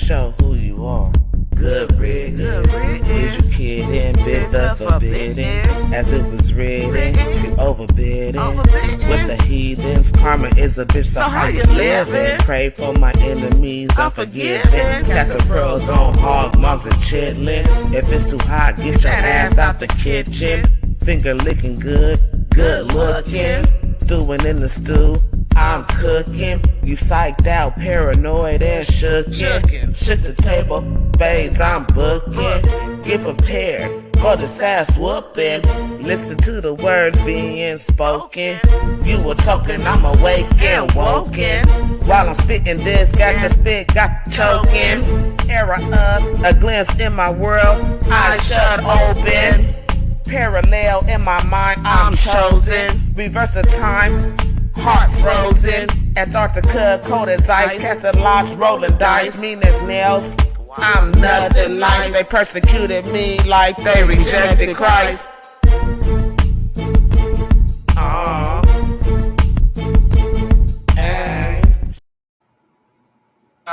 Show who you are. Good riddance. Is you kidding? Bid the forbidden. As it was written, you overbidding. With the heathens, karma is a bitch, so how you living? Pray for my enemies, unforgiving. Cast the pearls on hog moms and chitlin'. If it's too hot, get your ass out the kitchen. Finger licking good, good looking. Stewing in the stew, I'm cooking. You psyched out, paranoid and shookin'. Shook the table, babes, I'm booking. Get prepared for this ass whooping. Listen to the words being spoken. You were talking, I'm awake and woken. While I'm spitting this, got your spit, got choking. Era up, a glance in my world, eyes shut open. Parallel in my mind, I'm chosen. Reverse the time, heart frozen. Antarctica, cold as ice. Casting locks, rolling dice. Mean as nails, I'm nothing nice. They persecuted me like they rejected Christ.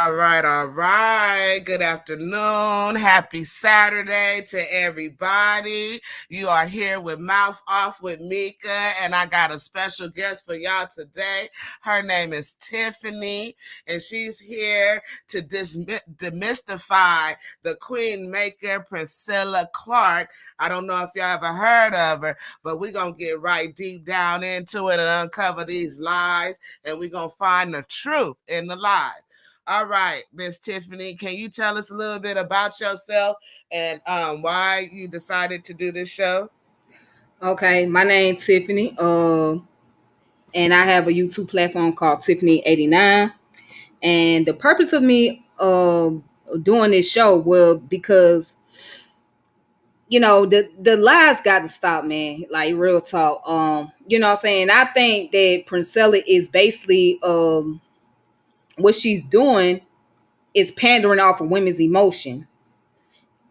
All right. Good afternoon. Happy Saturday to everybody. You are here with Mouth Off with Mika, and I got a special guest for y'all today. Her name is Tiffany, and she's here to demystify the QueenMaker, Princella Clark. I don't know if y'all ever heard of her, but we're going to get right deep down into it and uncover these lies, and we're going to find the truth in the lies. All right, Miss Tiffany, can you tell us a little bit about yourself and why you decided to do this show? Okay, my name's Tiffany, and I have a YouTube platform called Tiffany89. And the purpose of me doing this show was because, the lies got to stop, man. Like, real talk. You know what I'm saying? I think that Princella is basically what she's doing is pandering off of women's emotion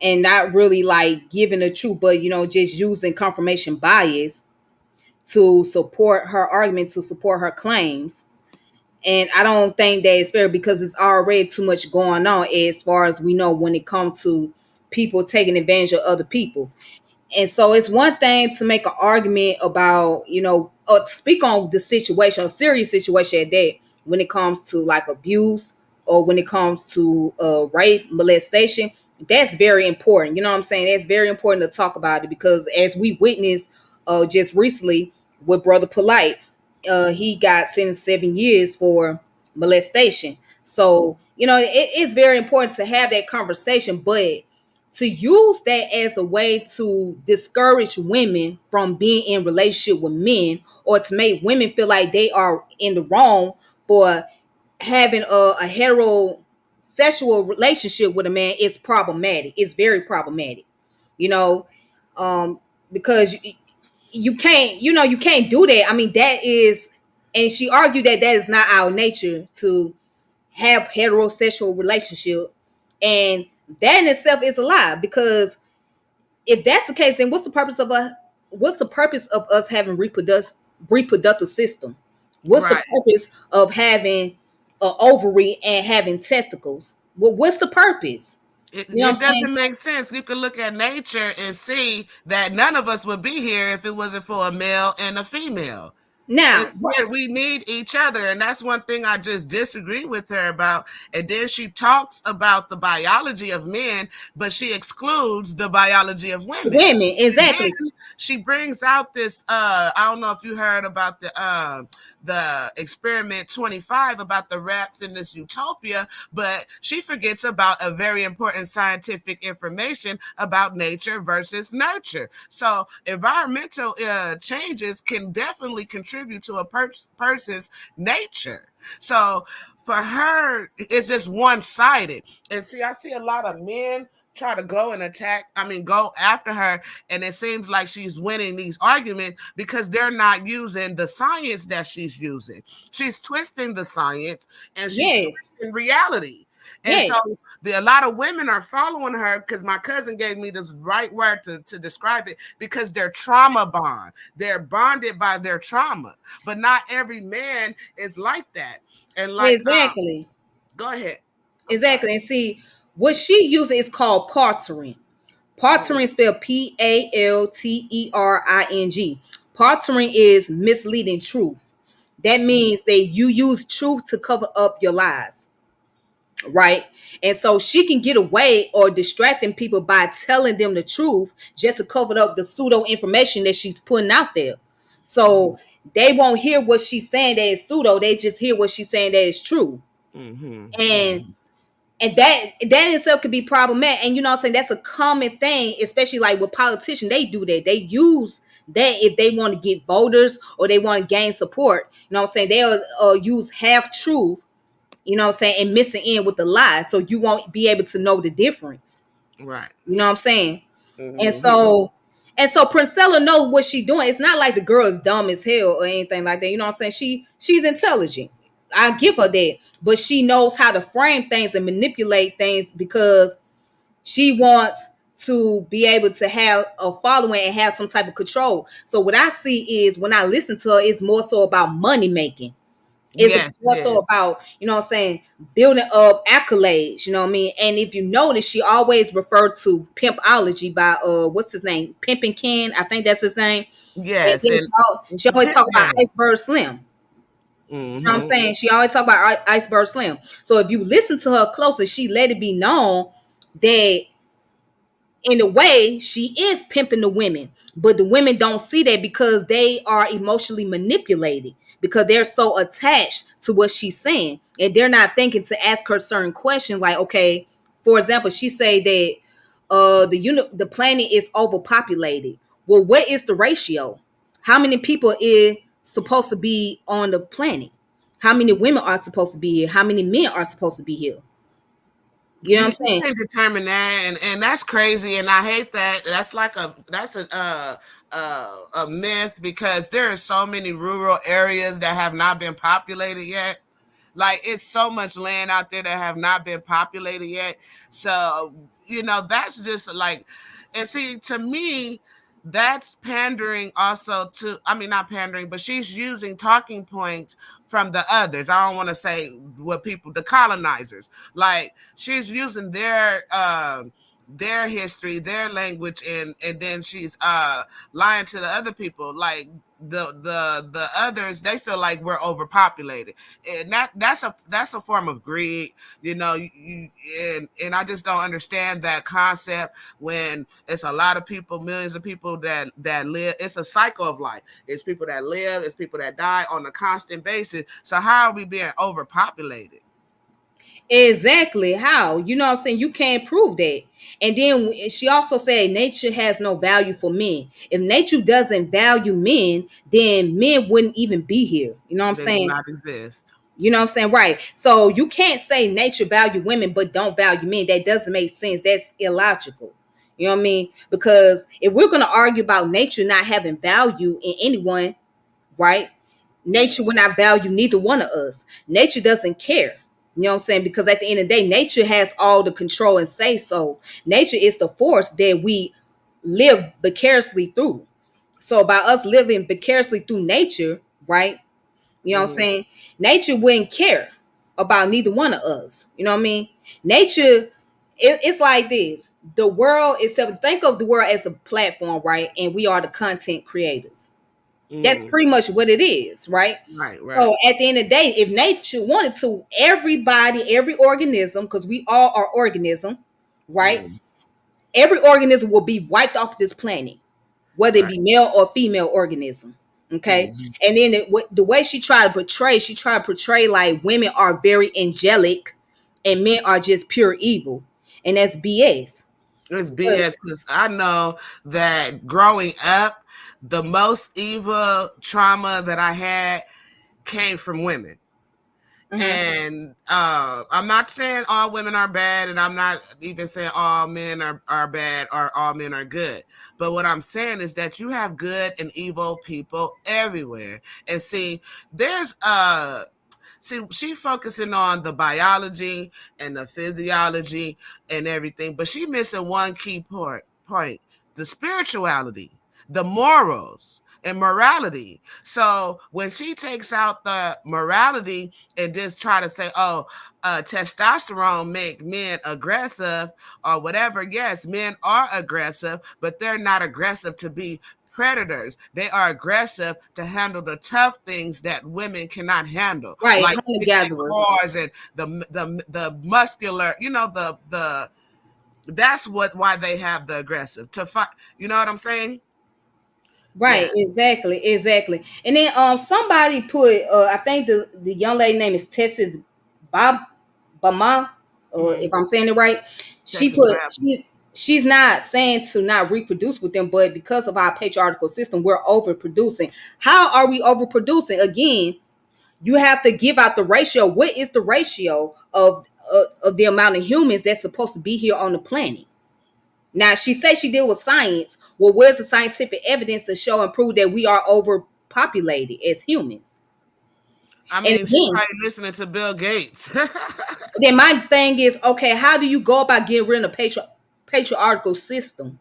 and not really like giving the truth, but just using confirmation bias to support her argument, to support her claims. And I don't think that it's fair because it's already too much going on as far as we know when it comes to people taking advantage of other people. And so it's one thing to make an argument about, speak on the situation, a serious situation at that, when it comes to like abuse or when it comes to rape, molestation. That's very important. You know what I'm saying? That's very important to talk about it because as we witnessed just recently with Brother Polite, he got sentenced 7 years for molestation. So, it's very important to have that conversation, but to use that as a way to discourage women from being in relationship with men or to make women feel like they are in the wrong for having a heterosexual relationship with a man is problematic. It's very problematic, you know, because you can't, you can't do that. I mean, that is, and she argued that that is not our nature to have heterosexual relationship, and that in itself is a lie. Because if that's the case, then what's the purpose of us having reproductive system? What's the purpose of having an ovary and having testicles? Well, what's the purpose? It doesn't make sense. You can look at nature and see that none of us would be here if it wasn't for a male and a female. Now, we need each other, and that's one thing I just disagree with her about. And then she talks about the biology of men, but she excludes the biology of women. Women, exactly. She brings out this. I don't know if you heard about the experiment 25 about the rats in this utopia, but she forgets about a very important scientific information about nature versus nurture. So environmental changes can definitely contribute to a person's nature. So for her, it's just one-sided. And see, I see a lot of men try to go after her, and it seems like she's winning these arguments because they're not using the science that she's using. She's twisting the science and she's twisting reality. And so a lot of women are following her because my cousin gave me this right word to describe it, because they're trauma bond. They're bonded by their trauma. But not every man is like that. And like exactly. Go ahead. Exactly. And see, what she uses is called partering. Partering spelled Paltering. Partering is misleading truth. That means that you use truth to cover up your lies, right? And so she can get away or distracting people by telling them the truth just to cover up the pseudo information that she's putting out there. So they won't hear what she's saying that is pseudo. They just hear what she's saying that is true. Mm-hmm. And that itself could be problematic. And you know what I'm saying? That's a common thing, especially like with politicians. They do that. They use that if they want to get voters or they want to gain support. You know what I'm saying? They'll use half truth, you know what I'm saying, and mixing in with the lies. So you won't be able to know the difference. Right. You know what I'm saying? And Mm-hmm. so Princella knows what she's doing. It's not like the girl is dumb as hell or anything like that. You know what I'm saying? She's intelligent. I give her that. But she knows how to frame things and manipulate things because she wants to be able to have a following and have some type of control. So what I see is when I listen to her, it's more so about money making. It's Yes, more it so is. about, you know what I'm saying, building up accolades, you know what I mean? And if you notice, she always referred to pimpology by what's his name? Pimpin' Ken, I think that's his name. And Yes, then and she always talk about yeah. Iceberg Slim. You know what I'm Mm-hmm. saying? She always talk about Iceberg Slim. So if you listen to her closely, she let it be known that in a way she is pimping the women, but the women don't see that because they are emotionally manipulated because they're so attached to what she's saying and they're not thinking to ask her certain questions like, okay, for example, she say that the planet is overpopulated. Well, what is the ratio? How many people is supposed to be on the planet? How many women are supposed to be here? How many men are supposed to be here? You know You what I'm saying? can't determine that, and that's crazy, and I hate that. That's a myth because there are so many rural areas that have not been populated yet. Like it's so much land out there that have not been populated yet. So that's just like, and see, to me, that's pandering also to. I mean, not pandering, but she's using talking points from the others. I don't want to say what people, the colonizers, like she's using their history, their language, and then she's lying to the other people. Like the others, they feel like we're overpopulated, and that's a form of greed. And I just don't understand that concept when it's a lot of people, millions of people that live. It's a cycle of life. It's people that live, it's people that die on a constant basis. So how are we being overpopulated? Exactly. How? You know what I'm saying? You can't prove that. And then she also said nature has no value for men. If nature doesn't value men, then men wouldn't even be here. You know what I'm They would saying? not exist. You know what I'm saying? Right. So you can't say nature value women but don't value men. That doesn't make sense. That's illogical. You know what I mean? Because if we're going to argue about nature not having value in anyone, right? Nature will not value neither one of us. Nature doesn't care. You know what I'm saying? Because at the end of the day, nature has all the control and say so. Nature is the force that we live vicariously through. So by us living vicariously through nature, right? You know what I'm Mm-hmm. saying? Nature wouldn't care about neither one of us. You know what I mean? Nature, it's like this. The world itself, think of the world as a platform, right? And we are the content creators. That's Mm-hmm. pretty much what it is, right? Right, right. So at the end of the day, if nature wanted to, everybody, every organism, because we all are organism, right? Mm-hmm. Every organism will be wiped off this planet, whether it Right. be male or female organism. Okay. Mm-hmm. And then the way she tried to portray like women are very angelic and men are just pure evil. And that's BS. It's BS because I know that growing up, the most evil trauma that I had came from women. Mhm. And I'm not saying all women are bad, and I'm not even saying all men are bad or all men are good. But what I'm saying is that you have good and evil people everywhere. And there's she focusing on the biology and the physiology and everything, but she missing one key point: the spirituality, the morals. and morality. So when she takes out the morality and just try to say, oh, testosterone make men aggressive or whatever, yes, men are aggressive, but they're not aggressive to be predators. They are aggressive to handle the tough things that women cannot handle, Right, like hunter fixing gatherers. cars and the muscular, the that's why they have the aggressive to fight. You know what I'm saying? Right, Yeah. exactly. And then somebody put I think the young lady name is Tessis Bob Bama, if I'm saying it right. She Texas put Bab. she's not saying to not reproduce with them, but because of our patriarchal system, we're overproducing. How are we overproducing? Again, you have to give out the ratio. What is the ratio of the amount of humans that's supposed to be here on the planet? Now she says she deal with science. Well, where's the scientific evidence to show and prove that we are overpopulated as humans? I And mean, she again, probably listening to Bill Gates. then my thing is, okay, how do you go about getting rid of patriarchal system?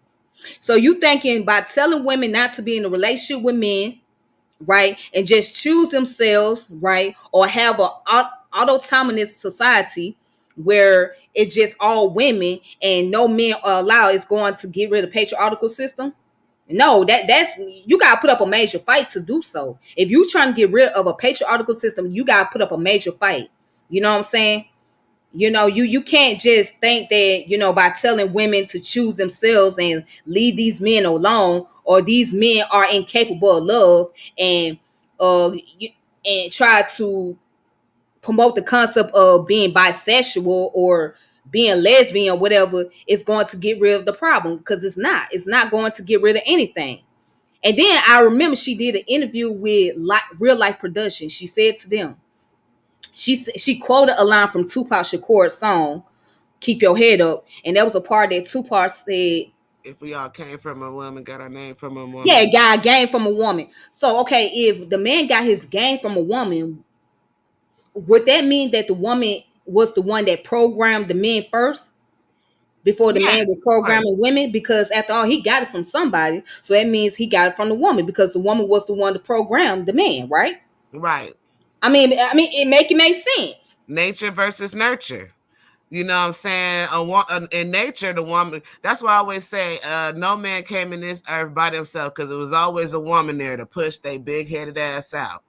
So you thinking by telling women not to be in a relationship with men, right, and just choose themselves, right, or have a autonomous society where it's just all women and no men are allowed, is going to get rid of patriarchal system? No, that's you gotta put up a major fight to do so. If you trying to get rid of a patriarchal system, you gotta put up a major fight. You know what I'm saying? You can't just think that, by telling women to choose themselves and leave these men alone, or these men are incapable of love, and you, and try to promote the concept of being bisexual or being lesbian or whatever is going to get rid of the problem, because it's not going to get rid of anything. And then I remember she did an interview with Real Life Production. She said to them, she quoted a line from Tupac Shakur's song "Keep Your Head Up," and there was a part that Tupac said, If we all came from a woman, got our name from a "Yeah, woman. got game from a woman." So okay, if the man got his game from a woman, would that mean that the woman was the one that programmed the men first before the man Yes, was right, programming women? Because after all, he got it from somebody, so that means he got it from the woman, because the woman was the one to program the man, right? right. I mean, it make sense. Nature versus nurture. You know what I'm saying? In nature, the woman. That's why I always say, no man came in this earth by themselves, because it was always a woman there to push their big headed ass out.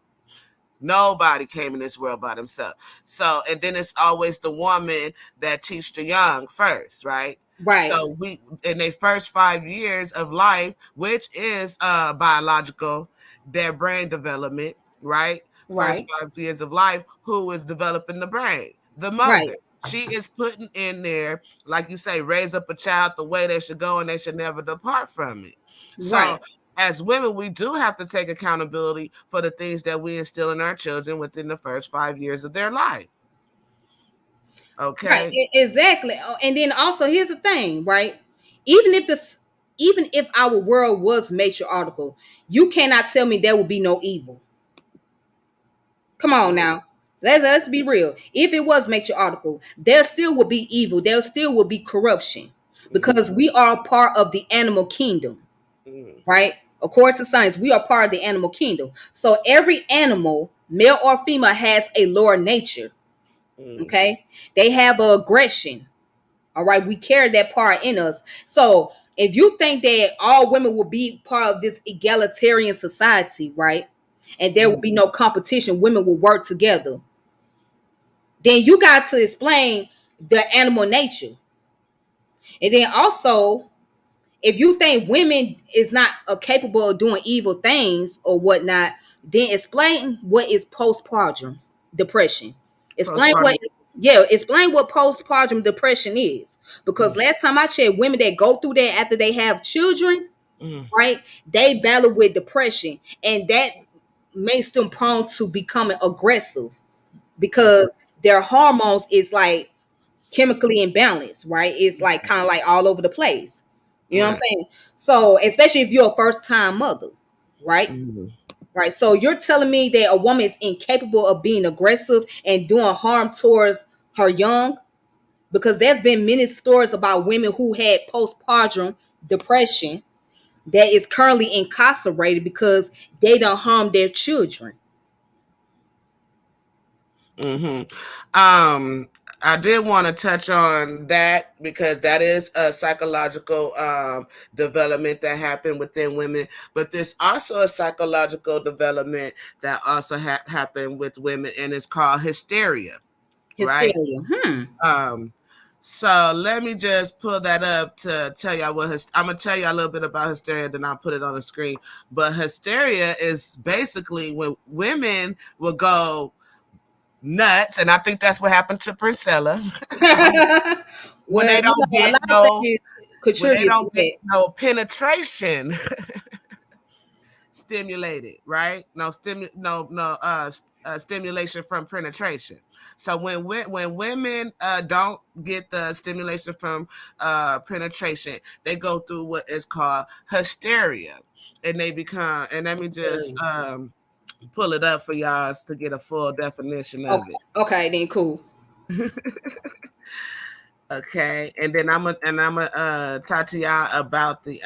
Nobody came in this world by themselves. So, and then it's always the woman that teach the young first, right? Right, So we in their first 5 years of life, which is biological, their brain development, right? First right, 5 years of life, who is developing the brain? The mother. right, She is putting in there, like you say, raise up a child the way they should go, and they should never depart from it. So right. as women, we do have to take accountability for the things that we instill in our children within the first 5 years of their life. Right, Okay. exactly. And then also, here's the thing, right? Even if this, even if our world was matriarchal, you cannot tell me there would be no evil. Come on now, let's be real. If it was matriarchal, there still would be evil. There still would be corruption, because Mm-hmm. we are part of the animal kingdom, Mm-hmm. right? According to science, we are part of the animal kingdom. So every animal, male or female, has a lower nature. Mm-hmm. Okay, they have aggression. All right, we carry that part in us. So if you think that all women will be part of this egalitarian society, right, and there will be no competition, women will work together, then you got to explain the animal nature. And then also, if you think women is not capable of doing evil things or whatnot, then explain what is postpartum depression. Explain what, Postpartum. yeah, explain what postpartum depression is. Because last time I checked, women that go through that after they have children, Mm-hmm. right, they battle with depression, and that makes them prone to becoming aggressive, because their hormones is like chemically imbalanced, right? It's like kind of like all over the place. You know what I'm Right. saying? So, especially if you're a first time mother, right? Mm-hmm. Right. So you're telling me that a woman is incapable of being aggressive and doing harm towards her young? Because there's been many stories about women who had postpartum depression, that is currently incarcerated because they don't harm their children. Mm-hmm. I did want to touch on that because that is a psychological development that happened within women, but there's also a psychological development that also happened with women, and it's called hysteria, right? Hysteria. Um, so let me just pull that up to tell y'all I'm gonna tell you a little bit about hysteria, then I'll put it on the screen. But hysteria is basically when women will go nuts, and I think that's what happened to Princella. when Well, they don't a get lot of no things when they contribute to don't get that. no penetration stimulated, right? Stimulation from penetration. So when women don't get the stimulation from penetration, they go through what is called hysteria, and they become. And let me just pull it up for y'all to get a full definition of Okay. it. Okay, then cool. Okay, and then I'm gonna talk to y'all about the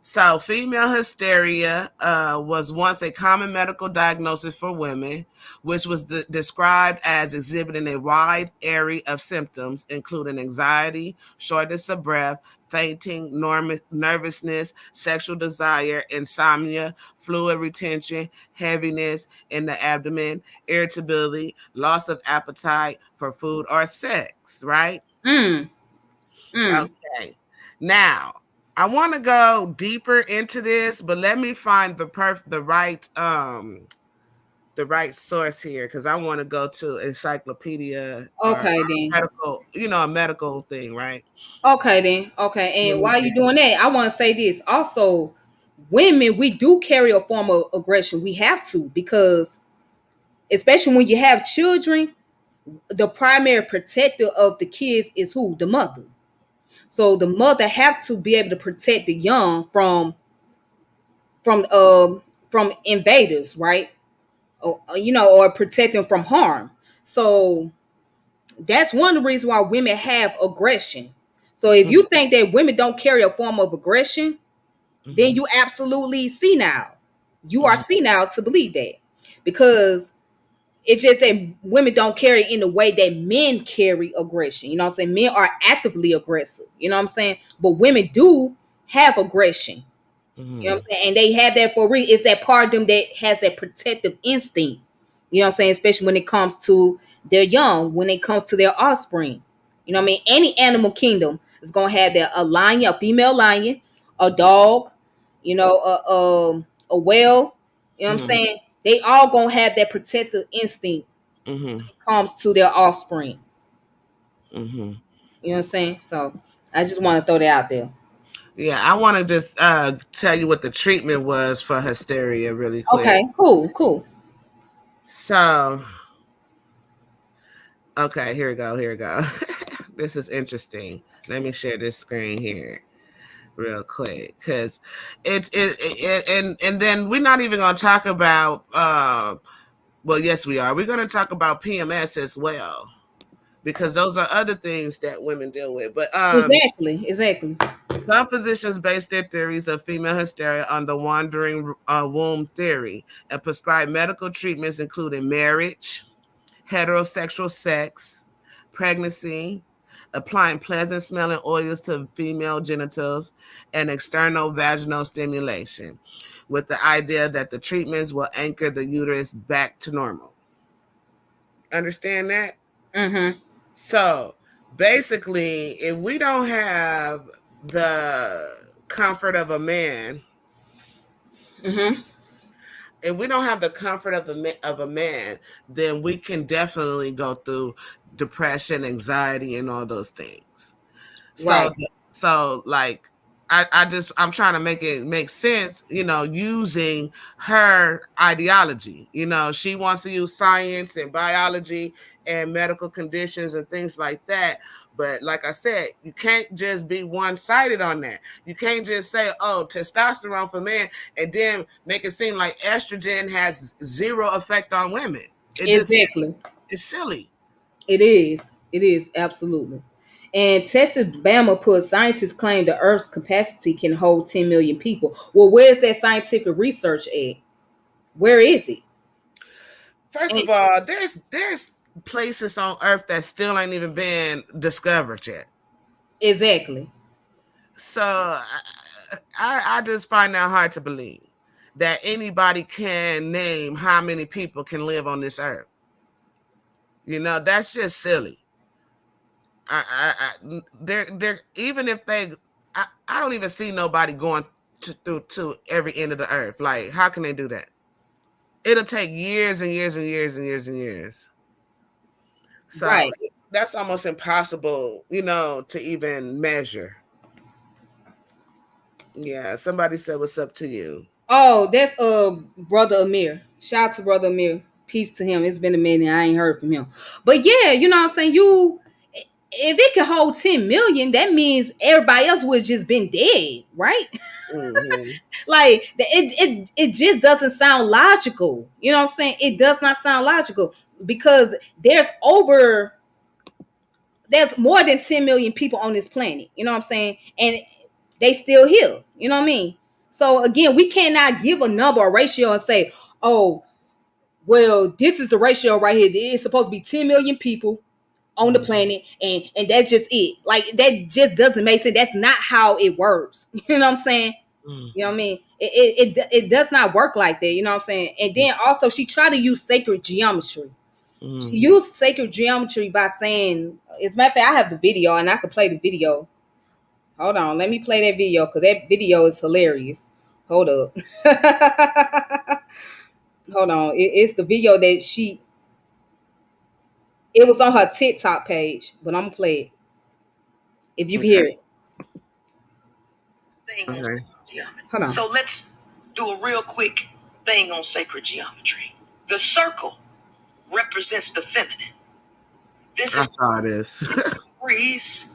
So, female hysteria was once a common medical diagnosis for women, which was described as exhibiting a wide array of symptoms, including anxiety, shortness of breath, fainting, nervousness, sexual desire, insomnia, fluid retention, heaviness in the abdomen, irritability, loss of appetite for food or sex, right? Mm. Mm. Okay. Now, I want to go deeper into this, but let me find the right source here because I want to go to encyclopedia or Okay then. medical, a medical thing, right? Okay then. Okay. Let And me while you're get doing that, I want to say this. Also, women, we do carry a form of aggression. We have to, because especially when you have children, the primary protector of the kids is who? The mother. So the mother have to be able to protect the young from from invaders, right? Or, or protect them from harm. So that's one of the reasons why women have aggression. So if mhm, you think that women don't carry a form of aggression, then mhm, you absolutely senile. You are mhm, senile to believe that, because it's just that women don't carry it in the way that men carry aggression. You know what I'm saying? Men are actively aggressive. You know what I'm saying? But women do have aggression. You know what mhm, I'm saying? And they have that for a reason. It's that part of them that has that protective instinct. You know what I'm saying? Especially when it comes to their young, when it comes to their offspring. You know what I mean? Any animal kingdom is gonna have that, a lion, a female lion, a dog, a whale. You know what I'm mhm, saying? They all gonna have that protective instinct mhm, when it comes to their offspring. mhm. You know what I'm saying? So I just want to throw that out there. Yeah, I want to just tell you what the treatment was for hysteria really quick. Okay, cool, cool. So, okay, here we go. Here we go. This is interesting. Let me share this screen here real quick because and then we're not even gonna talk about well, yes we are, we're gonna talk about PMS as well because those are other things that women deal with, but Exactly, exactly. some physicians base their theories of female hysteria on the wandering womb theory and prescribe medical treatments including marriage, heterosexual sex, pregnancy, applying pleasant smelling oils to female genitals, and external vaginal stimulation, with the idea that the treatments will anchor the uterus back to normal. Understand that? Mm-hmm. So basically, if we don't have the comfort of a man, Mm-hmm. if we don't have the comfort of a man, then we can definitely go through depression, anxiety, and all those things. So, Right. like, I'm trying to make it make sense, using her ideology. She wants to use science and biology and medical conditions and things like that. But like I said, you can't just be one sided on that. You can't just say, oh, testosterone for men, and then make it seem like estrogen has zero effect on women. It just, Exactly. it's silly. It is. It is absolutely. And Texas Bama put scientists claim the Earth's capacity can hold 10 million people. Well, where's that scientific research at? Where is it? First And of all, there's places on Earth that still ain't even been discovered yet. exactly. So I just find that hard to believe that anybody can name how many people can live on this earth. You know, that's just silly. They're even if I don't even see nobody going to every end of the earth. Like, how can they do that? It'll take years and years and years and years and years. So Right. that's almost impossible, you know, to even measure. Yeah, somebody said, "What's up to you?" Oh, that's brother Amir. Shout out to brother Amir. Peace to him. It's been a minute. I ain't heard from him. But yeah, you know what I'm saying? You if it can hold 10 million, that means everybody else would have just been dead, right? Mm-hmm. Like it just doesn't sound logical. You know what I'm saying? It does not sound logical because there's more than 10 million people on this planet. You know what I'm saying? And they still here. You know what I mean? So again, we cannot give a number or ratio and say, oh, well, this is the ratio right here. It's supposed to be 10 million people on the planet, and that's just it. Like that just doesn't make sense. That's not how it works. You know what I'm saying? Mm-hmm. You know what I mean? It does not work like that. You know what I'm saying? And then also she tried to use sacred geometry. She Mm-hmm. used sacred geometry by saying, as a matter of fact, I have the video and I could play the video. Hold on, let me play that video because that video is hilarious. Hold up. Hold on. It's the video that it was on her TikTok page, but I'm gonna play it if you can hear Okay. it. Okay. Hold on. So let's do a real quick thing on sacred geometry. The circle represents the feminine. This I is saw this. degrees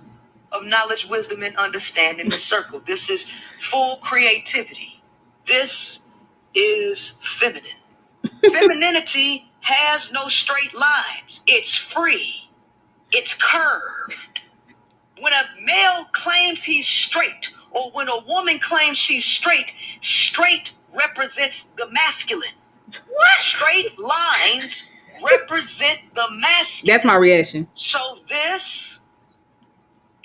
of knowledge, wisdom, and understanding. The circle. This is full creativity. This is feminine. Femininity has no straight lines. It's free. It's curved. When a male claims he's straight, or when a woman claims she's straight represents the masculine. What? Straight lines represent the masculine. That's my reaction. So this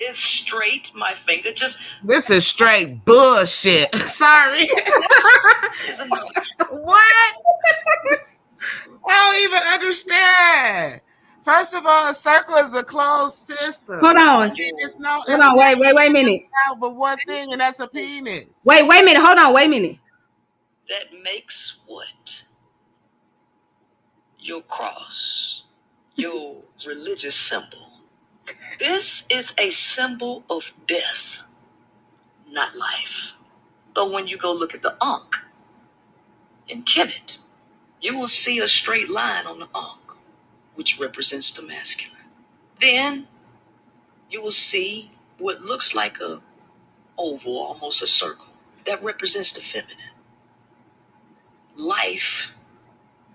is straight. My finger just. This is straight bullshit. Sorry. Is a no. What? I don't even understand. First of all, a circle is a closed system. Hold on. It's Hold on. Wait a minute. out but one thing, and that's a penis. Wait a minute. Hold on. Wait a minute. That makes what? Your cross, your religious symbol. This is a symbol of death, not life. But when you go look at the Ankh in Kemet, you will see a straight line on the Ankh, which represents the masculine. Then you will see what looks like a oval, almost a circle, that represents the feminine. Life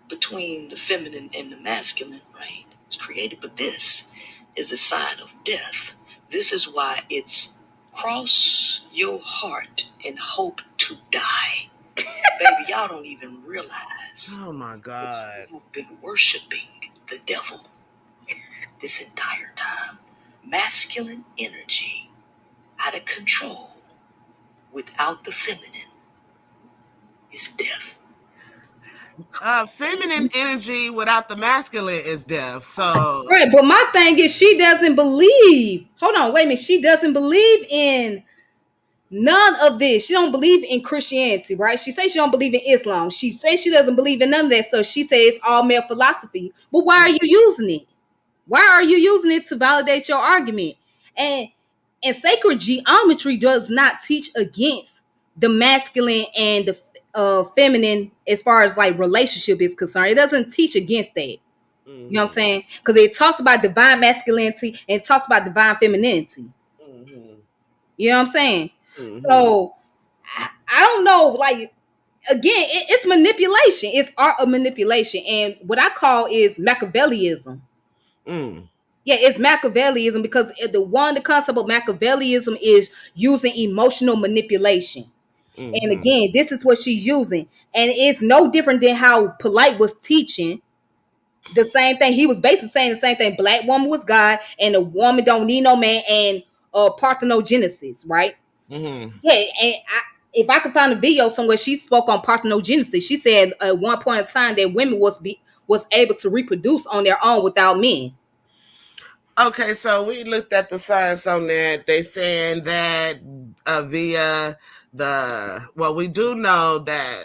between the feminine and the masculine, right? It's created, but this is a sign of death. This is why it's cross your heart and hope to die. Baby, y'all don't even realize. Oh my God. You've been worshiping the devil this entire time. Masculine energy out of control without the feminine is death. Feminine energy without the masculine is death. So Right, but my thing is she doesn't believe. Hold on, wait a minute. She doesn't believe in none of this. She don't believe in Christianity, right? She says she don't believe in Islam. She says she doesn't believe in none of that stuff. She says it's all male philosophy. But why are you using it? Why are you using it to validate your argument? And sacred geometry does not teach against the masculine and the feminine as far as like relationship is concerned. It doesn't teach against that. You know what I'm saying? Because it talks about divine masculinity and it talks about divine femininity. You know what I'm saying? So I don't know. Like again, it's manipulation. It's art of manipulation, and what I call is Machiavellianism. Yeah, it's Machiavellianism because the concept of Machiavellianism is using emotional manipulation. And Mm-hmm. again, this is what she's using. And it's no different than how Polite was teaching the same thing. He was basically saying the same thing. Black woman was God, and a woman don't need no man, and parthenogenesis, right? Mm-hmm. Yeah, and if I could find a video somewhere, she spoke on parthenogenesis. She said at one point in time that women was able to reproduce on their own without men. Okay, so we looked at the science on that. They saying that via we do know that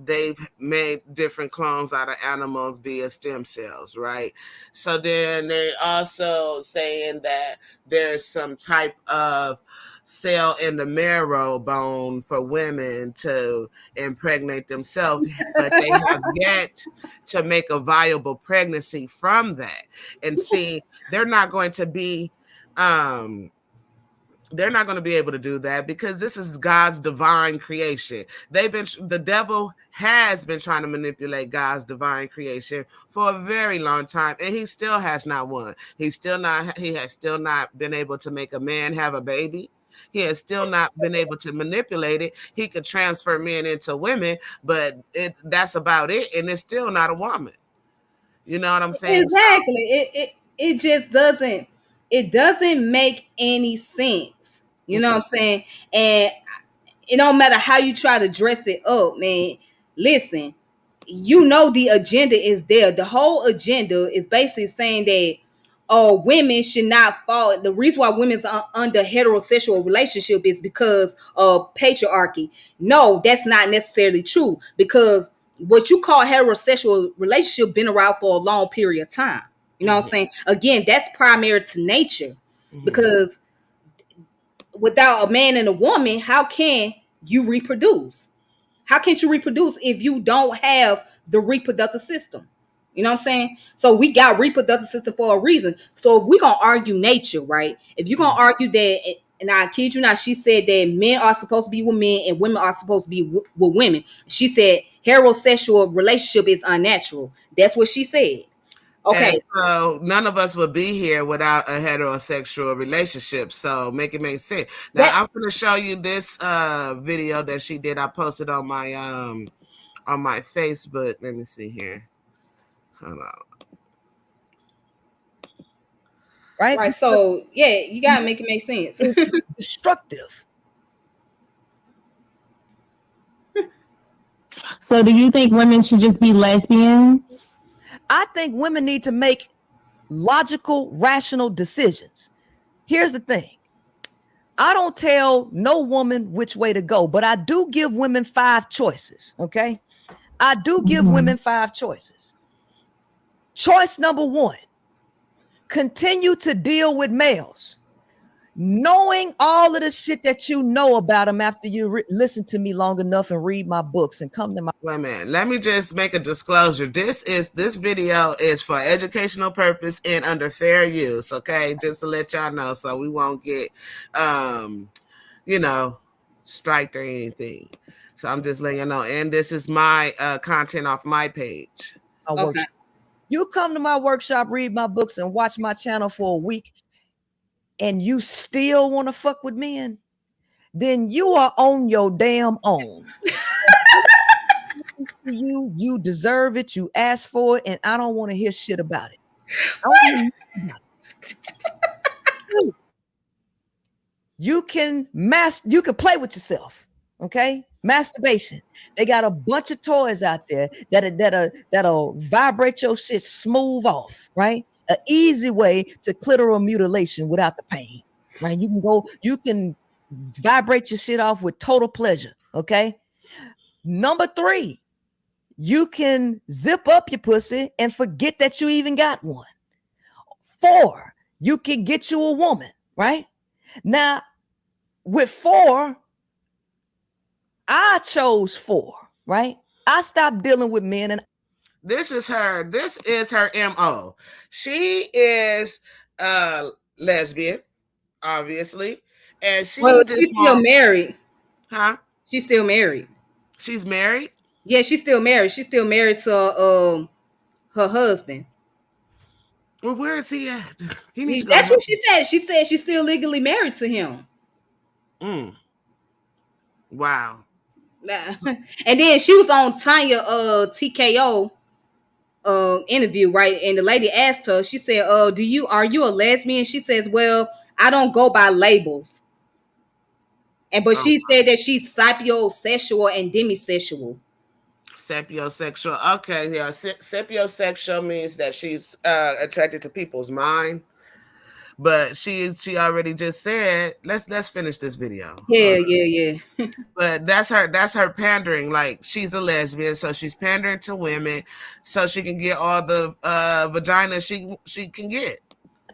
they've made different clones out of animals via stem cells, right? So then they also saying that there's some type of cell in the marrow bone for women to impregnate themselves, but they have yet to make a viable pregnancy from that. And see, they're not going to be they're not going to be able to do that because this is God's divine creation. The devil has been trying to manipulate God's divine creation for a very long time, and he still has not won. He has still not been able to make a man have a baby. He has still not been able to manipulate it. He could transfer men into women, but that's about it, and it's still not a woman. You know what I'm saying? So, Exactly. It just doesn't make any sense. You know what I'm saying? And it don't matter how you try to dress it up, man. Listen, you know the agenda is there. The whole agenda is basically saying that women should not fall. The reason why women's under heterosexual relationship is because of patriarchy. No, that's not necessarily true because what you call heterosexual relationship been around for a long period of time. You know what I'm saying? Again, that's primary to nature because without a man and a woman, how can you reproduce? How can't you reproduce if you don't have the reproductive system? You know what I'm saying? So we got reproductive system for a reason. So if we're gonna argue nature, right? If you're gonna argue that, and I kid you not, she said that men are supposed to be with men and women are supposed to be with women. She said heterosexual relationship is unnatural. That's what she said. and Okay, so none of us would be here without a heterosexual relationship. So make it make sense. Now that I'm gonna show you this video that she did. I posted on my Facebook. Let me see here. Hold on. right. So yeah, you gotta make it make sense. It's destructive. So do you think women should just be lesbians? I think women need to make logical, rational decisions. Here's the thing. I don't tell no woman which way to go, but I do give women 5 choices, okay? I do give women 5 choices. Choice number 1, continue to deal with males. Knowing all of the shit that you know about them after you listen to me long enough and read my books and come to my... Wait a minute. Let me just make a disclosure. This video is for educational purpose and under fair use. Okay, just to let y'all know, so we won't get, striked or anything. So I'm just letting you know. And this is my content off my page. Okay. You come to my workshop, read my books, and watch my channel for a week, and you still want to fuck with men, then you are on your damn own. You deserve it. You asked for it, and I don't want to hear shit about it. You can play with yourself. Okay, masturbation. They got a bunch of toys out there that'll vibrate your shit smooth off. Right, an easy way to clitoral mutilation without the pain. Right, you can vibrate your shit off with total pleasure. Okay, number 3, you can zip up your pussy and forget that you even got one. 4, you can get you a woman. Right now, with 4, I chose 4, right? I stopped dealing with men, and This is her MO. She is lesbian, obviously. And Well, she just she's still married. huh? She's still married. She's married? Yeah, she's still married. She's still married to her husband. Well, where is he at? He needs to go That's home. what she said. She said she's still legally married to him. Mm. Wow. And then she was on Tanya TKO interview, right? And the lady asked her, she said, are you a lesbian? She says, well, I don't go by labels. But Oh, she said that she's sapiosexual and demisexual. sapiosexual. Okay, yeah. Sapiosexual means that she's attracted to people's mind. But she already just said, let's finish this video. Yeah. But that's her pandering. Like, she's a lesbian, so she's pandering to women so she can get all the vagina she can get.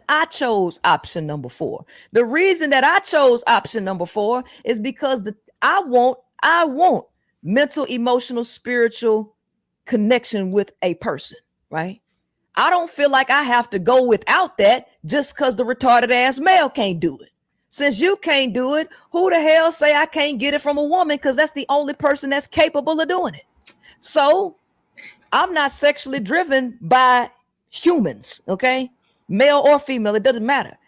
I chose option number 4. The reason that I chose option number 4 is because I want mental, emotional, spiritual connection with a person, right? I don't feel like I have to go without that just because the retarded ass male can't do it. Since you can't do it, who the hell say I can't get it from a woman? Because that's the only person that's capable of doing it. So I'm not sexually driven by humans, okay? Male or female, it doesn't matter.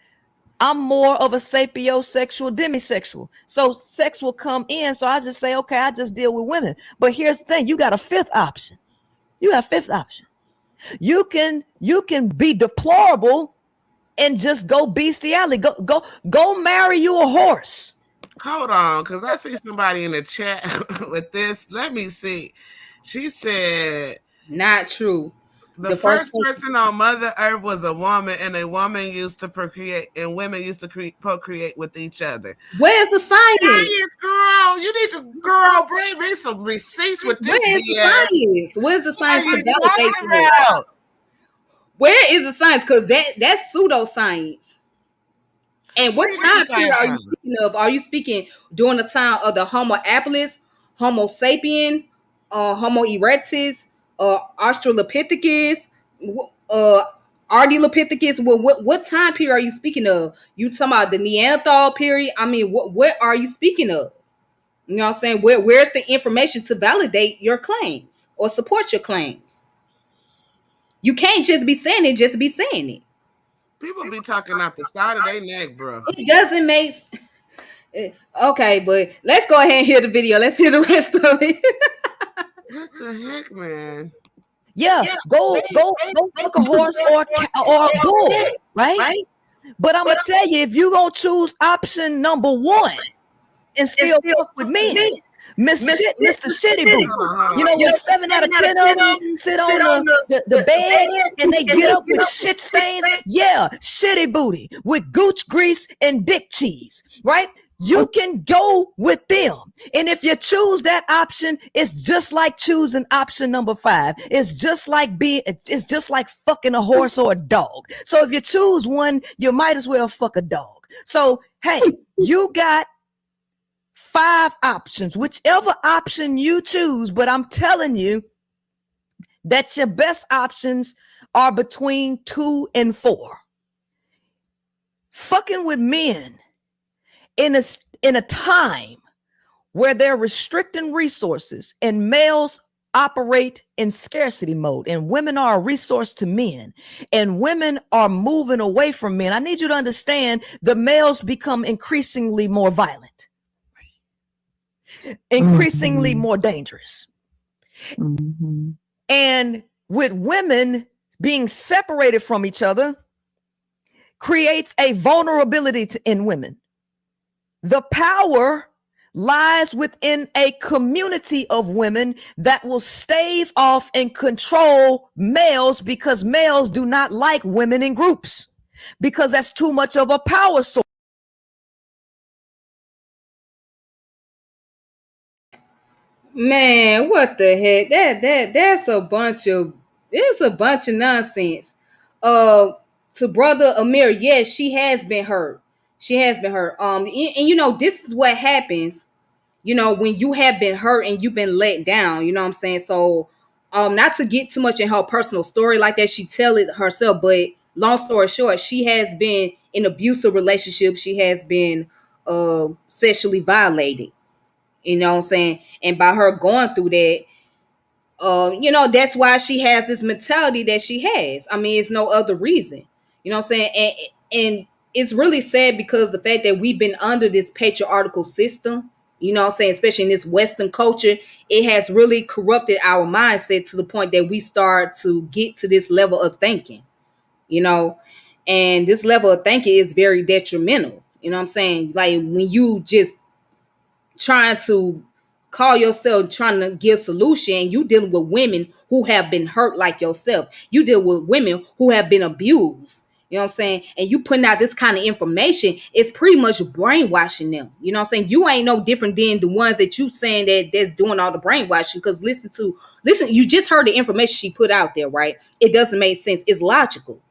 I'm more of a sapiosexual, demisexual. So sex will come in. So I just say, okay, I just deal with women. But here's the thing. You got a fifth option. You can be deplorable and just go bestiality. Go marry you a horse. Hold on, because I see somebody in the chat with this. Let me see. She said, not true. The first person on Mother Earth was a woman, and a woman used to procreate, and women used to procreate with each other. Where's the science? Girl, you need to, bring me some receipts with this. Where's the science? Where's the science to validate that? Where is the science? Because that's pseudoscience. And what time period are you speaking of? Are you speaking during the time of the Homo habilis, Homo sapien, Homo erectus, Australopithecus, Ardilopithecus? What time period are you speaking of? You talking about the Neanderthal period? I mean, what are you speaking of? You know what I'm saying? Where's the information to validate your claims or support your claims? You can't just be saying it, just be saying it. People be talking off the side of their neck, bro. It doesn't make okay, but let's go ahead and hear the video. Let's hear the rest of it. What the heck, man? Yeah, go fuck a horse or a bull, right? But I'm gonna tell you, if you gonna choose option number 1 and still fuck with me, Mr. Shitty Boo. You know, when 7 out of 10 of them sit on the bed and they get up with shit stains. Yeah, shitty booty with gooch grease and dick cheese, right? You can go with them. And if you choose that option, it's just like choosing option number 5. It's just like fucking a horse or a dog. So if you choose one, you might as well fuck a dog. So, hey, you got 5 options, whichever option you choose, but I'm telling you that your best options are between 2 and 4. Fucking with men in a time where they're restricting resources and males operate in scarcity mode and women are a resource to men and women are moving away from men. I need you to understand the males become increasingly more violent, increasingly more dangerous. And with women being separated from each other creates a vulnerability in women. The power lies within a community of women that will stave off and control males because males do not like women in groups because that's too much of a power source. Man, what the heck? That's a bunch of nonsense. To brother Amir, yes, she has been hurt. She has been hurt. And you know, this is what happens, you know, when you have been hurt and you've been let down, you know what I'm saying? So, not to get too much in her personal story like that, she tell it herself, but long story short, she has been in abusive relationships. She has been sexually violated. You know what I'm saying? And by her going through that, That's why she has this mentality that she has. I mean, it's no other reason. You know what I'm saying? And it's really sad because the fact that we've been under this patriarchal system, you know what I'm saying, especially in this Western culture, it has really corrupted our mindset to the point that we start to get to this level of thinking, you know, and this level of thinking is very detrimental. You know what I'm saying? Like when you just trying to call yourself trying to give solution, you dealing with women who have been hurt like yourself. You deal with women who have been abused. You know what I'm saying? And you putting out this kind of information, it's pretty much brainwashing them. You know what I'm saying? You ain't no different than the ones that you saying that's doing all the brainwashing. Because listen, you just heard the information she put out there, right? It doesn't make sense. It's logical.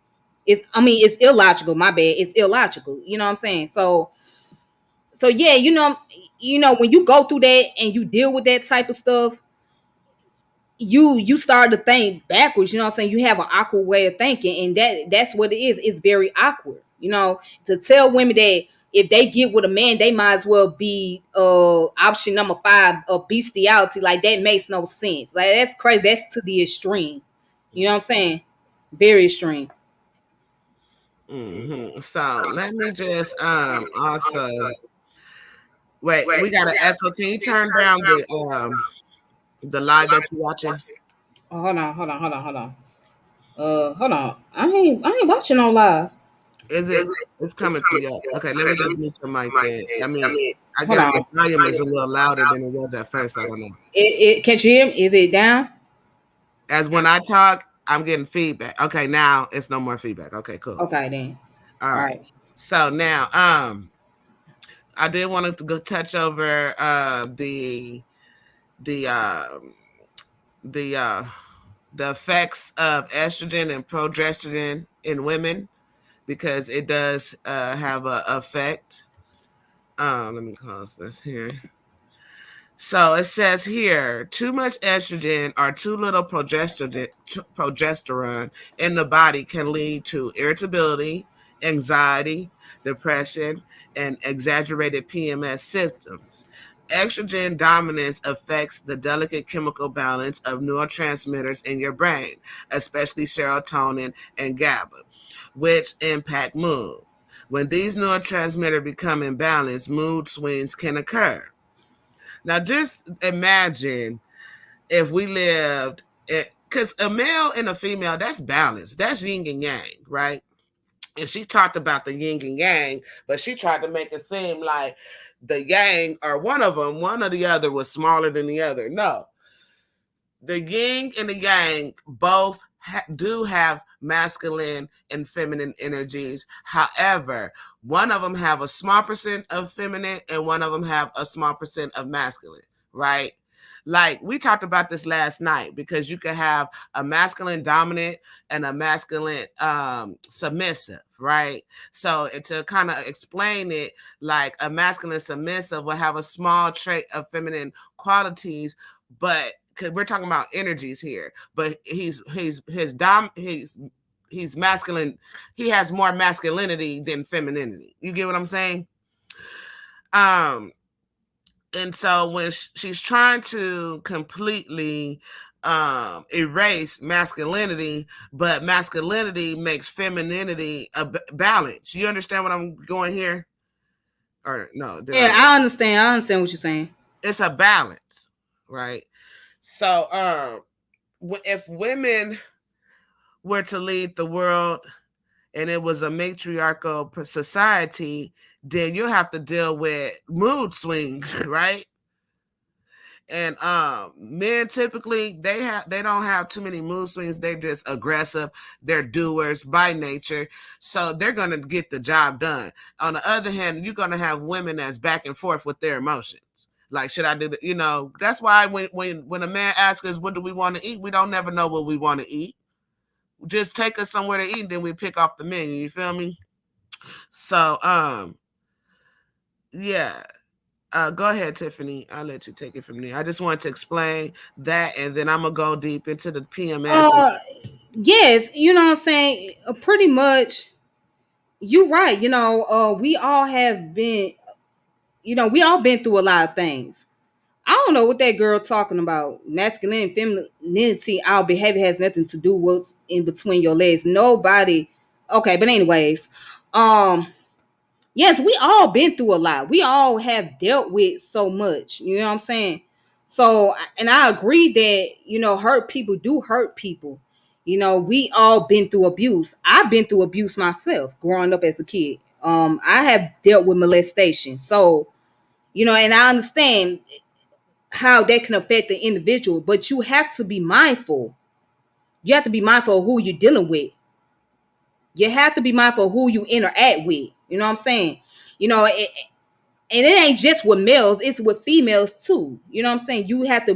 It's illogical. My bad. It's illogical. You know what I'm saying? So yeah, when you go through that and you deal with that type of stuff, you start to think backwards. You know what I'm saying? You have an awkward way of thinking, and that's what it is. It's very awkward. To tell women that if they get with a man, they might as well be option number 5 of bestiality. Like that makes no sense. Like that's crazy. That's to the extreme. You know what I'm saying? Very extreme. So let me just also wait. We got an echo. Can you turn down the live that you're watching? Oh, hold on. Hold on. I ain't watching no live. Is it? It's coming through. Yeah. Okay. Let me just mute your mic then. I mean, I Hold guess on. the volume is a little louder than it was at first. I don't know. Can you hear me? Is it down? As when I talk, I'm getting feedback. Okay, now it's no more feedback. Okay, cool. Okay then. All right. So now, I did want to go touch over the effects of estrogen and progesterone in women because it does have an effect. Let me close this here. So it says here, too much estrogen or too little progesterone in the body can lead to irritability, anxiety, depression, and exaggerated PMS symptoms. Estrogen dominance affects the delicate chemical balance of neurotransmitters in your brain, especially serotonin and GABA, which impact mood. When these neurotransmitters become imbalanced, mood swings can occur. Now, just imagine if we lived, because a male and a female, that's balance. That's yin and yang, right? And she talked about the yin and yang, but she tried to make it seem like the yang or one of them, one or the other was smaller than the other. No. The yin and the yang both do have masculine and feminine energies. However, one of them have a small percent of feminine and one of them have a small percent of masculine, right? Like we talked about this last night because you could have a masculine dominant and a masculine submissive, right? So to kind of explain it, like a masculine submissive will have a small trait of feminine qualities, but because we're talking about energies here, but he's masculine. He has more masculinity than femininity. You get what I'm saying? And so when she's trying to completely erase masculinity, but masculinity makes femininity a balance. You understand what I'm going here? Or no? Yeah, I understand. I understand what you're saying. It's a balance, right? So, if women were to lead the world and it was a matriarchal society, then you'll have to deal with mood swings, right? And men typically they don't have too many mood swings. They're just aggressive. They're doers by nature, so they're gonna get the job done. On the other hand, you're gonna have women that's back and forth with their emotions. Like, should I do the, that's why when a man asks us, what do we want to eat? We don't never know what we want to eat. Just take us somewhere to eat, and then we pick off the menu. You feel me? So, yeah. Go ahead, Tiffany. I'll let you take it from there. I just wanted to explain that, and then I'm going to go deep into the PMS. Yes, you know what I'm saying? Pretty much, you're right. We all have been, we all been through a lot of things. I don't know what that girl talking about. Masculine, femininity, our behavior has nothing to do with what's in between your legs. Nobody. Okay, but anyways, um, yes, we all been through a lot. We all have dealt with so much. You know what I'm saying? So, and I agree that hurt people do hurt people. We all been through abuse. I've been through abuse myself growing up as a kid. I have dealt with molestation. So, and I understand how that can affect the individual, but you have to be mindful. You have to be mindful of who you're dealing with. You have to be mindful of who you interact with. You know what I'm saying? And it ain't just with males, it's with females too. You know what I'm saying? You have to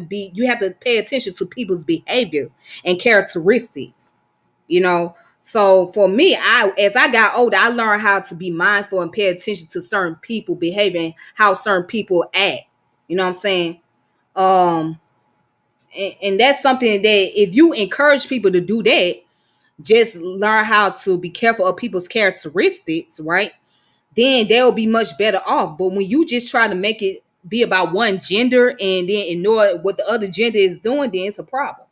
pay attention to people's behavior and characteristics. So for me, as I got older, I learned how to be mindful and pay attention to certain people behavior and how certain people act. You know what I'm saying? Um and that's something that if you encourage people to do that, just learn how to be careful of people's characteristics, right? Then they'll be much better off. But when you just try to make it be about one gender and then ignore what the other gender is doing, then it's a problem.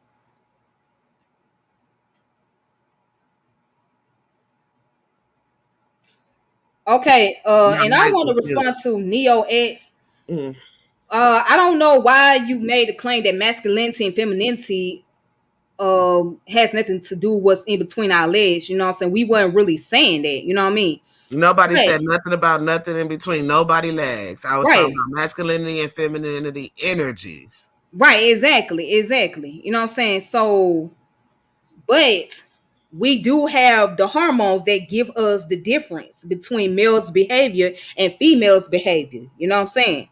Okay, My and I mic want to was muted. respond to Neo X. Mm. I don't know why you made the claim that masculinity and femininity has nothing to do with what's in between our legs. You know what I'm saying? We weren't really saying that. You know what I mean? Nobody Right, said nothing about nothing in between nobody legs. I was talking right, about masculinity and femininity energies. right. Exactly. You know what I'm saying? So, but we do have the hormones that give us the difference between males' behavior and females' behavior. You know what I'm saying?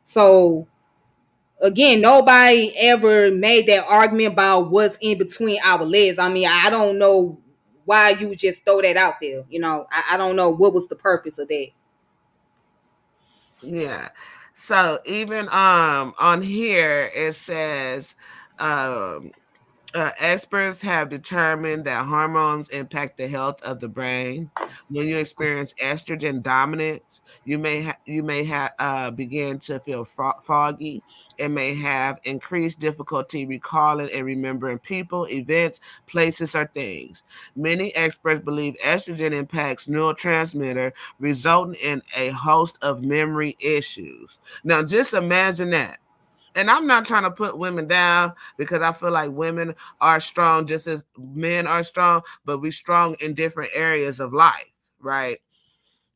So again, nobody ever made that argument about what's in between our legs. I mean, I don't know why you would just throw that out there. I don't know what was the purpose of that. Yeah. So even on here it says um experts have determined that hormones impact the health of the brain. When you experience estrogen dominance, you may begin to feel foggy and may have increased difficulty recalling and remembering people, events, places, or things. Many experts believe estrogen impacts neurotransmitter, resulting in a host of memory issues. Now, just imagine that. And I'm not trying to put women down because I feel like women are strong just as men are strong, but we strong in different areas of life, right?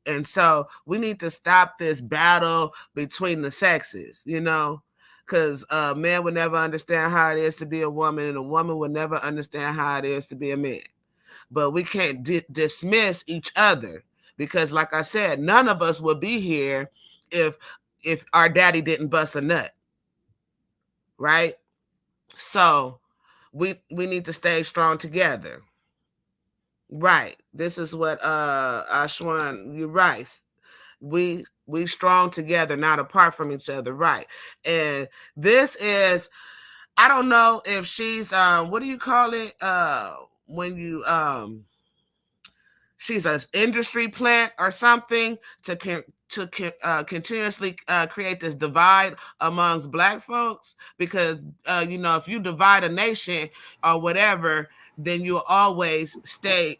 And so we need to stop this battle between the sexes, because a man would never understand how it is to be a woman, and a woman would never understand how it is to be a man. But we can't dismiss each other because, like I said, none of us would be here if our daddy didn't bust a nut, right? So we need to stay strong together. Right. This is what Ashwan, you're right. We strong together, not apart from each other, right? And this is, I don't know if she's what do you call it? When you she's an industry plant or something to continuously create this divide amongst black folks because if you divide a nation or whatever, then you'll always stay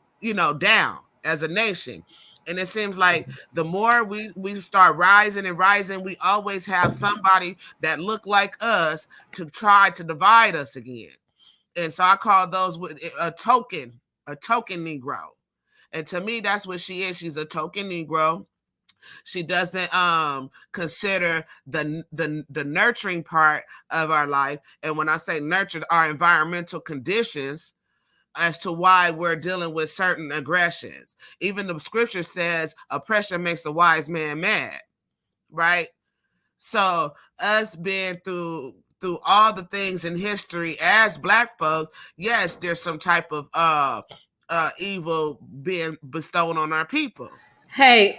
down as a nation. And it seems like the more we start rising and rising, we always have somebody that look like us to try to divide us again. And so I call those with a token Negro. And to me, that's what she is. She's a token Negro. She doesn't consider the nurturing part of our life. And when I say nurture, our environmental conditions as to why we're dealing with certain aggressions. Even the scripture says oppression makes a wise man mad, right? So us being through all the things in history as black folks, yes, there's some type of evil being bestowed on our people. Hey,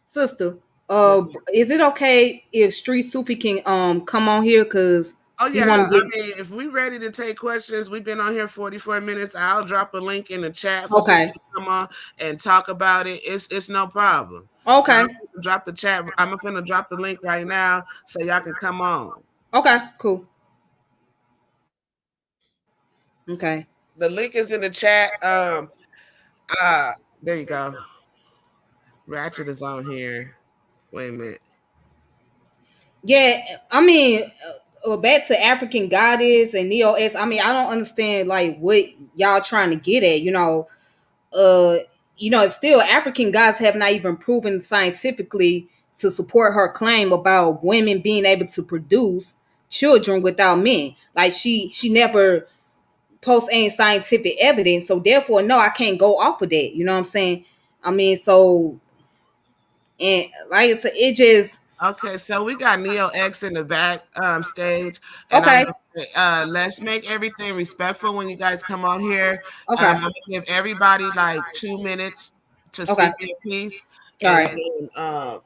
sister, Yes, is it okay if Street Sufi can come on here? Cause Oh You yeah, want to I get mean, if we ready to take questions, we've been on here 44 minutes. I'll drop a link in the chat for people okay, to come on and talk about it. It's no problem. So okay, I'm gonna drop the chat. I'm gonna drop the link right now so y'all can come on. okay, cool, okay. The link is in the chat. There you go. Ratchet is on here. Wait a minute. Yeah, I mean, back to African Goddess and Neo S. I mean, I don't understand like what y'all trying to get at. Uh, it's still African gods have not even proven scientifically to support her claim about women being able to produce children without men. Like she never posts any scientific evidence, so therefore, no, I can't go off of that. You know what I'm saying? I mean, so and like it's it just Okay, so we got Neo X in the back stage, and I'm okay, gonna say, let's make everything respectful when you guys come on here. okay, I'm gonna give everybody like 2 minutes to okay, speak their piece, all and right,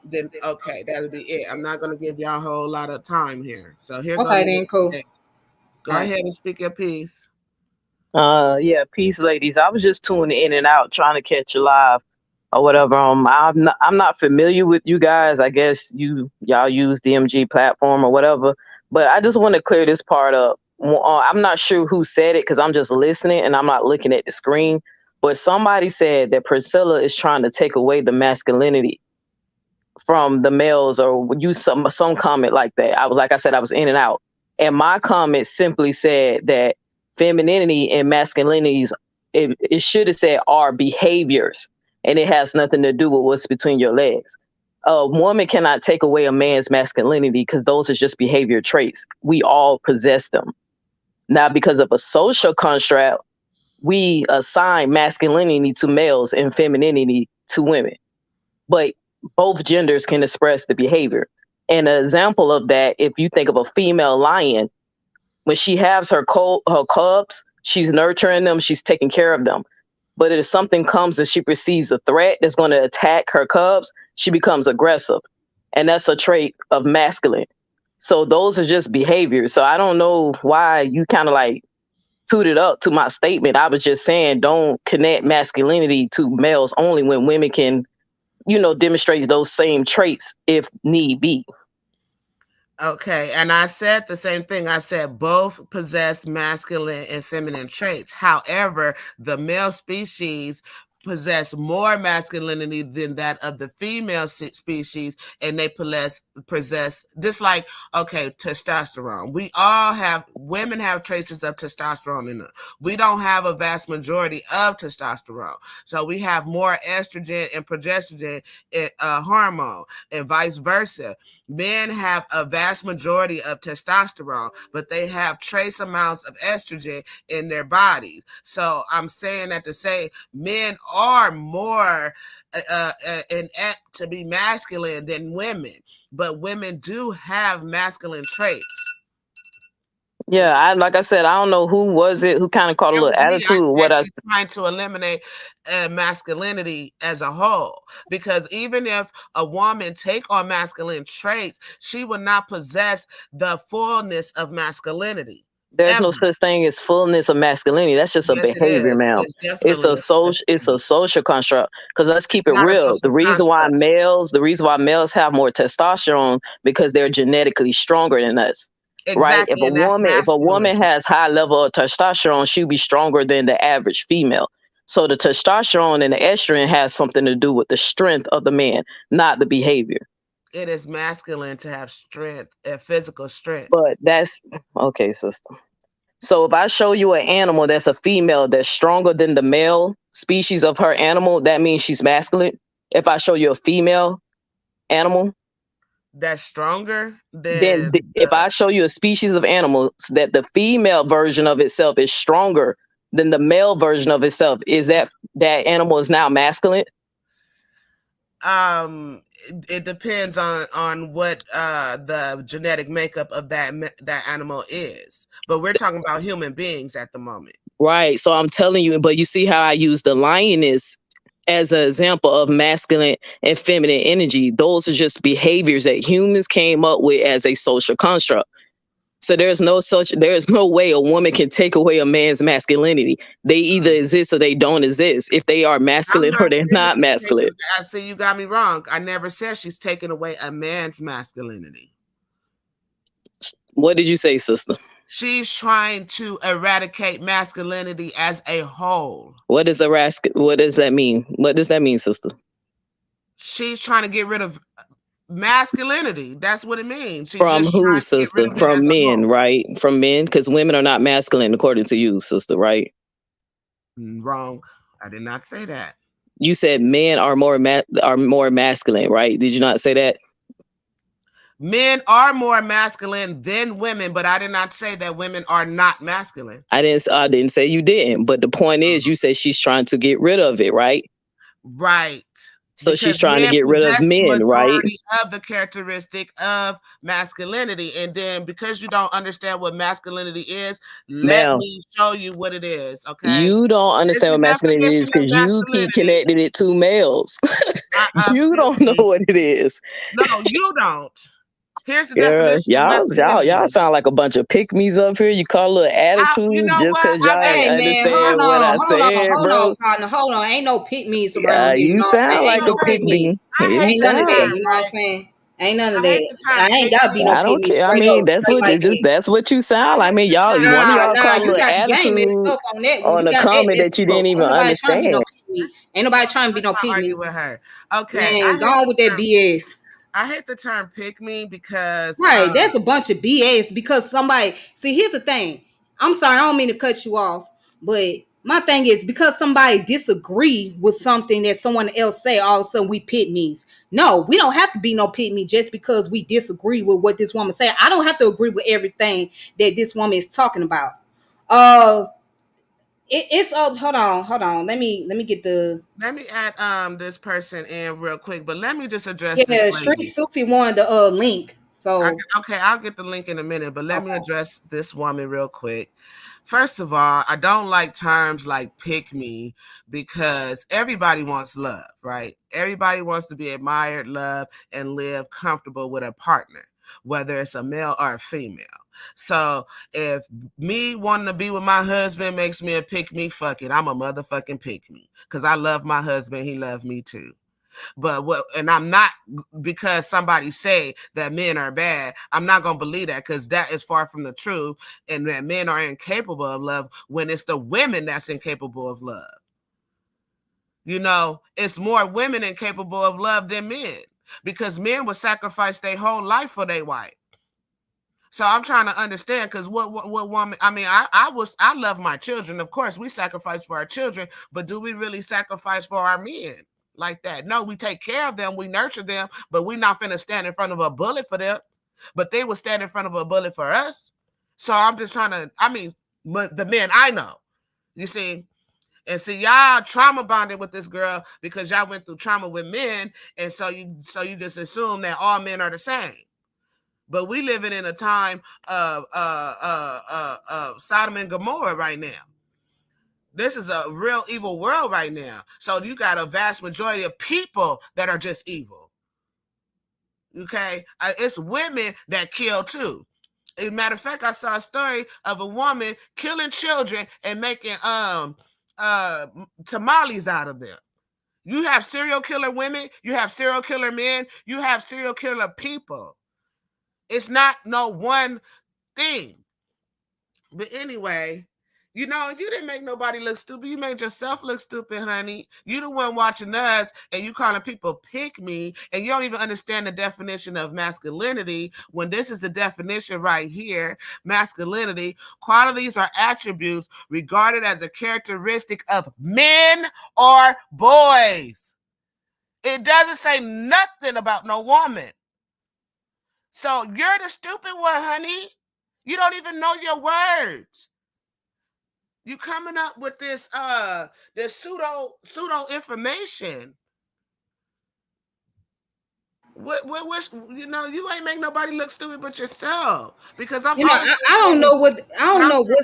then okay, that'll be it. I'm not gonna give y'all a whole lot of time here. So here go okay, Neo then cool, X. Go all right. ahead and speak your piece. Yeah, peace, ladies. I was just tuning in and out, trying to catch you live or whatever. I'm not familiar with you guys. I guess y'all use DMG platform or whatever. But I just want to clear this part up. I'm not sure who said it because I'm just listening and I'm not looking at the screen. But somebody said that Priscilla is trying to take away the masculinity from the males or use some comment like that. Like I said, I was in and out. And my comment simply said that femininity and masculinities, it should have said are behaviors. And it has nothing to do with what's between your legs. A woman cannot take away a man's masculinity because those are just behavior traits. We all possess them. Now, because of a social construct, we assign masculinity to males and femininity to women. But both genders can express the behavior. And an example of that, if you think of a female lion, when she has her cubs, she's nurturing them, she's taking care of them. But if something comes and she perceives a threat that's going to attack her cubs, she becomes aggressive. And that's a trait of masculine. So those are just behaviors. So I don't know why you kind of like tooted up to my statement. I was just saying don't connect masculinity to males only when women can demonstrates those same traits if need be. Okay, and I said the same thing. I said both possess masculine and feminine traits. However, the male species possess more masculinity than that of the female species, and they possess just like okay, testosterone. Women have traces of testosterone in them. We don't have a vast majority of testosterone, so we have more estrogen and progesterone hormone, and vice versa. Men have a vast majority of testosterone, but they have trace amounts of estrogen in their bodies. So I'm saying that to say men are more inept to be masculine than women, but women do have masculine traits. Yeah, like I said, I don't know who was it who kind of caught a It little was me. I attitude. said she's trying to eliminate masculinity as a whole. Because even if a woman take on masculine traits, she would not possess the fullness of masculinity. There's Ever. no such thing as fullness of masculinity. That's just a Yes, it behavior, is. ma'am. It's definitely It's a social construct. Because let's it's keep it not a real. social construct. The reason why males have more testosterone because they're genetically stronger than us. Right? Exactly, and that's If a masculine. woman has high level of testosterone, she'll be stronger than the average female. So the testosterone and the estrogen has something to do with the strength of the man, not the behavior. It is masculine to have strength and physical strength. But that's okay, sister. So if I show you an animal that's a female that's stronger than the male species of her animal, that means she's masculine. If I show you a female animal, that's stronger then than if I show you a species of animals that the female version of itself is stronger than the male version of itself, is that animal is now masculine? It depends on what the genetic makeup of that animal is, but we're talking about human beings at the moment, right? So I'm telling you, but you see how I use the lioness as an example of masculine and feminine energy. Those are just behaviors that humans came up with as a social construct. So there's no way a woman can take away a man's masculinity. They either exist or they don't exist. If they are masculine or they're not masculine. I see you got me wrong. I never said she's taking away a man's masculinity. What did you say, sister? She's trying to eradicate masculinity as a whole. What does that mean? What does that mean, sister? She's trying to get rid of masculinity. That's what it means. She's from who, sister? From men, right? From men, because women are not masculine according to you, sister, right? Wrong. I did not say that. You said men are more masculine, right? Did you not say that? Men are more masculine than women, but I did not say that women are not masculine. I didn't say you didn't, but the point is, you said she's trying to get rid of it, right? Right. So because she's trying to get rid of men, right? Of the characteristic of masculinity. And then because you don't understand what masculinity is, let me show you what it is, okay? You don't understand what masculinity is because you keep connecting it to males. You don't know what it is. No, you don't. Here's the definition. Y'all sound like a bunch of pick-me's up here. You call it attitude just because y'all ain't understand what I said, bro. Hold on. Ain't no pick-me's around here. You sound like a pick-me. Ain't none of that. You know what I'm saying? Ain't none of that. I ain't gotta be no pick-me. I don't care. I mean, that's what you sound like. I mean, y'all, one of y'all call it attitude on a comment that you didn't even understand. Ain't nobody trying to be no pick-me with her. Okay, man, go on with that BS. I hate the term pick me because that's a bunch of BS because somebody here's the thing. I'm sorry, I don't mean to cut you off, but my thing is because somebody disagree with something that someone else say, all of a sudden we pick me's. No, we don't have to be no pick me just because we disagree with what this woman said. I don't have to agree with everything that this woman is talking about. It's up. Hold on. Let me add this person in real quick, but let me just address this. Street Sufi wanted the link. So okay, I'll get the link in a minute, but let me address this woman real quick. First of all, I don't like terms like pick me because everybody wants love, right? Everybody wants to be admired, loved, and live comfortable with a partner, whether it's a male or a female. So if me wanting to be with my husband makes me a pick me, fuck it. I'm a motherfucking pick me because I love my husband. He loves me too. But and I'm not, because somebody say that men are bad, I'm not going to believe that because that is far from the truth, and that men are incapable of love when it's the women that's incapable of love. You know, it's more women incapable of love than men because men would sacrifice their whole life for their wife. So I'm trying to understand because what woman, I mean, I love my children. Of course, we sacrifice for our children, but do we really sacrifice for our men like that? No, we take care of them, we nurture them, but we're not finna stand in front of a bullet for them. But they will stand in front of a bullet for us. So I'm just trying to, the men I know, you see, and see y'all trauma bonded with this girl because y'all went through trauma with men, and so you just assume that all men are the same. But we living in a time of Sodom and Gomorrah right now. This is a real evil world right now. So you got a vast majority of people that are just evil. Okay? It's women that kill too. As a matter of fact, I saw a story of a woman killing children and making tamales out of them. You have serial killer women, you have serial killer men, you have serial killer people. It's not no one thing. But anyway, you know, you didn't make nobody look stupid. You made yourself look stupid, honey. You the one watching us and you calling people pick me, and you don't even understand the definition of masculinity when this is the definition right here. Masculinity, qualities or attributes regarded as a characteristic of men or boys. It doesn't say nothing about no woman. So you're the stupid one, honey. You don't even know your words. You coming up with this pseudo information. What you know, you ain't make nobody look stupid but yourself. Because I'm, you know, I don't know what's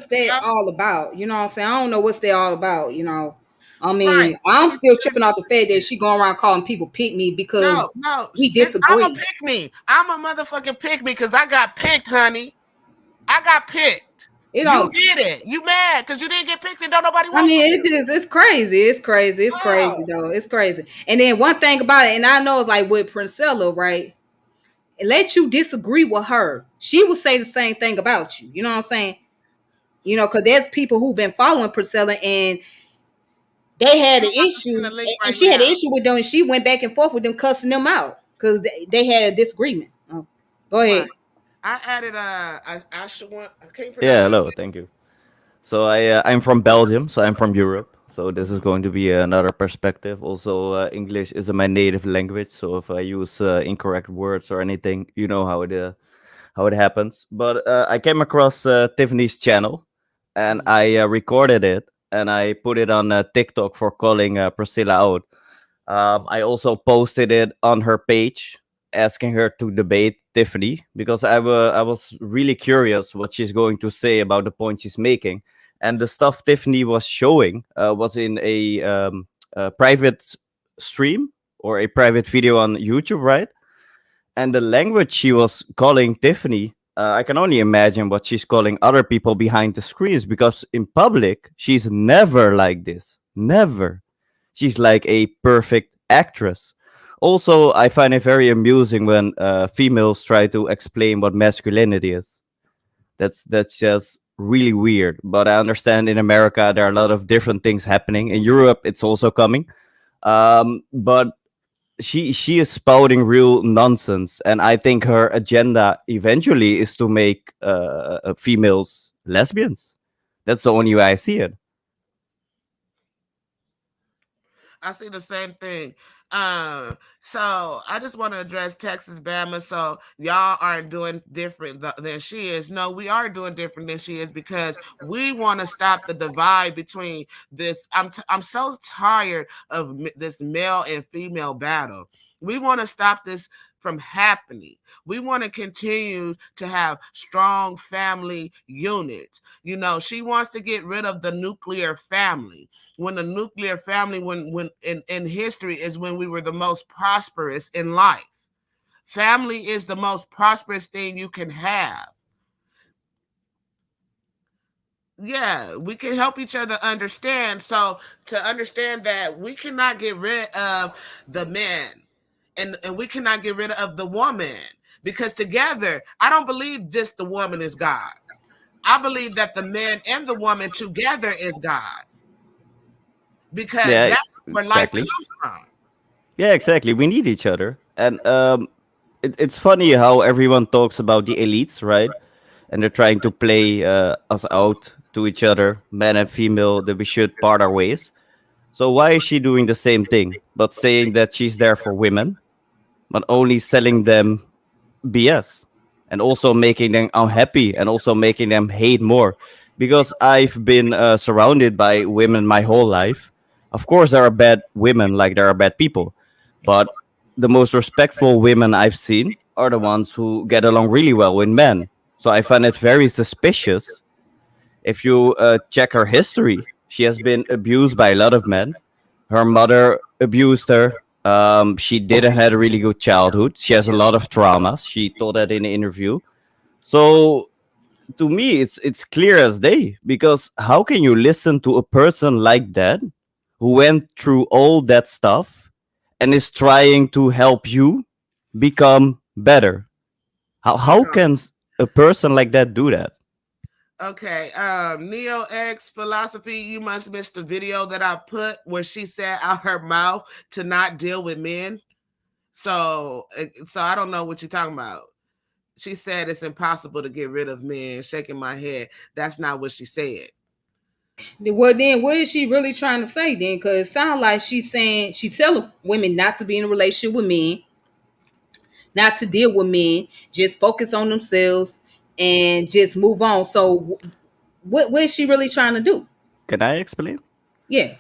that all about. You know what I'm saying? I don't know what's that all about, you know. I mean, right. I'm still tripping off the fact that she going around calling people pick me because we disagree. I'm a pick me. I'm a motherfucking pick me because I got picked, honey. I got picked. It You don't. get it. You mad because you didn't get picked and don't nobody I wants mean, you. it's crazy. It's crazy. It's crazy Oh, though. It's crazy. And then one thing about it, and I know it's like with Princella, right? Let you disagree with her, she will say the same thing about you. You know what I'm saying? You know, because there's people who've been following Priscilla and they had an issue, send a link and right she had an now. issue with them, and she went back and forth with them, cussing them out because they had a disagreement. Oh, go Right. ahead. I added I should want I can't Yeah, pronounce your hello, thank you. So I'm from Belgium, so I'm from Europe. So this is going to be another perspective. Also, English is my native language, so if I use incorrect words or anything, you know how it happens. But I came across Tiffany's channel, and name. I recorded it, and I put it on TikTok for calling Priscilla out. I also posted it on her page, asking her to debate Tiffany because I was really curious what she's going to say about the point she's making. And the stuff Tiffany was showing was in a private stream or a private video on YouTube, right? And the language she was calling Tiffany, I can only imagine what she's calling other people behind the screens because in public, she's never like this. Never. She's like a perfect actress. Also, I find it very amusing when females try to explain what masculinity is. That's just really weird. But I understand in America there are a lot of different things happening. In Europe, it's also coming. But she is spouting real nonsense, and I think her agenda eventually is to make females lesbians. That's the only way I see it. I see the same thing. So I just want to address Texas Bama. So y'all aren't doing different than she is. No, we are doing different than she is because we want to stop the divide between this. I'm so tired of this male and female battle. We want to stop this from happening. We want to continue to have strong family units. You know, she wants to get rid of the nuclear family when the nuclear family when in history is when we were the most prosperous in life. Family is the most prosperous thing you can have. Yeah, we can help each other understand. So to understand that we cannot get rid of the man and we cannot get rid of the woman because together, I don't believe just the woman is God. I believe that the man and the woman together is God because Yeah, that's where life exactly. comes from. Yeah, exactly. We need each other, and it's funny how everyone talks about the elites, right? And they're trying to play us out to each other, man and female, that we should part our ways. So why is she doing the same thing, but saying that she's there for women, but only selling them BS and also making them unhappy and also making them hate more? Because I've been surrounded by women my whole life. Of course, there are bad women, like there are bad people, but the most respectful women I've seen are the ones who get along really well with men. So I find it very suspicious. If you check her history, she has been abused by a lot of men. Her mother abused her. She didn't have a really good childhood. She has a lot of traumas. She told that in an interview. So to me, it's clear as day. Because how can you listen to a person like that, who went through all that stuff, and is trying to help you become better? How can a person like that do that? Okay, Neo X Philosophy, you must miss the video that I put where she said out her mouth to not deal with men. So I don't know what you're talking about. She said it's impossible to get rid of men. Shaking my head. That's not what she said. Well, then what is she really trying to say then? Because it sounds like she's saying she telling women not to be in a relationship with men, not to deal with men, just focus on themselves and just move on. So what is she really trying to do? Can I explain? Yeah.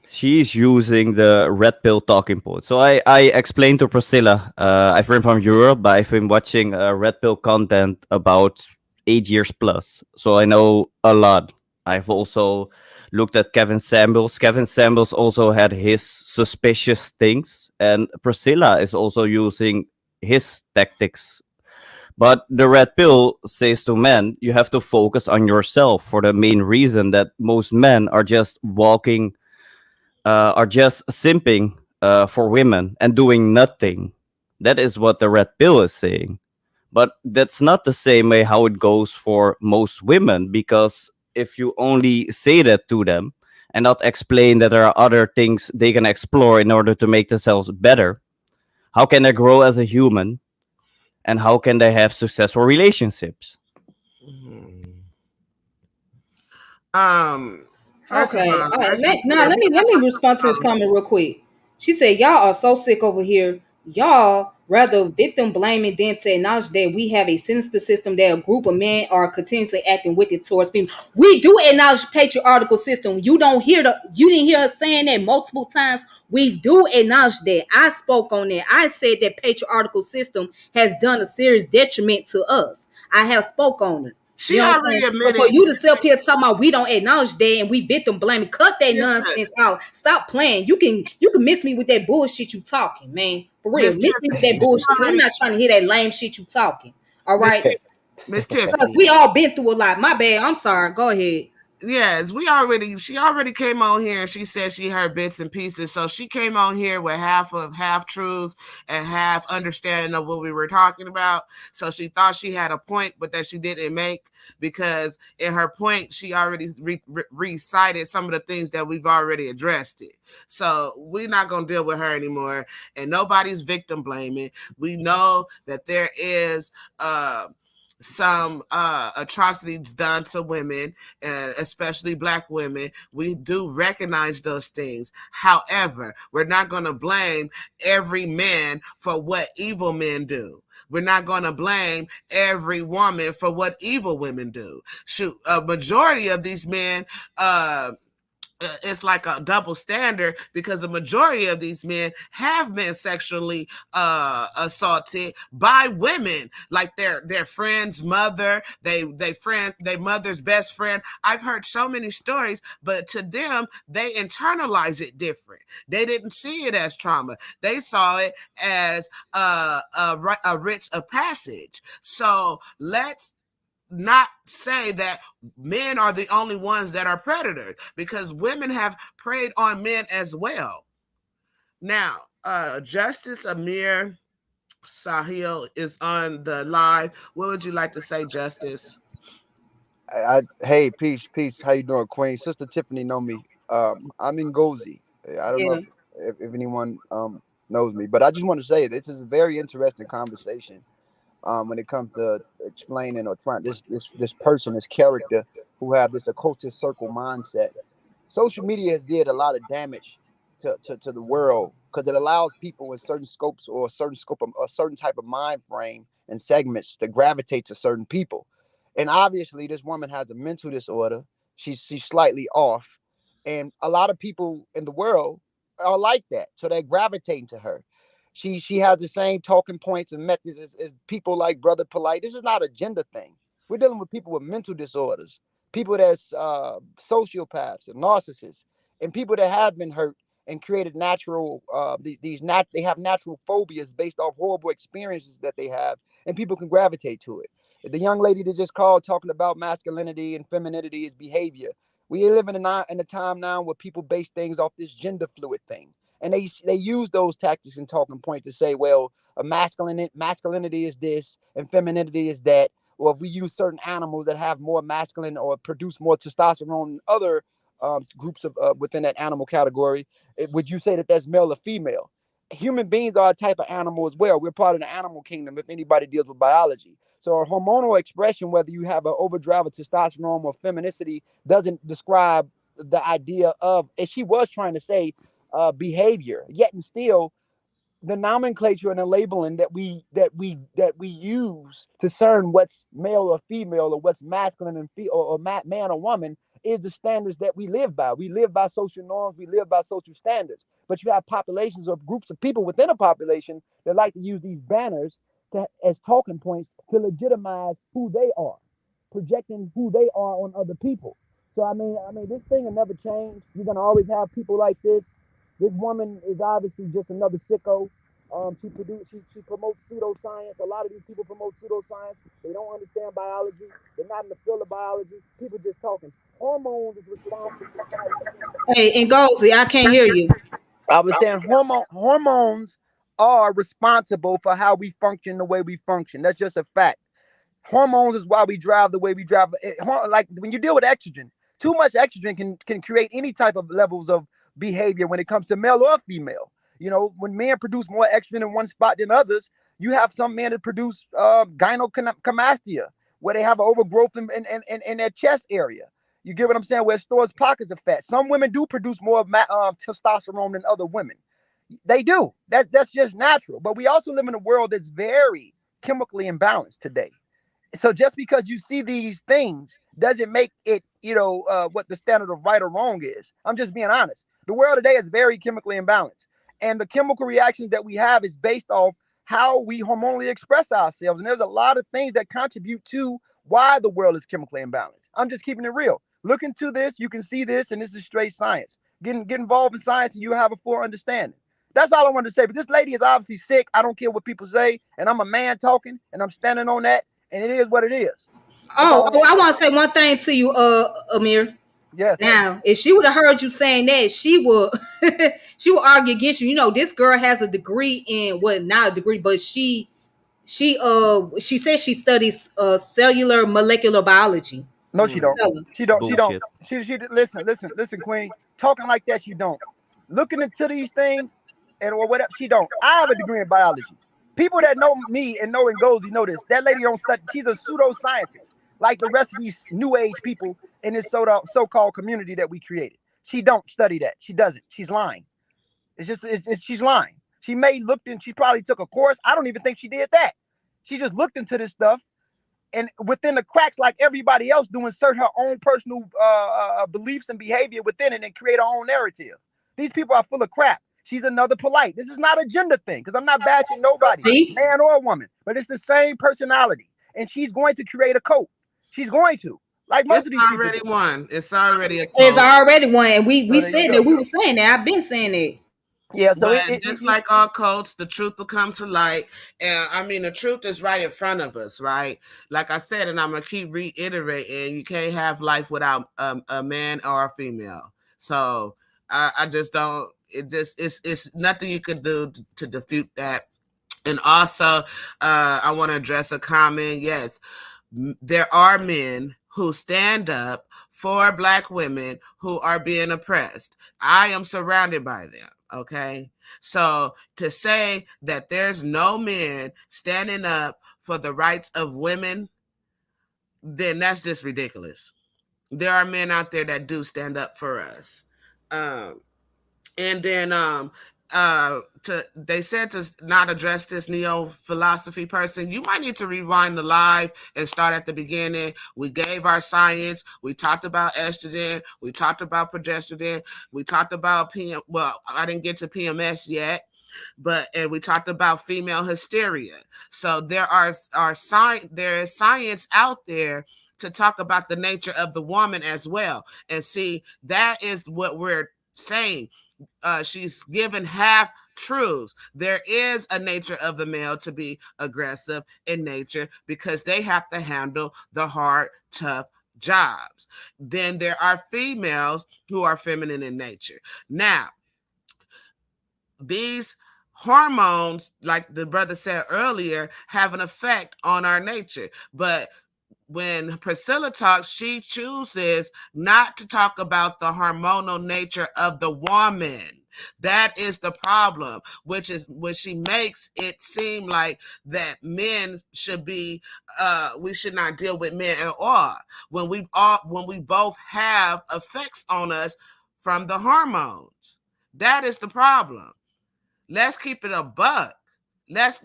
She's using the red pill talking point. So I explained to Priscilla, I've been from Europe, but I've been watching red pill content about 8 years plus. So I know a lot. I've also looked at Kevin Samuels. Kevin Samuels also had his suspicious things, and Priscilla is also using his tactics. But the red pill says to men, you have to focus on yourself for the main reason that most men are just are just simping for women and doing nothing. That is what the red pill is saying. But that's not the same way how it goes for most women, because if you only say that to them and not explain that there are other things they can explore in order to make themselves better, how can they grow as a human and how can they have successful relationships? Mhm. First of Okay. all, All right. let's be Now clear. We let got me something respond to this wrong. comment real quick. She said, "Y'all are so sick over here. Y'all rather victim blaming than to acknowledge that we have a sinister system that a group of men are continuously acting wicked towards females. We do acknowledge patriarchal system. You didn't hear us saying that multiple times. We do acknowledge that. I spoke on that. I said that patriarchal system has done a serious detriment to us. I have spoke on it. You She know what I'm already saying? So for admitted. you to sit up here talking about we don't acknowledge that and we victim blaming, cut that Listen, nonsense out. Stop playing. You can miss me with that bullshit you talking, man. For real. Miss Miss me with Tiffany. that She bullshit. Cause I'm already. not trying to hear that lame shit you talking. All Miss right. Tiff. Miss Because Tiffany. we all been through a lot. My bad. I'm sorry. Go ahead. Yes, she already came on here and she said she heard bits and pieces. So she came on here with half truths and half understanding of what we were talking about. So she thought she had a point, but that she didn't make, because in her point she already recited some of the things that we've already addressed it. So we're not gonna deal with her anymore, and nobody's victim blaming. We know that there is some atrocities done to women, especially black women. We do recognize those things. However, we're not going to blame every man for what evil men do. We're not going to blame every woman for what evil women do. Shoot, a majority of these men, it's like a double standard, because the majority of these men have been sexually assaulted by women, like their friend's mother, their mother's best friend. I've heard so many stories, but to them they internalize it different. They didn't see it as trauma, they saw it as a rite of passage. So let's not say that men are the only ones that are predators, because women have preyed on men as well. Now, Justice Amir Sahil is on the live. What would you like to say, Justice? Hey, peace. How you doing, Queen? Sister Tiffany know me. I'm in Gozi. I don't know Yeah. if anyone knows me, but I just want to say this is a very interesting conversation. When it comes to explaining or trying this person, this character who have this occultist circle mindset. Social media has did a lot of damage to the world because it allows people with certain scopes or a certain scope of a certain type of mind frame and segments to gravitate to certain people. And obviously, this woman has a mental disorder. She's slightly off, and a lot of people in the world are like that, so they're gravitating to her. She has the same talking points and methods as people like Brother Polite. This is not a gender thing. We're dealing with people with mental disorders, people that's sociopaths and narcissists, and people that have been hurt and created natural they have natural phobias based off horrible experiences that they have, and people can gravitate to it. The young lady that just called talking about masculinity and femininity is behavior. We live in a time now where people base things off this gender fluid thing, and they use those tactics and talking points to say, well, a masculinity is this and femininity is that. Or if we use certain animals that have more masculine or produce more testosterone than other groups of within that animal category, would you say that that's male or female? Human beings are a type of animal as well. We're part of the animal kingdom if anybody deals with biology. So a hormonal expression, whether you have an overdrive of testosterone or femininity, doesn't describe the idea of, as she was trying to say, behavior. Yet and still, the nomenclature and the labeling that we use to discern what's male or female or what's masculine and man or woman is the standards that we live by. We live by social norms. We live by social standards. But you have populations or groups of people within a population that like to use these banners as talking points to legitimize who they are, projecting who they are on other people. So I mean, this thing will never change. You're gonna always have people like this. This woman is obviously just another sicko. She promotes pseudoscience. A lot of these people promote pseudoscience. They don't understand biology. They're not in the field of biology. People just talking. Hormones is responsible for how Hey, and Ghosty, I can't hear you. I was saying hormones are responsible for how we function the way we function. That's just a fact. Hormones is why we drive the way we drive. Like when you deal with estrogen, too much estrogen can create any type of levels of behavior when it comes to male or female. You know, when men produce more estrogen in one spot than others, you have some men that produce gynecomastia, where they have an overgrowth in their chest area. You get what I'm saying? Where it stores pockets of fat. Some women do produce more testosterone than other women. They do. That's just natural. But we also live in a world that's very chemically imbalanced today. So just because you see these things doesn't make it, what the standard of right or wrong is. I'm just being honest. The world today is very chemically imbalanced, and the chemical reactions that we have is based off how we hormonally express ourselves. And there's a lot of things that contribute to why the world is chemically imbalanced. I'm just keeping it real. Look into this, you can see this, and this is straight science. Get involved in science, and you have a full understanding. That's all I wanted to say. But this lady is obviously sick. I don't care what people say, and I'm a man talking, and I'm standing on that, and it is what it is. I want to say one thing to you, Amir. Yes. Now, if she would have heard you saying that, she would she would argue against you. You know, this girl has a degree in not a degree, but she says she studies cellular molecular biology. No, she don't. She don't. Bullshit. She listen, Queen. Talking like that, she don't. Looking into these things and or whatever, she don't. I have a degree in biology. People that know me and know Ngozi know this. That lady don't study. She's a pseudoscientist, like the rest of these new age people in this so-called community that we created. She don't study that. She doesn't. She's lying. She's lying. She she probably took a course. I don't even think she did that. She just looked into this stuff, and within the cracks, like everybody else, do insert her own personal beliefs and behavior within it and create her own narrative. These people are full of crap. She's another polite. This is not a gender thing, because I'm not bashing nobody, man or woman, but it's the same personality, and she's going to create a cult. She's going to. Like most of these people. It's already one. It's already a cult. It's already one. And we said that. We were saying that. I've been saying it. Yeah, so just like all cults, the truth will come to light. And I mean, the truth is right in front of us, right? Like I said, and I'm gonna keep reiterating, you can't have life without a man or a female. So I just don't. It's nothing you can do to defute that. And also, I want to address a comment. Yes, there are men who stand up for Black women who are being oppressed. I am surrounded by them. Okay, so to say that there's no men standing up for the rights of women, then that's just ridiculous. There are men out there that do stand up for us. And then they said to not address this neo-philosophy person. You might need to rewind the live and start at the beginning. We gave our science. We talked about estrogen. We talked about progesterone. We talked about I didn't get to PMS yet, and we talked about female hysteria. So there is science out there to talk about the nature of the woman as well. And see, that is what we're saying. She's given half truths. There is a nature of the male to be aggressive in nature because they have to handle the hard, tough jobs. Then there are females who are feminine in nature. Now, these hormones, like the brother said earlier, have an effect on our nature. But when Priscilla talks, she chooses not to talk about the hormonal nature of the woman. That is the problem, which is when she makes it seem like that men should be, we should not deal with men at all. When we both have effects on us from the hormones. That is the problem. Let's keep it a buck. Let's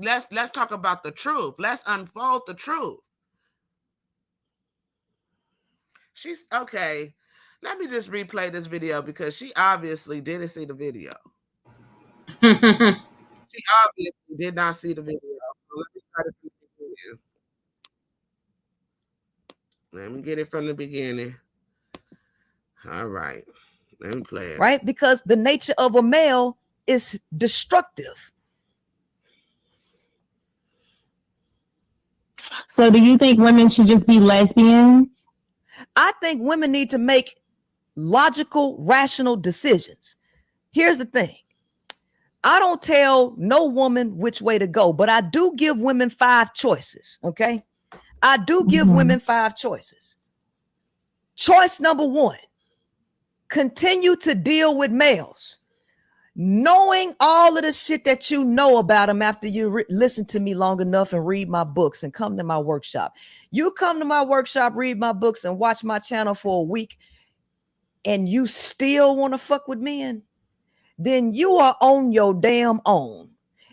talk about the truth. Let's unfold the truth. She's okay. Let me just replay this video because she obviously didn't see the video. She obviously did not see the video. So let me start it from the beginning. Let me get it from the beginning. All right. Let me play it. Right? Because the nature of a male is destructive. So do you think women should just be lesbians? I think women need to make logical, rational decisions. Here's the thing. I don't tell no woman which way to go, but I do give women 5 choices, okay? I do give women 5 choices. Choice number 1, continue to deal with males. Knowing all of the shit that you know about them after you listen to me long enough and read my books and come to my workshop. You come to my workshop, read my books, and watch my channel for a week, and you still want to fuck with men, then you are on your damn own.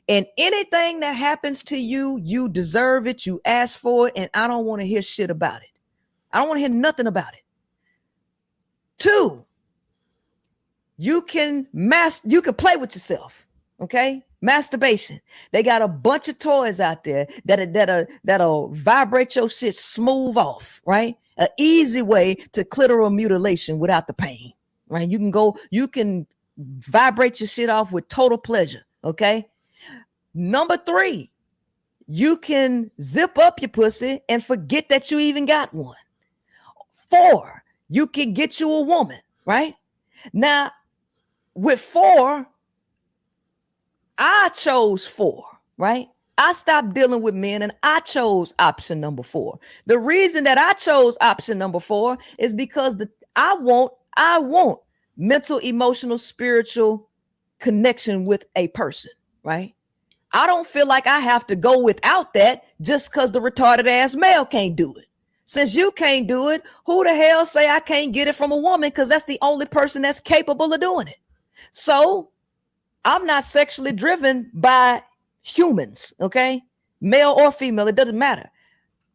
And anything that happens to you, you deserve it, you ask for it, and I don't want to hear shit about it. I don't want to hear nothing about it. 2, you can play with yourself, okay? Masturbation. They got a bunch of toys out there that'll vibrate your shit smooth off, right? An easy way to clitoral mutilation without the pain, right? You can vibrate your shit off with total pleasure, okay? Number 3, you can zip up your pussy and forget that you even got one. 4, you can get you a woman, right? Now, with 4, I chose 4, right? I stopped dealing with men and I chose option number 4. The reason that I chose option number 4 is because I want mental, emotional, spiritual connection with a person, right? I don't feel like I have to go without that just because the retarded ass male can't do it. Since you can't do it, who the hell say I can't get it from a woman? Because that's the only person that's capable of doing it. So I'm not sexually driven by humans, okay? Male or female, it doesn't matter.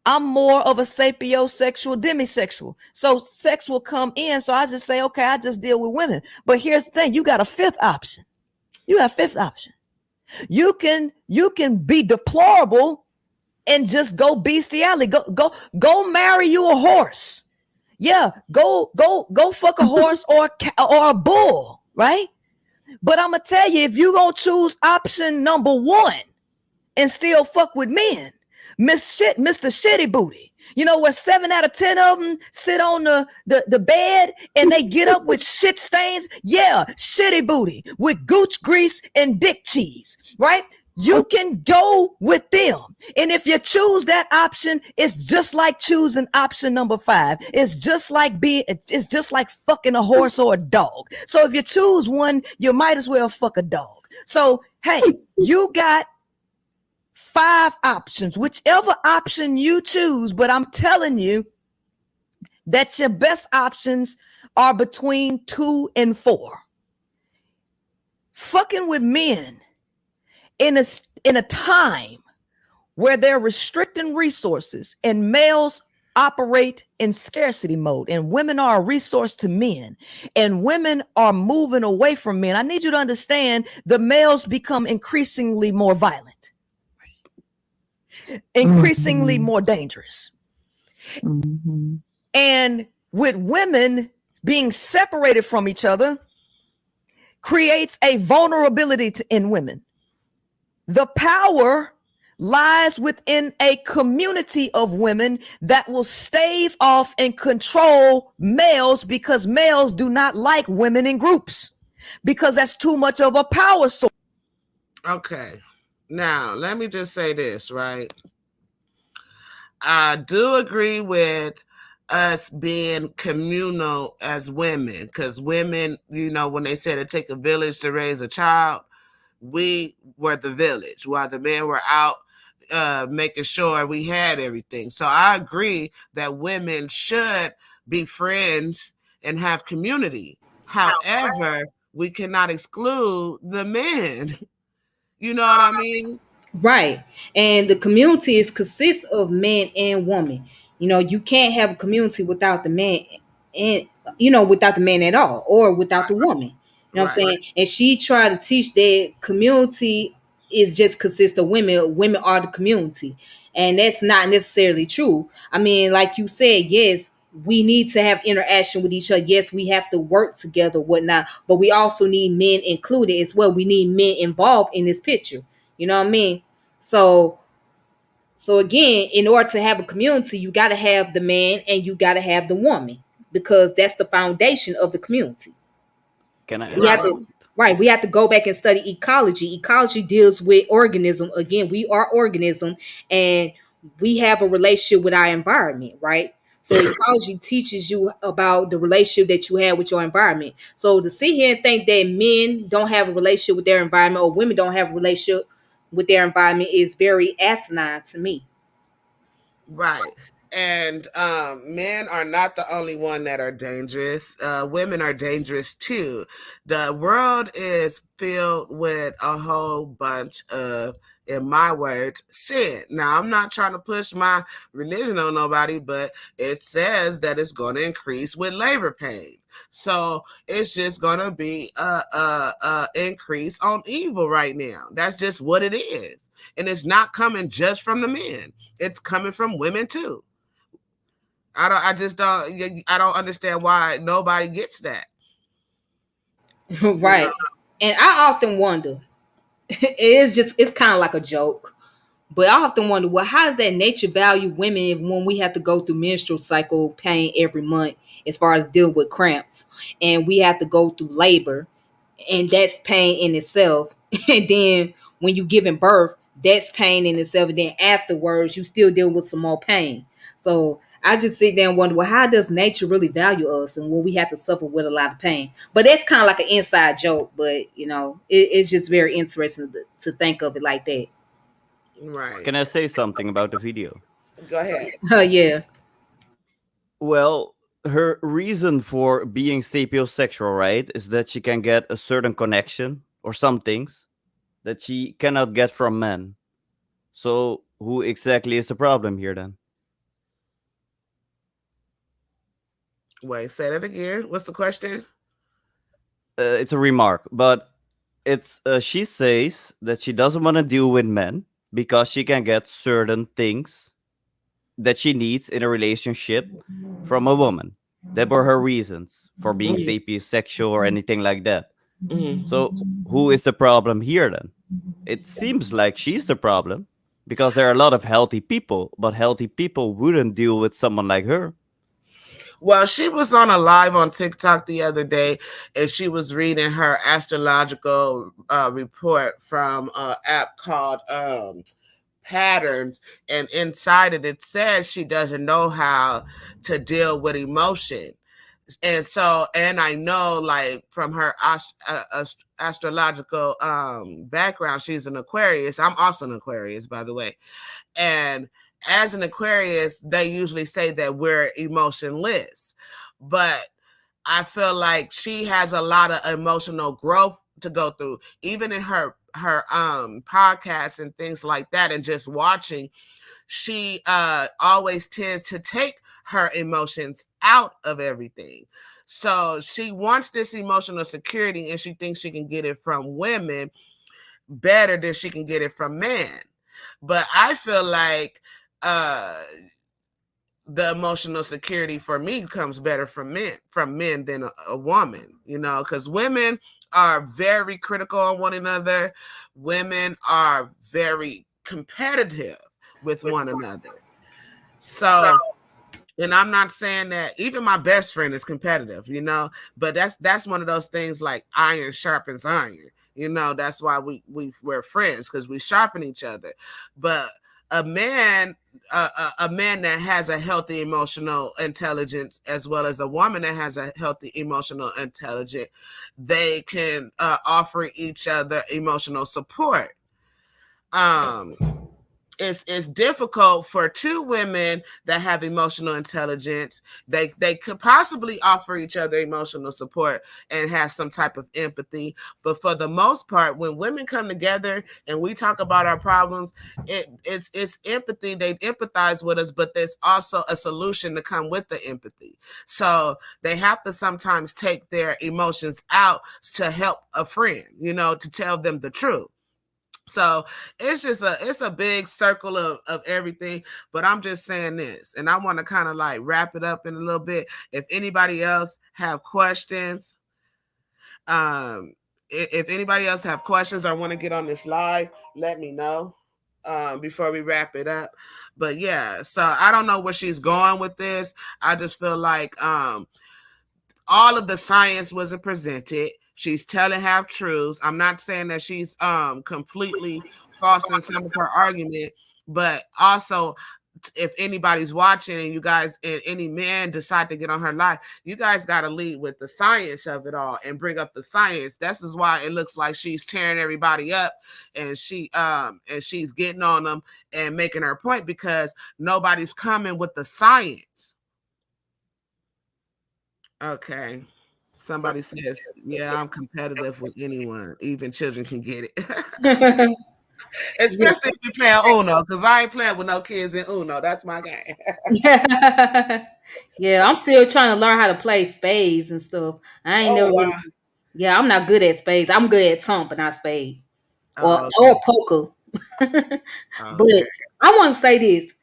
I'm more of a sapiosexual, demisexual. So sex will come in. So I just say, okay, I just deal with women. But here's the thing. You got a 5th option. You got a 5th option. You can be deplorable and just go bestiality. Go marry you a horse. Yeah, go fuck a horse or a bull, right? But I'm gonna tell you, if you gonna choose option number 1 and still fuck with men, Mr. Shitty Booty, you know, where 7 out of 10 of them sit on the bed and they get up with shit stains. Yeah, Shitty Booty with gooch grease and dick cheese, right? You can go with them. And if you choose that option, it's just like choosing option number 5. It's just like fucking a horse or a dog. So if you choose one, you might as well fuck a dog. So, hey, you got 5 options, whichever option you choose. But I'm telling you that your best options are between 2 and 4. Fucking with men in a time where they're restricting resources and males operate in scarcity mode and women are a resource to men and women are moving away from men. I need you to understand the males become increasingly more violent, increasingly more dangerous. And with women being separated from each other creates a vulnerability in women. The power lies within a community of women that will stave off and control males because males do not like women in groups because that's too much of a power source. Okay. Now, let me just say this, right? I do agree with us being communal as women because women, you know, when they said it take a village to raise a child, we were the village while the men were out making sure we had everything. So I agree that women should be friends and have community. However, we cannot exclude the men. You know what I mean? Right. And the community consists of men and women. You know, you can't have a community without the man and without the man at all or without the woman. You know what I'm saying? And she tried to teach that community is just consists of women. Women are the community. And that's not necessarily true. I mean, like you said, yes, we need to have interaction with each other. Yes, we have to work together, whatnot, but we also need men included as well. We need men involved in this picture. You know what I mean? So So again, in order to have a community, you got to have the man and you got to have the woman, because that's the foundation of the community. Can I We add have to to Right. that? right. We have to go back and study ecology. Ecology deals with organism. Again, we are organism, and we have a relationship with our environment, right? So ecology teaches you about the relationship that you have with your environment. So to sit here and think that men don't have a relationship with their environment or women don't have a relationship with their environment is very asinine to me. Right. And men are not the only one that are dangerous. Women are dangerous too. The world is filled with a whole bunch of, in my words, sin. Now, I'm not trying to push my religion on nobody, but it says that it's going to increase with labor pain. So it's just going to be a increase on evil right now. That's just what it is. And it's not coming just from the men, it's coming from women too. I don't understand why nobody gets that. You know, Right. And I often wonder, it's kind of like a joke. But I often wonder, well, how does that nature value women when we have to go through menstrual cycle pain every month, as far as dealing with cramps, and we have to go through labor, and that's pain in itself. And then when you giving birth, that's pain in itself. And then afterwards, you still deal with some more pain. So I just sit there and wonder, well, how does nature really value us, and when we have to suffer with a lot of pain? But that's kind of like an inside joke. But it's just very interesting to think of it like that. right. Can I say something about the video? Go ahead. Oh yeah. Well, her reason for being sapiosexual, right, is that she can get a certain connection or some things that she cannot get from men. So, who exactly is the problem here then? Wait, say that again. What's the question? It's a remark, but it's she says that she doesn't want to deal with men because she can get certain things that she needs in a relationship from a woman. That were her reasons for being Mm-hmm. sapiosexual or anything like that. Mm-hmm. So, who is the problem here then? It seems like she's the problem because there are a lot of healthy people, but healthy people wouldn't deal with someone like her. Well, she was on a live on TikTok the other day, and she was reading her astrological report from an app called Patterns, and inside it says she doesn't know how to deal with emotion. And so, and I know, like, from her astrological background, she's an Aquarius. I'm also an Aquarius, by the way. And as an Aquarius, they usually say that we're emotionless, but I feel like she has a lot of emotional growth to go through, even in her podcasts and things like that, and just watching. She always tends to take her emotions out of everything. So she wants this emotional security, and she thinks she can get it from women better than she can get it from men. But I feel like uh the emotional security for me comes better from men than a woman, because women are very critical on one another. Women are very competitive with one another. So, and I'm not saying that even my best friend is competitive, but that's one of those things, like iron sharpens iron. That's why we're friends, because we sharpen each other. But a man, a man that has a healthy emotional intelligence, as well as a woman that has a healthy emotional intelligence, they can offer each other emotional support. Um, it's difficult for two women that have emotional intelligence. They could possibly offer each other emotional support and have some type of empathy, but for the most part, when women come together and we talk about our problems, it's empathy. They empathize with us, but there's also a solution to come with the empathy. So they have to sometimes take their emotions out to help a friend, to tell them the truth. So it's a big circle of everything. But I'm just saying this, and I want to kind of like wrap it up in a little bit. If anybody else have questions, if anybody else have questions or want to get on this live, let me know. before we wrap it up. But yeah, so I don't know where she's going with this. I just feel like all of the science wasn't presented. She's telling half truths. I'm not saying that she's completely false in some of her argument, but also if anybody's watching and you guys and any man decide to get on her live, you guys got to lead with the science of it all and bring up the science. This is why it looks like she's tearing everybody up and she's getting on them and making her point because nobody's coming with the science. Okay. Somebody says, yeah, I'm competitive with anyone. Even children can get it. Especially if you play Uno, because I ain't playing with no kids in Uno. That's my game. Yeah, I'm still trying to learn how to play spades and stuff. I ain't never really, yeah, I'm not good at spades. I'm good at trump, but not spade. Or poker. But I want to say this.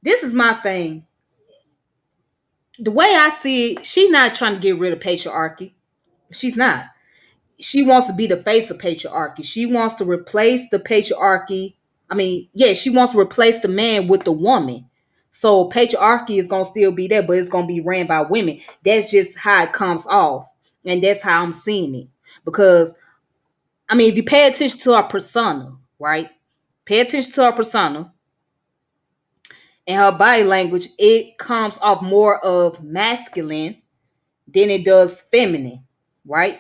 This is my thing. The way I see it, she's not trying to get rid of patriarchy. She's not. She wants to be the face of patriarchy. She wants to replace the patriarchy. I mean, yeah, she wants to replace the man with the woman. So patriarchy is gonna still be there, but it's gonna be ran by women. That's just how it comes off, and that's how I'm seeing it. Because I mean, if you pay attention to her persona, right? Pay attention to her persona and her body language. It comes off more of masculine than it does feminine, right?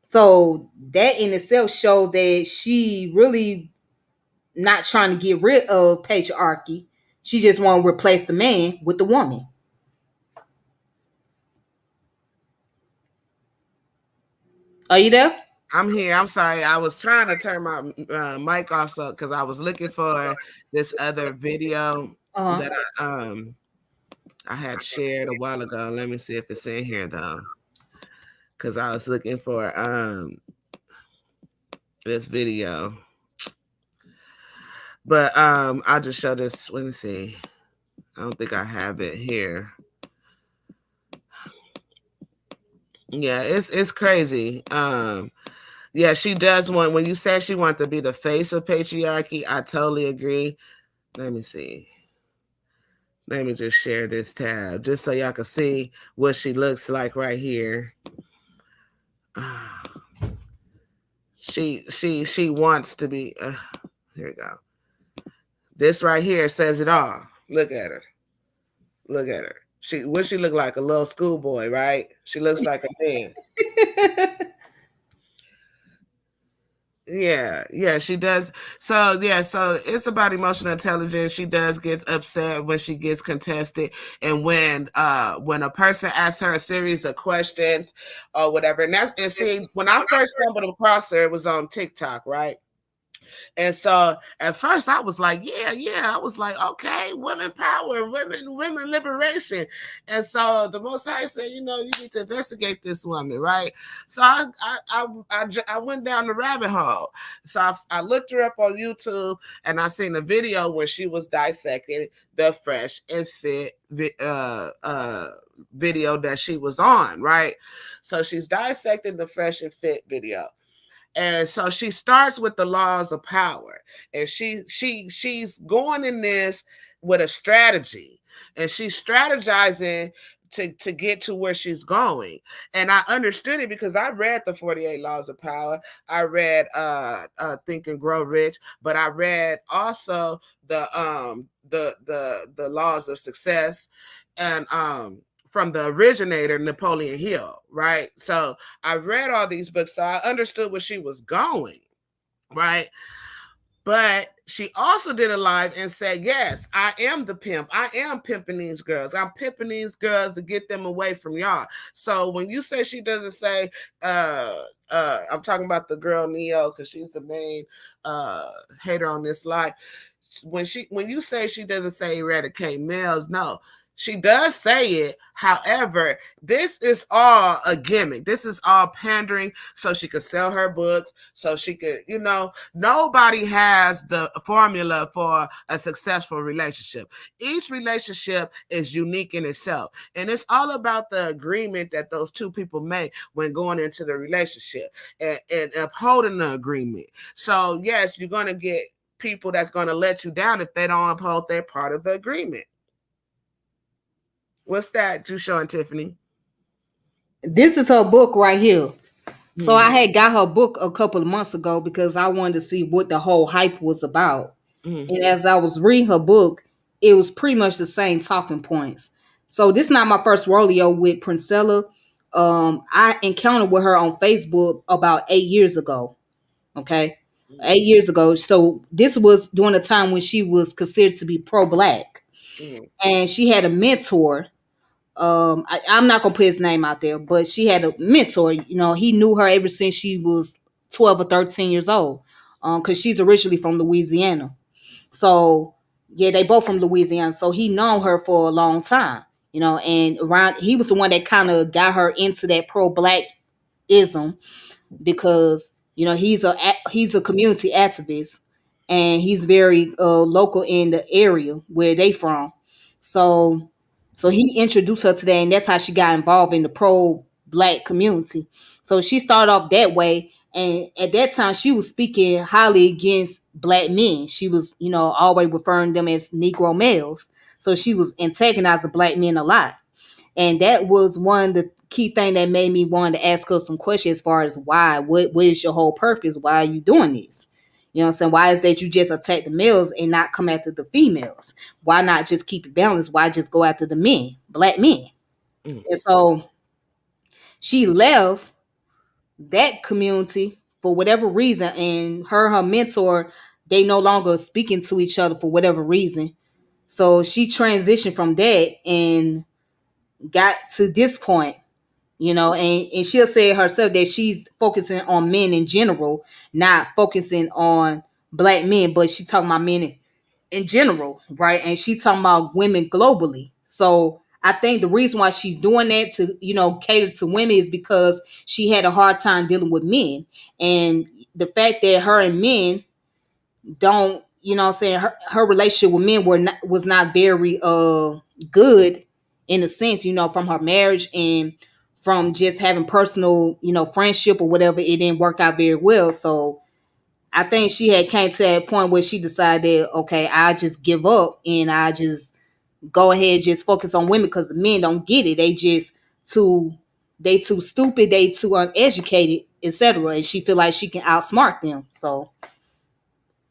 So that in itself shows that she really not trying to get rid of patriarchy. She just want to replace the man with the woman. Are you there? I'm here. I'm sorry. I was trying to turn my mic off because I was looking for this other video that I had shared a while ago. Let me see if it's in here though, because I was looking for this video. But I'll just show this. Let me see. I don't think I have it here. Yeah, it's crazy. Yeah, she does want, when you said she wants to be the face of patriarchy, I totally agree. Let me see. Let me just share this tab just so y'all can see what she looks like right here. She wants to be here we go. This right here says it all. Look at her. Look at her. What she look like? A little schoolboy, right? She looks like a man. Yeah, she does. So it's about emotional intelligence. She does get upset when she gets contested, and when a person asks her a series of questions or whatever. And see, when I first stumbled across her, it was on TikTok, right? And so at first I was like, yeah. I was like, okay, women power, women liberation. And so the Most High said, you need to investigate this woman, right? So I went down the rabbit hole. So I looked her up on YouTube and I seen a video where she was dissecting the Fresh and Fit video that she was on, right? So she's dissecting the Fresh and Fit video. And so she starts with the laws of power, and she's going in this with a strategy, and she's strategizing to get to where she's going. And I understood it because I read the 48 Laws of Power. I read Think and Grow Rich, but I read also the Laws of Success and from the originator, Napoleon Hill, right? So I read all these books, so I understood where she was going, right? But she also did a live and said, yes, I am the pimp. I am pimping these girls. I'm pimping these girls to get them away from y'all. So when you say she doesn't say, I'm talking about the girl Neo, because she's the main hater on this live. When you say she doesn't say eradicate males, no. She does say it. However, this is all a gimmick. This is all pandering so she could sell her books, so she could, nobody has the formula for a successful relationship. Each relationship is unique in itself. And it's all about the agreement that those two people make when going into the relationship and upholding the agreement. So, yes, you're going to get people that's going to let you down if they don't uphold their part of the agreement. What's that you showing, Tiffany? This is her book right here. So I had got her book a couple of months ago because I wanted to see what the whole hype was about. Mm-hmm. And as I was reading her book, it was pretty much the same talking points. So this is not my first rodeo with Princella. I encountered with her on Facebook about 8 years ago. Okay. 8 years ago. So this was during a time when she was considered to be pro-black. Mm-hmm. And she had a mentor. I'm not gonna put his name out there, but she had a mentor. You know, he knew her ever since she was 12 or 13 years old. Because she's originally from Louisiana. So yeah, they both from Louisiana. So he known her for a long time, you know, and around he was the one that kind of got her into that pro-black ism because you know he's a community activist and he's very local in the area where they from. So he introduced her to that, and that's how she got involved in the pro-black community. So she started off that way, and at that time she was speaking highly against black men. She was, you know, always referring them as Negro males. So she was antagonizing black men a lot. And that was one of the key thing that made me want to ask her some questions as far as why, what is your whole purpose? Why are you doing this? You know what I'm saying? Why is that you just attack the males and not come after the females? Why not just keep it balanced? Why just go after the men, black men? And so she left that community for whatever reason, and her mentor, they no longer speaking to each other for whatever reason. So she transitioned from that and got to this point, you know, and she'll say herself that she's focusing on men in general, not focusing on black men, but she talking about men in general, right? And she talking about women globally. So I think the reason why she's doing that to, you know, cater to women is because she had a hard time dealing with men. And the fact that her and men don't, you know what I'm saying, her relationship with men was not very good in a sense, you know, from her marriage and from just having personal, you know, friendship or whatever, it didn't work out very well. So I think she had came to that point where she decided, okay, I just give up and I just go ahead, just focus on women because the men don't get it. Too they too stupid, they too uneducated, etc. And she feel like she can outsmart them. So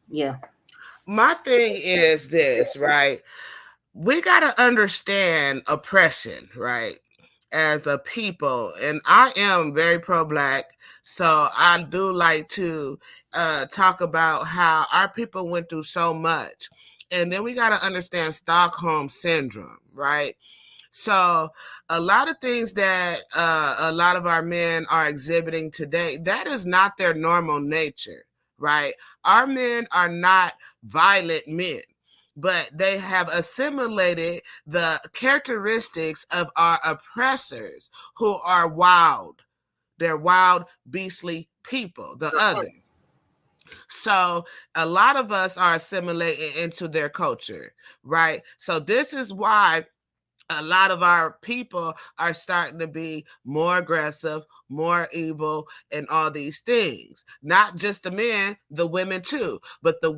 yeah. My thing is this, right? We got to understand oppression, right? As a people. And I am very pro-black. So I do like to talk about how our people went through so much. And then we got to understand Stockholm syndrome, right? So a lot of things that a lot of our men are exhibiting today, that is not their normal nature, right? Our men are not violent men, but they have assimilated the characteristics of our oppressors who are wild. They're wild, beastly people, the other. So a lot of us are assimilating into their culture, right? So this is why a lot of our people are starting to be more aggressive, more evil, and all these things. Not just the men, the women too. But the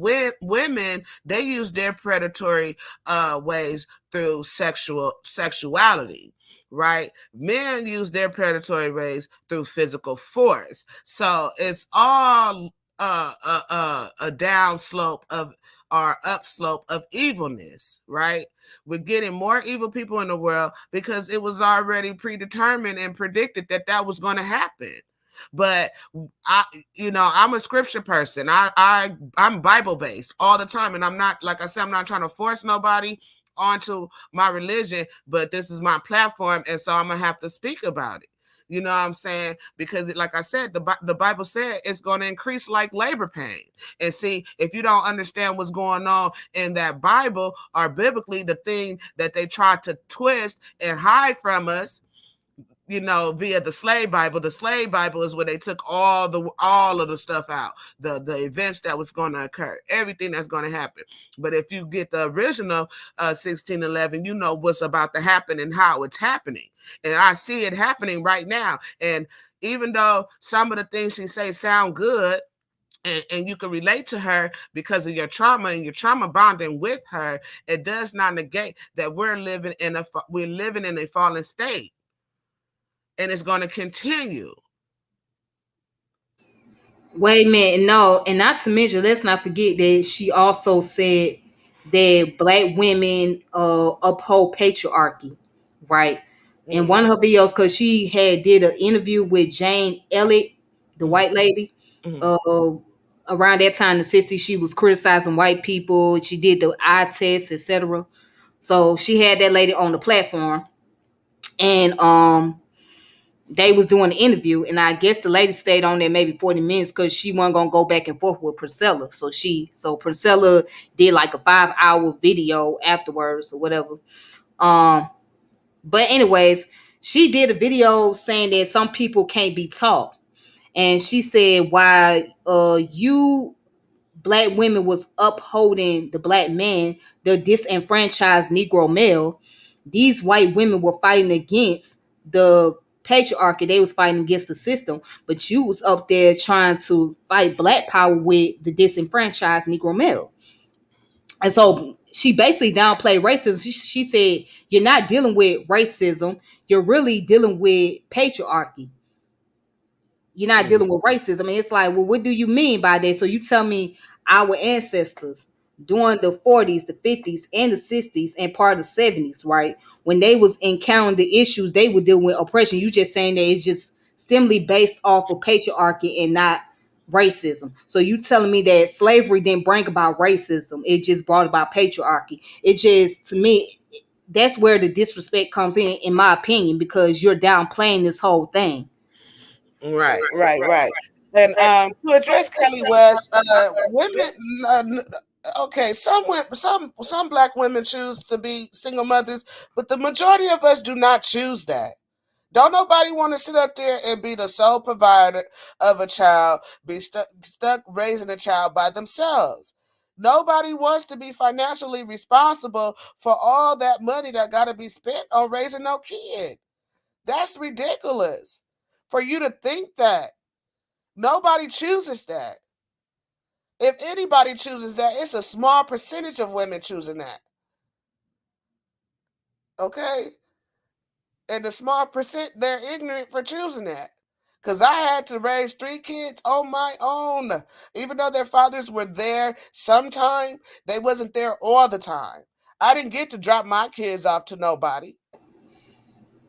women, they use their predatory ways through sexuality. Right? Men use their predatory ways through physical force. So it's all a downslope of or upslope of evilness, right? We're getting more evil people in the world because it was already predetermined and predicted that that was going to happen. But I'm a scripture person. I'm Bible based all the time, and I'm not, like I said, I'm not trying to force nobody onto my religion, but this is my platform, and so I'm gonna have to speak about it. You know what I'm saying? Because like I said, the Bible said it's going to increase like labor pain. And see, if you don't understand what's going on in that Bible or biblically, the thing that they try to twist and hide from us, via the slave Bible. The slave Bible is where they took all of the stuff out, the events that was going to occur, everything that's going to happen. But if you get the original 1611, you know what's about to happen and how it's happening. And I see it happening right now. And even though some of the things she say sound good, and you can relate to her because of your trauma and your trauma bonding with her, it does not negate that we're living in a fallen state, and it's going to continue. Wait a minute, no, and not to mention, let's not forget that she also said that black women uphold patriarchy, right? In one of her videos, because she had did an interview with Jane Elliott, the white lady. Mm-hmm. Uh, Around that time in the 60s, she was criticizing white people. She did the eye test, etc. So she had that lady on the platform, and they was doing the interview, and I guess the lady stayed on there maybe 40 minutes because she wasn't gonna go back and forth with Princella. So Princella did like a 5-hour video afterwards or whatever. But anyways, she did a video saying that some people can't be taught. And she said why you black women was upholding the black man, the disenfranchised Negro male, these white women were fighting against the patriarchy. They was fighting against the system, but you was up there trying to fight black power with the disenfranchised Negro male. And so she basically downplayed racism. She said, you're not dealing with racism, you're really dealing with patriarchy. You're not dealing with racism. I mean, it's like, well, what do you mean by that? So you tell me our ancestors during the 40s, the 50s, and the 60s, and part of the 70s, right? When they was encountering the issues they were dealing with oppression, you just saying that it's just stemly based off of patriarchy and not racism. So you telling me that slavery didn't bring about racism, it just brought about patriarchy. It just, to me, that's where the disrespect comes in my opinion, because you're downplaying this whole thing. Right. And to address Kelly West, women. Okay, some black women choose to be single mothers, but the majority of us do not choose that. Don't nobody want to sit up there and be the sole provider of a child, be stuck raising a child by themselves. Nobody wants to be financially responsible for all that money that got to be spent on raising no kid. That's ridiculous. For you to think that. Nobody chooses that. If anybody chooses that, it's a small percentage of women choosing that. Okay? And the small percent, they're ignorant for choosing that. Because I had to raise 3 kids on my own. Even though their fathers were there sometime, they wasn't there all the time. I didn't get to drop my kids off to nobody.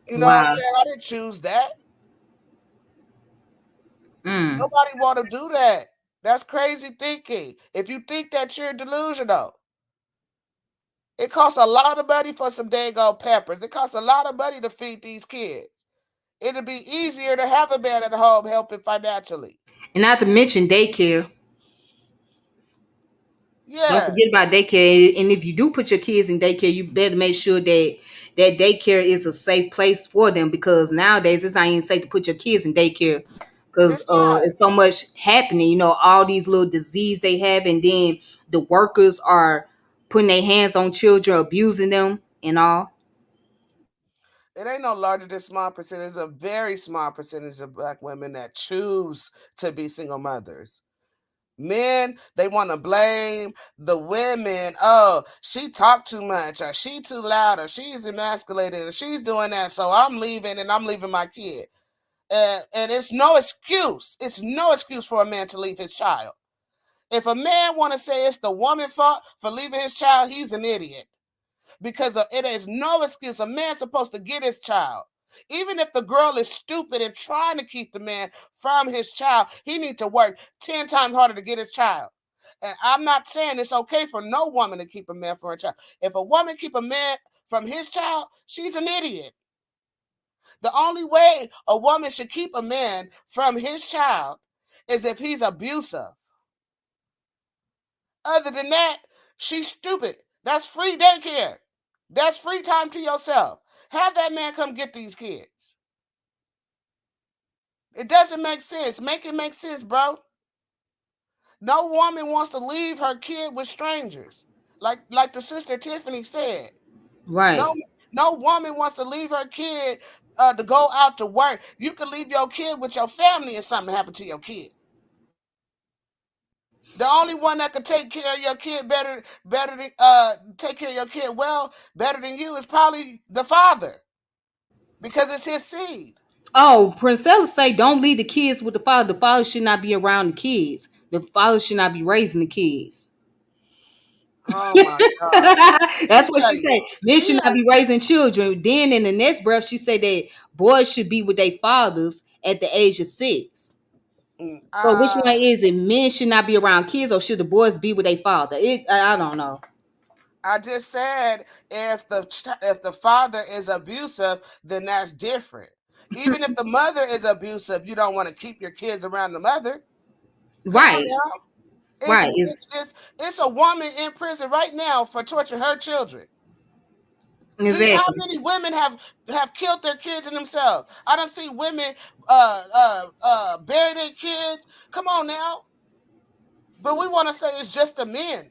You know what I'm Wow. saying? I didn't choose that. Mm. Nobody want to do that. That's crazy thinking. If you think that, you're delusional. It costs a lot of money for some dang old peppers. It costs a lot of money to feed these kids. It'd be easier to have a man at home helping financially. And not to mention daycare. Don't Yeah, forget about daycare. And if you do put your kids in daycare, you better make sure that that daycare is a safe place for them, because nowadays it's not even safe to put your kids in daycare because it's not. it's so much happening. You know, all these little disease they have, and then the workers are putting their hands on children, abusing them, and all. It ain't no larger than small percentage. It's a very small percentage of black women that choose to be single mothers. Men, they want to blame the women. Oh, she talked too much, or she too loud, or she's emasculated, or she's doing that, so I'm leaving and I'm leaving my kid. And it's no excuse. It's no excuse for a man to leave his child. If a man want to say it's the woman's fault for leaving his child, he's an idiot. Because it is no excuse. A man's supposed to get his child. Even if the girl is stupid and trying to keep the man from his child, he needs to work 10 times harder to get his child. And I'm not saying it's okay for no woman to keep a man from her child. If a woman keep a man from his child, she's an idiot. The only way a woman should keep a man from his child is if he's abusive. Other than that, she's stupid. That's free daycare. That's free time to yourself. Have that man come get these kids. It doesn't make sense. Make it make sense, bro. No woman wants to leave her kid with strangers. Like the sister Tiffany said. Right. No woman wants to leave her kid to go out to work. You can leave your kid with your family if something happened to your kid. The only one that can take care of your kid better than take care of your kid well better than you is probably the father because it's his seed. Oh, Princella say don't leave the kids with the father. The father should not be around the kids. The father should not be raising the kids. Oh my God! Let me That's what tell she you, said. Men he should not be raising children. Then in the next breath, she said that boys should be with their fathers at the age of 6. So which uh, one is it? Men should not be around kids, or should the boys be with their father? I don't know. I just said if the father is abusive, then that's different. Even if the mother is abusive, you don't want to keep your kids around the mother. Come on Right, now. It's right. it's it's it's a woman in prison right now for torturing her children. How Exactly. many women have killed their kids and themselves? I don't see women bury their kids. Come on now. But we want to say it's just the men.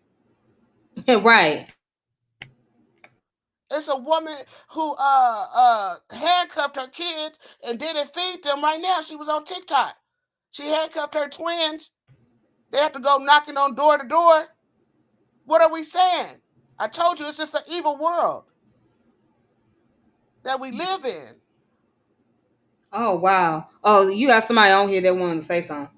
Right. It's a woman who handcuffed her kids and didn't feed them right now. She was on TikTok. She handcuffed her twins. They have to go knocking on door to door. What are we saying? I told you it's just an evil world that we live in. Oh wow. Oh, you got somebody on here that wanted to say something.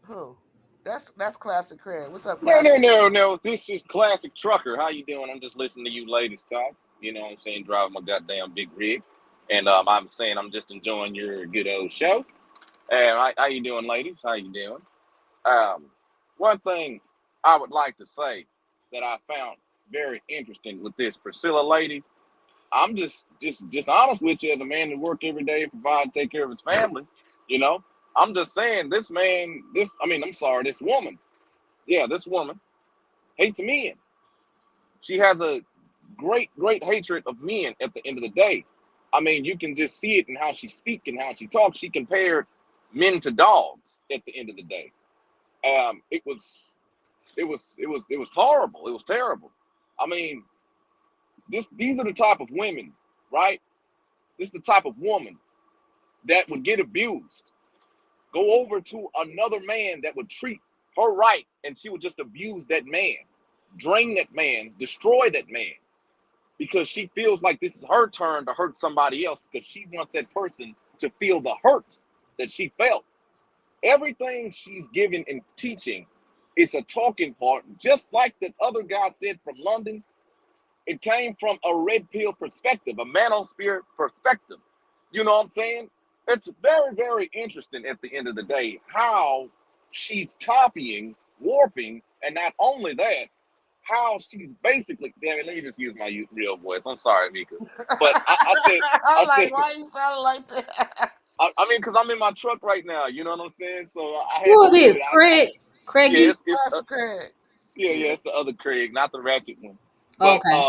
Who? That's Classic Craig. What's up, No, no, Classic? no, no. This is classic trucker. How you doing? I'm just listening to you ladies talk. You know what I'm saying? Driving my goddamn big rig. And I'm saying I'm just enjoying your good old show. And how you doing, ladies? How you doing? Um, One thing I would like to say that I found very interesting with this Priscilla lady, I'm just honest with you as a man that work every day, provide, take care of his family, you know. I'm just saying this man, I'm sorry, this woman, yeah, this woman hates men. She has a great hatred of men at the end of the day. I mean, you can just see it in how she speaks and how she talks. She compared men to dogs at the end of the day. It was horrible. It was terrible. I mean, these are the type of women, right? This is the type of woman that would get abused, go over to another man that would treat her right, and she would just abuse that man, drain that man, destroy that man, because she feels like this is her turn to hurt somebody else because she wants that person to feel the hurt that she felt. Everything she's giving and teaching is a talking part, just like that other guy said from London. It came from a red pill perspective, a manosphere perspective. You know what I'm saying? It's very, very interesting at the end of the day how she's copying, warping, and not only that, how she's basically. Damn it, let me just use my real voice. I'm sorry, Mika, but I I'm like, said, why you sounding like that? I mean, because I'm in my truck right now. You know what I'm saying? So I had Who to it do is? it. Craig? Yeah, Craigie? Classic Craig. yeah, it's the other Craig, not the ratchet one. But Okay.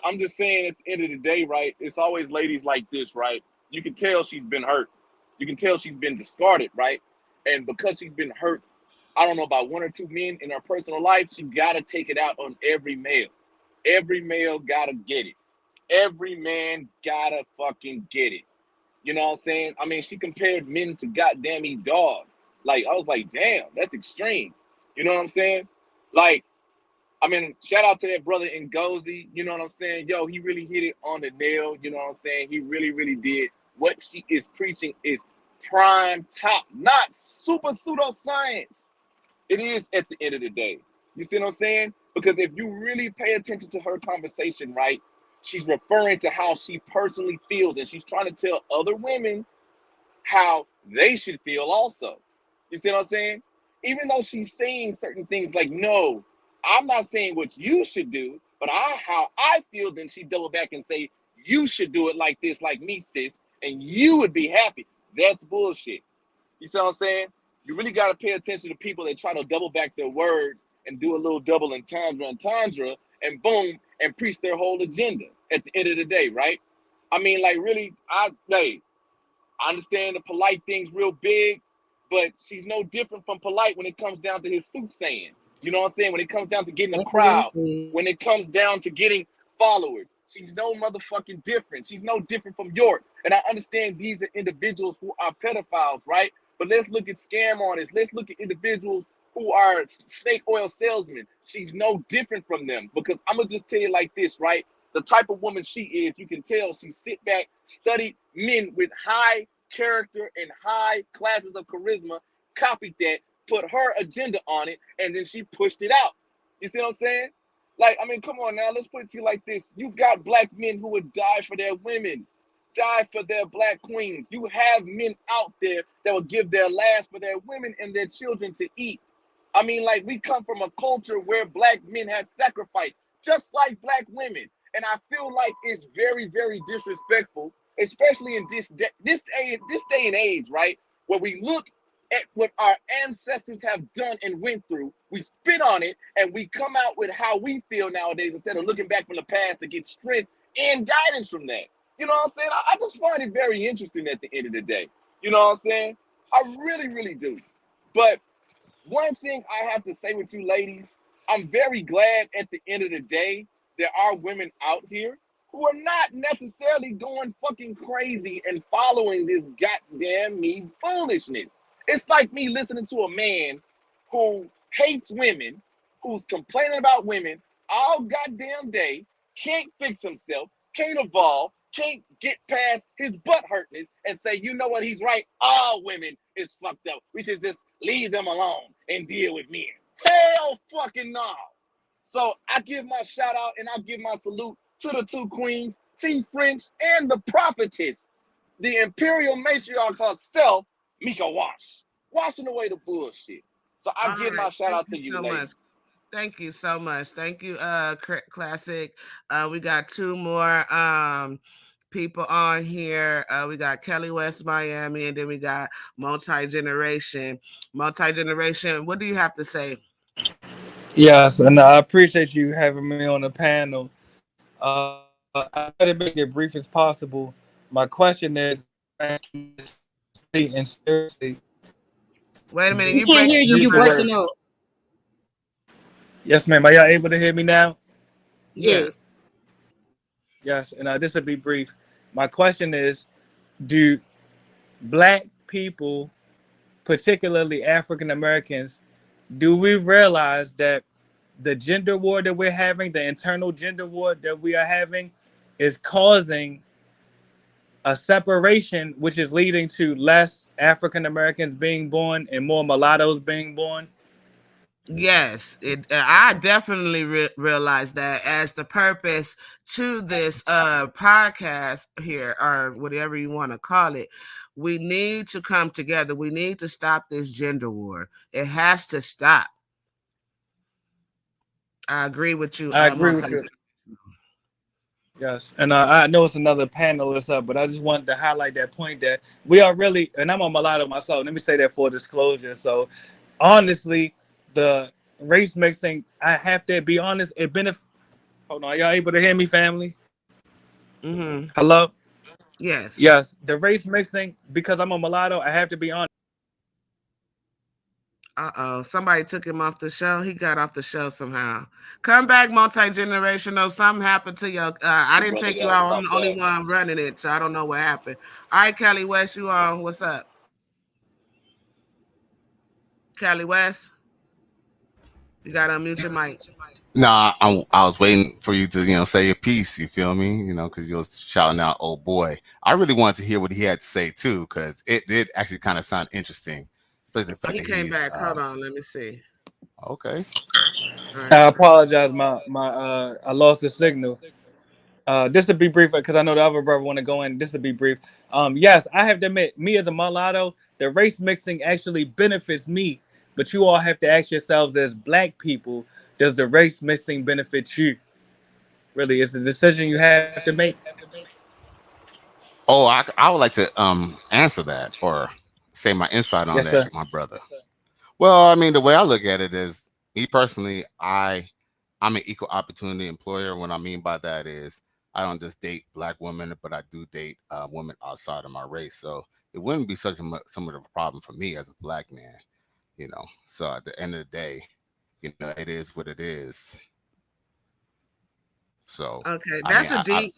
I'm just saying at the end of the day, right? It's always ladies like this, right? You can tell she's been hurt. You can tell she's been discarded, right? And because she's been hurt, I don't know about one or two men in her personal life, she gotta take it out on every male. Every male gotta get it. Every man gotta fucking get it. You know what I'm saying? I mean, she compared men to goddamn dogs. Like, I was like, damn, that's extreme. You know what I'm saying? Like, I mean, shout out to that brother Ngozi. You know what I'm saying? Yo, he really hit it on the nail. You know what I'm saying? He really, really did. What she is preaching is prime top, not super pseudoscience. It is at the end of the day. You see what I'm saying? Because if you really pay attention to her conversation, right, she's referring to how she personally feels, and she's trying to tell other women how they should feel also. You see what I'm saying? Even though she's saying certain things like, no, I'm not saying what you should do, but how I feel, then she double back and say, you should do it like this, like me, sis, and you would be happy. That's bullshit. You see what I'm saying? You really got to pay attention to people that try to double back their words and do a little double entendre, and boom, and preach their whole agenda at the end of the day, right? I mean, like, really, I understand the polite thing's real big, but she's no different from polite when it comes down to his soothsaying. You know what I'm saying? When it comes down to getting a That's what crowd, it is. when it comes down to getting followers, she's no motherfucking different. She's no different from York. And I understand these are individuals who are pedophiles, right? But let's look at scam artists. Let's look at individuals who are snake oil salesmen. She's no different from them, because I'm gonna just tell you like this, right? The type of woman she is, you can tell she sit back, studied men with high character and high classes of charisma, copied that, put her agenda on it, and then she pushed it out. You see what I'm saying? Like, I mean, come on now, let's put it to you like this. You got black men who would die for their women, die for their black queens. You have men out there that will give their last for their women and their children to eat. I mean, like, we come from a culture where black men have sacrificed, just like black women. And I feel like it's very, very disrespectful, especially in this day and age, right? Where we look at what our ancestors have done and went through, we spit on it, and we come out with how we feel nowadays instead of looking back from the past to get strength and guidance from that. You know what I'm saying? I just find it very interesting at the end of the day. You know what I'm saying? I really, really do. But one thing I have to say with you ladies, I'm very glad at the end of the day there are women out here who are not necessarily going fucking crazy and following this goddamn me foolishness. It's like me listening to a man who hates women, who's complaining about women all goddamn day, can't fix himself, can't evolve, can't get past his butt hurtness and say, you know what, he's right. All women is fucked up. We should just leave them alone and deal with men. Hell fucking no. So I give my shout out and I give my salute to the two queens, T French and the prophetess, the imperial matriarch herself, Mika Wash, washing away the bullshit. So I give my shout out to you, ladies. Thank you so much. Thank you, Classic. We got two more people on here. We got Kelly West Miami, and then we got multi-generation. Multi-generation, what do you have to say? Yes, and I appreciate you having me on the panel. I try to make it brief as possible. My question is, and seriously. Wait a minute, We you can't hear breaking you. up. You breaking up. Yes, ma'am. Are y'all able to hear me now? Yeah. Yes. Yes, and this will be brief. My question is, do black people, particularly African Americans, do we realize that the gender war that we're having, the internal gender war that we are having, is causing a separation, which is leading to less African Americans being born and more mulattoes being born? Yes, I definitely realize that as the purpose to this podcast here, or whatever you want to call it. We need to come together. We need to stop this gender war. It has to stop. I agree with you. I agree with you. Yes, and I know it's another panelist up, but I just wanted to highlight that point that we are really, and I'm a mulatto myself. Let me say that for disclosure. So, honestly, the race mixing, I have to be honest, it benefits. Hold on, are y'all able to hear me, family? Mm-hmm. Hello? Yes. Yes, the race mixing, because I'm a mulatto, I have to be honest. Somebody took him off the show. He got off the show somehow. Come back, multi-generational. Something happened to you. I didn't take you out. I'm the only one running it, so I don't know what happened. All right, Kelly West, you on? What's up? Kelly West? You got to unmute your mic. Nah, I was waiting for you to, say your piece. You feel me? Because you was shouting out, "Oh boy!" I really wanted to hear what he had to say too, because it did actually kind of sound interesting, especially the fact He that came he's back. Hold on, let me see. okay. Right. I apologize, I lost the signal. Just to be brief, because I know the other brother want to go in. Just to be brief, yes, I have to admit, me as a mulatto, the race mixing actually benefits me. But you all have to ask yourselves, as black people, does the race mixing benefit you? Really, it's a decision you have to make. Oh, I would like to answer that or say my insight on Yes, that, sir. my brother. Well, I mean, the way I look at it is, me personally, I'm an equal opportunity employer. What I mean by that is, I don't just date black women, but I do date women outside of my race. So it wouldn't be so much of a problem for me as a black man. So at the end of the day, it is what it is. So Okay, I mean,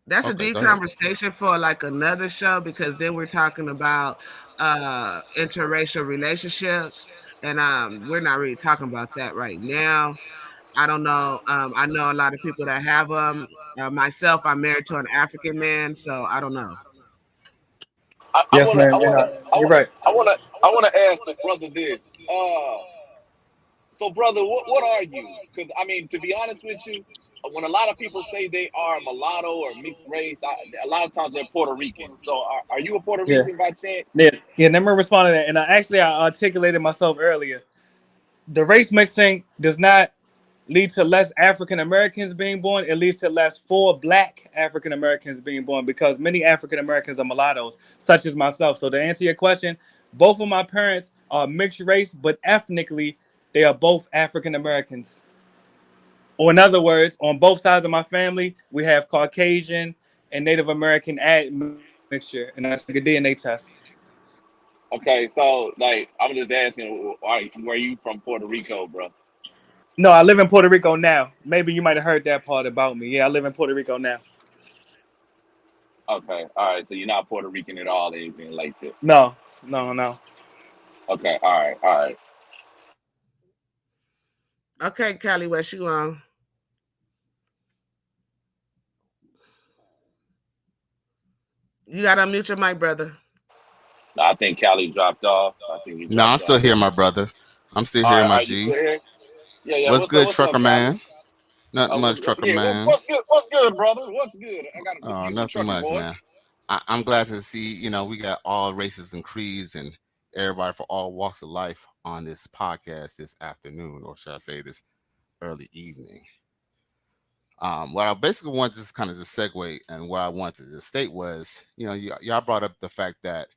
That's a Okay, deep go ahead. conversation for like another show because then we're talking about interracial relationships and we're not really talking about that right now. I don't know. I know a lot of people that have them. Myself, I'm married to an African man, so I don't know. I Yes, wanna, man. I And wanna, I you're wanna, right. I wanna ask the brother this. So brother, what are you? Because I mean, to be honest with you, when a lot of people say they are mulatto or mixed race, a lot of times they're Puerto Rican. So are you a Puerto Yeah. Rican by chance? Yeah. Let me respond to that. And I articulated myself earlier. The race mixing does not lead to less African Americans being born. It leads to less full Black African Americans being born because many African Americans are mulattoes, such as myself. So to answer your question, both of my parents are mixed race, but ethnically they are both African Americans. Or in other words, on both sides of my family, we have Caucasian and Native American mixture, and I took a DNA test. Okay, so like I'm just asking, were you from Puerto Rico, bro? No, I live in Puerto Rico now. Maybe you might have heard that part about me. Yeah, I live in Puerto Rico now. Okay, all right. So you're not Puerto Rican at all, anything like that. No, no, no. Okay, all right, all right. Okay, Callie, what you on? You got to unmute your mic, brother. No, I think Callie dropped off. I think he No, I'm dropped still off. here, my brother. I'm still All here, right, all my right. You G. still here? Yeah, yeah. What's What's up? good, What's up, trucker Callie? man? Nothing much, trucker Yeah. man. What's good? What's good, brother? What's good? I got to Oh, use the nothing trucker much, man. voice. I'm glad to see, we got all races and creeds and everybody for all walks of life on this podcast this afternoon, or should I say this early evening. What I basically wanted to just kind of just segue and what I wanted to just state was, y'all brought up the fact that,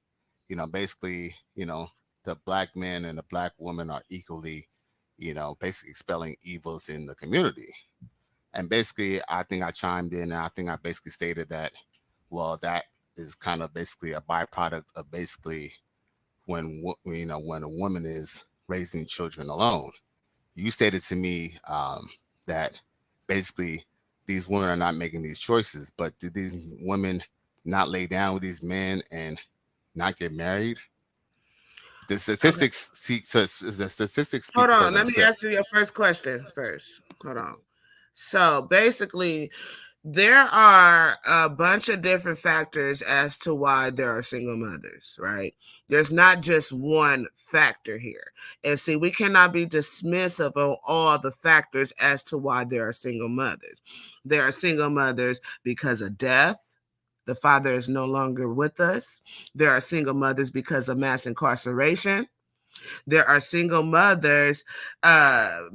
basically, the black men and the black women are equally, basically expelling evils in the community. And basically, I think I chimed in and I think I basically stated that, well, that is kind of basically a byproduct of basically when a woman is raising children alone. You stated to me that basically these women are not making these choices, but did these women not lay down with these men and not get married? The Okay. statistics the statistics Hold speak for on. Let me themselves. answer your first question first. Hold on. So basically, there are a bunch of different factors as to why there are single mothers, right? There's not just one factor here. And see, we cannot be dismissive of all the factors as to why there are single mothers. There are single mothers because of death. The father is no longer with us. There are single mothers because of mass incarceration. There are single mothers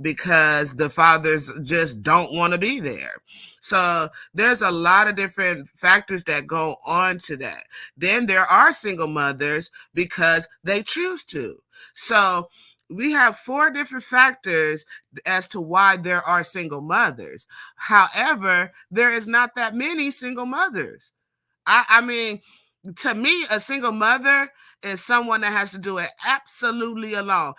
because the fathers just don't want to be there. So there's a lot of different factors that go on to that. Then there are single mothers because they choose to. So we have four different factors as to why there are single mothers. However, there is not that many single mothers. I mean, to me, a single mother is someone that has to do it absolutely alone.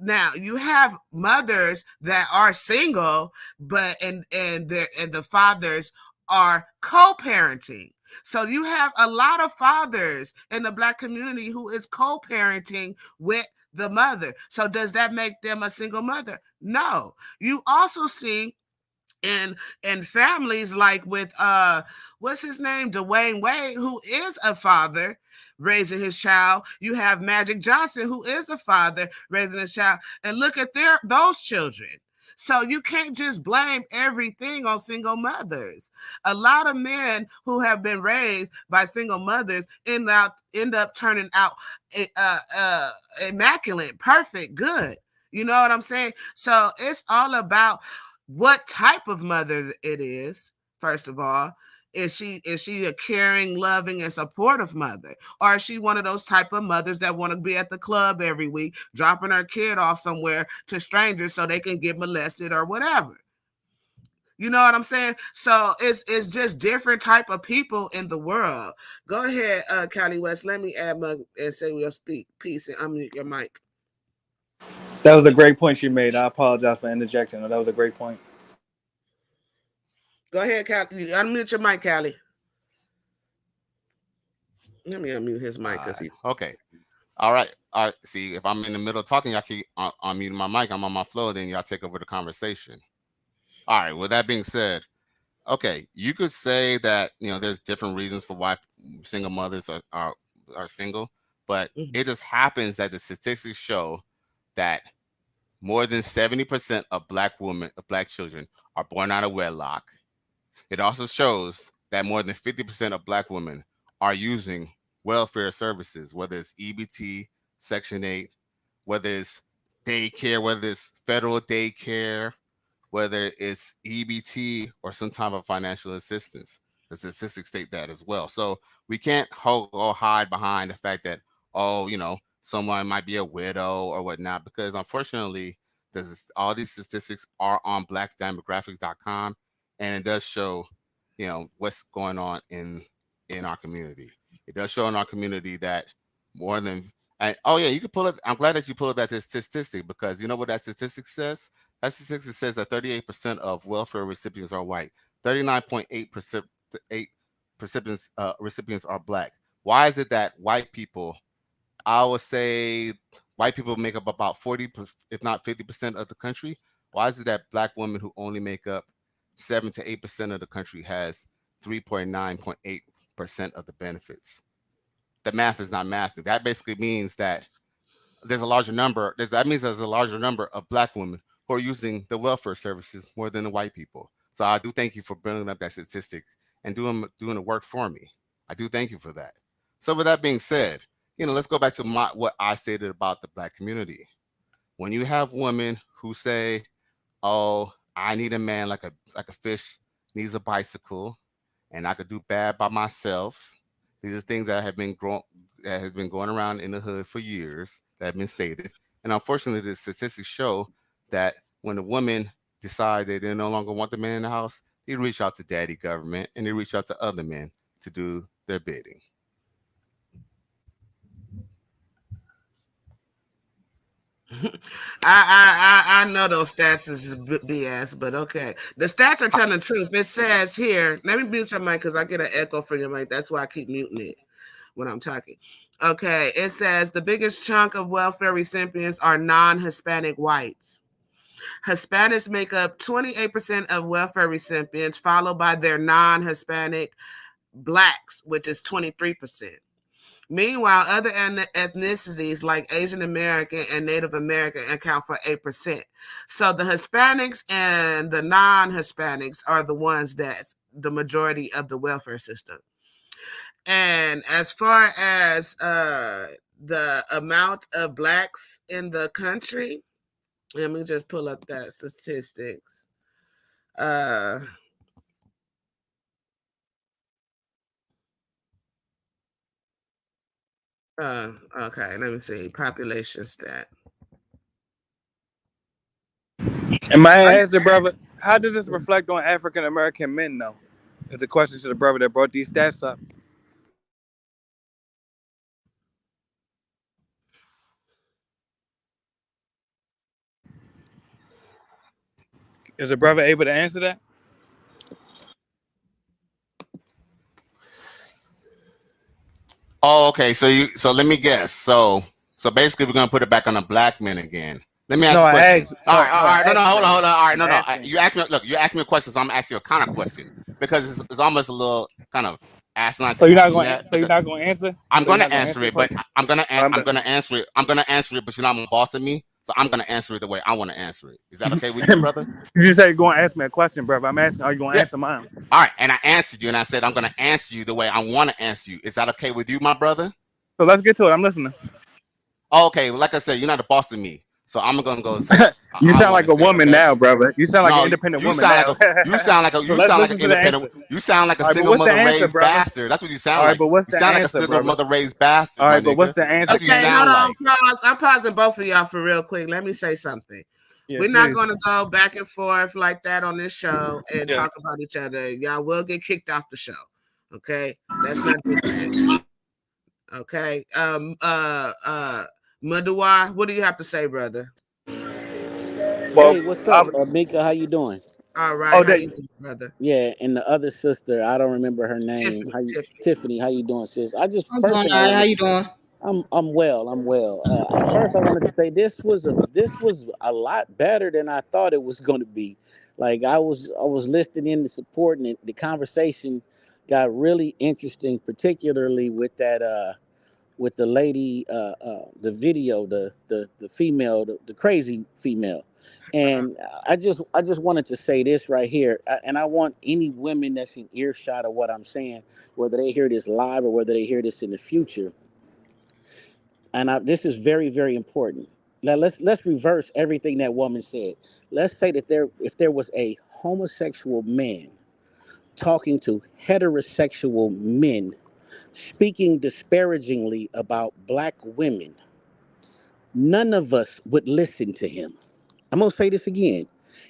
Now you have mothers that are single, but and the fathers are co-parenting. So you have a lot of fathers in the black community who is co-parenting with the mother. So does that make them a single mother? No. You also see in families like with what's his name, Dwayne Wade, who is a father raising his child. You have Magic Johnson, who is a father raising his child, and look at those children. So you can't just blame everything on single mothers. A lot of men who have been raised by single mothers end up turning out immaculate, perfect, good. You know what I'm saying? So it's all about what type of mother it is. First of all, is she a caring, loving, and supportive mother, or is she one of those type of mothers that want to be at the club every week, dropping her kid off somewhere to strangers so they can get molested or whatever? You know what I'm saying? So it's just different type of people in the world. Go ahead, Callie West. Let me add my and say we'll speak. Peace and unmute your mic. That was a great point you made. I apologize for interjecting. That was a great point. Go ahead, Callie. Unmute your mic, Callie. Let me unmute his mic because he. Okay. All right. All right. See, if I'm in the middle of talking, y'all keep unmuting my mic. I'm on my flow. Then y'all take over the conversation. All right. With that being said, okay, you could say that there's different reasons for why single mothers are single, but it just happens that the statistics show that more than 70% of black children are born out of wedlock. It also shows that more than 50% of black women are using welfare services, whether it's EBT, Section 8, whether it's daycare, whether it's federal daycare, whether it's EBT or some type of financial assistance. The statistics state that as well. So we can't or hide behind the fact that, someone might be a widow or whatnot, because unfortunately, all these statistics are on blacksdemographics.com, and it does show, what's going on in our community. It does show in our community that more than, you can pull it. I'm glad that you pulled that statistic, because you know what that statistic says? That statistic says that 38% of welfare recipients are white, 39.8% recipients are black. Why is it that white people, I would say white people make up about 40, if not 50% of the country? Why is it that black women who only make up 7 to 8% of the country has 3.9.8% of the benefits? The math is not math. That basically means that there's a larger number. That means there's a larger number of black women who are using the welfare services more than the white people. So I do thank you for bringing up that statistic and doing the work for me. I do thank you for that. So with that being said, let's go back to what I stated about the black community. When you have women who say, "Oh, I need a man like a fish needs a bicycle, and I could do bad by myself," these are things that have been going around in the hood for years, that have been stated. And unfortunately, the statistics show that when a woman decide that they no longer want the man in the house, they reach out to daddy government and they reach out to other men to do their bidding. I know those stats is BS, but okay. The stats are telling the truth. It says here, let me mute your mic because I get an echo from your mic. That's why I keep muting it when I'm talking. Okay, it says the biggest chunk of welfare recipients are non-Hispanic whites. Hispanics make up 28% of welfare recipients, followed by their non-Hispanic blacks, which is 23%. Meanwhile, other ethnicities like Asian American and Native American account for 8%. So the Hispanics and the non-Hispanics are the ones that's the majority of the welfare system. And as far as the amount of blacks in the country, let me just pull up that statistics. Okay, let me see. Population stat. And my answer, brother, how does this reflect on African American men, though? It's a question to the brother that brought these stats up. Is the brother able to answer that? Oh, okay. So let me guess. So basically, we're gonna put it back on the black men again. Let me ask a question. All right. No, hold on. All right, no. You asked me. Look, you asked me a question, so I'm gonna ask you a kind of question, because it's almost a little kind of asinine. So you're not going to answer. I'm going to answer it, but I'm going to answer it. I'm going to answer it, but you're not bossing me, so I'm going to answer it the way I want to answer it. Is that okay with you, brother? You said you're going to ask me a question, brother. I'm asking, are you going to answer mine? All right, and I answered you, and I said I'm going to answer you the way I want to answer you. Is that okay with you, my brother? So let's get to it. I'm listening. Okay, well, like I said, you're not bossing me. So I'm gonna go say. You sound like a woman now, brother. You sound like an independent woman now. You sound like an independent. You sound like a single mother raised bastard. That's what you sound like. You sound like a single mother raised bastard. All right, but what's the answer? Okay, hold on, pause. I'm pausing both of y'all for real quick. Let me say something. We're not going to go back and forth like that on this show and talk about each other. Y'all will get kicked off the show. Okay, let's not do that. Okay, Madua, what do you have to say, brother? Well, hey, what's up, Mika? How you doing? All Oh, right, how that you doing, brother? Yeah, and the other sister, I don't remember her name. Tiffany, How you, Tiffany. Tiffany? How you doing, sis? I just I'm first doing of all all right. How wanted. you doing? I'm well. I'm well. At first, I wanted to say this was a lot better than I thought it was going to be. Like I was listening in the support, and the conversation got really interesting, particularly with that with the lady, the video, the female, the crazy female. And I just wanted to say this right here, and I want any women that's in earshot of what I'm saying, whether they hear this live or whether they hear this in the future, this is very very important. Now let's reverse everything that woman said. Let's say that if there was a homosexual man talking to heterosexual men, speaking disparagingly about black women, none of us would listen to him. I'm going to say this again.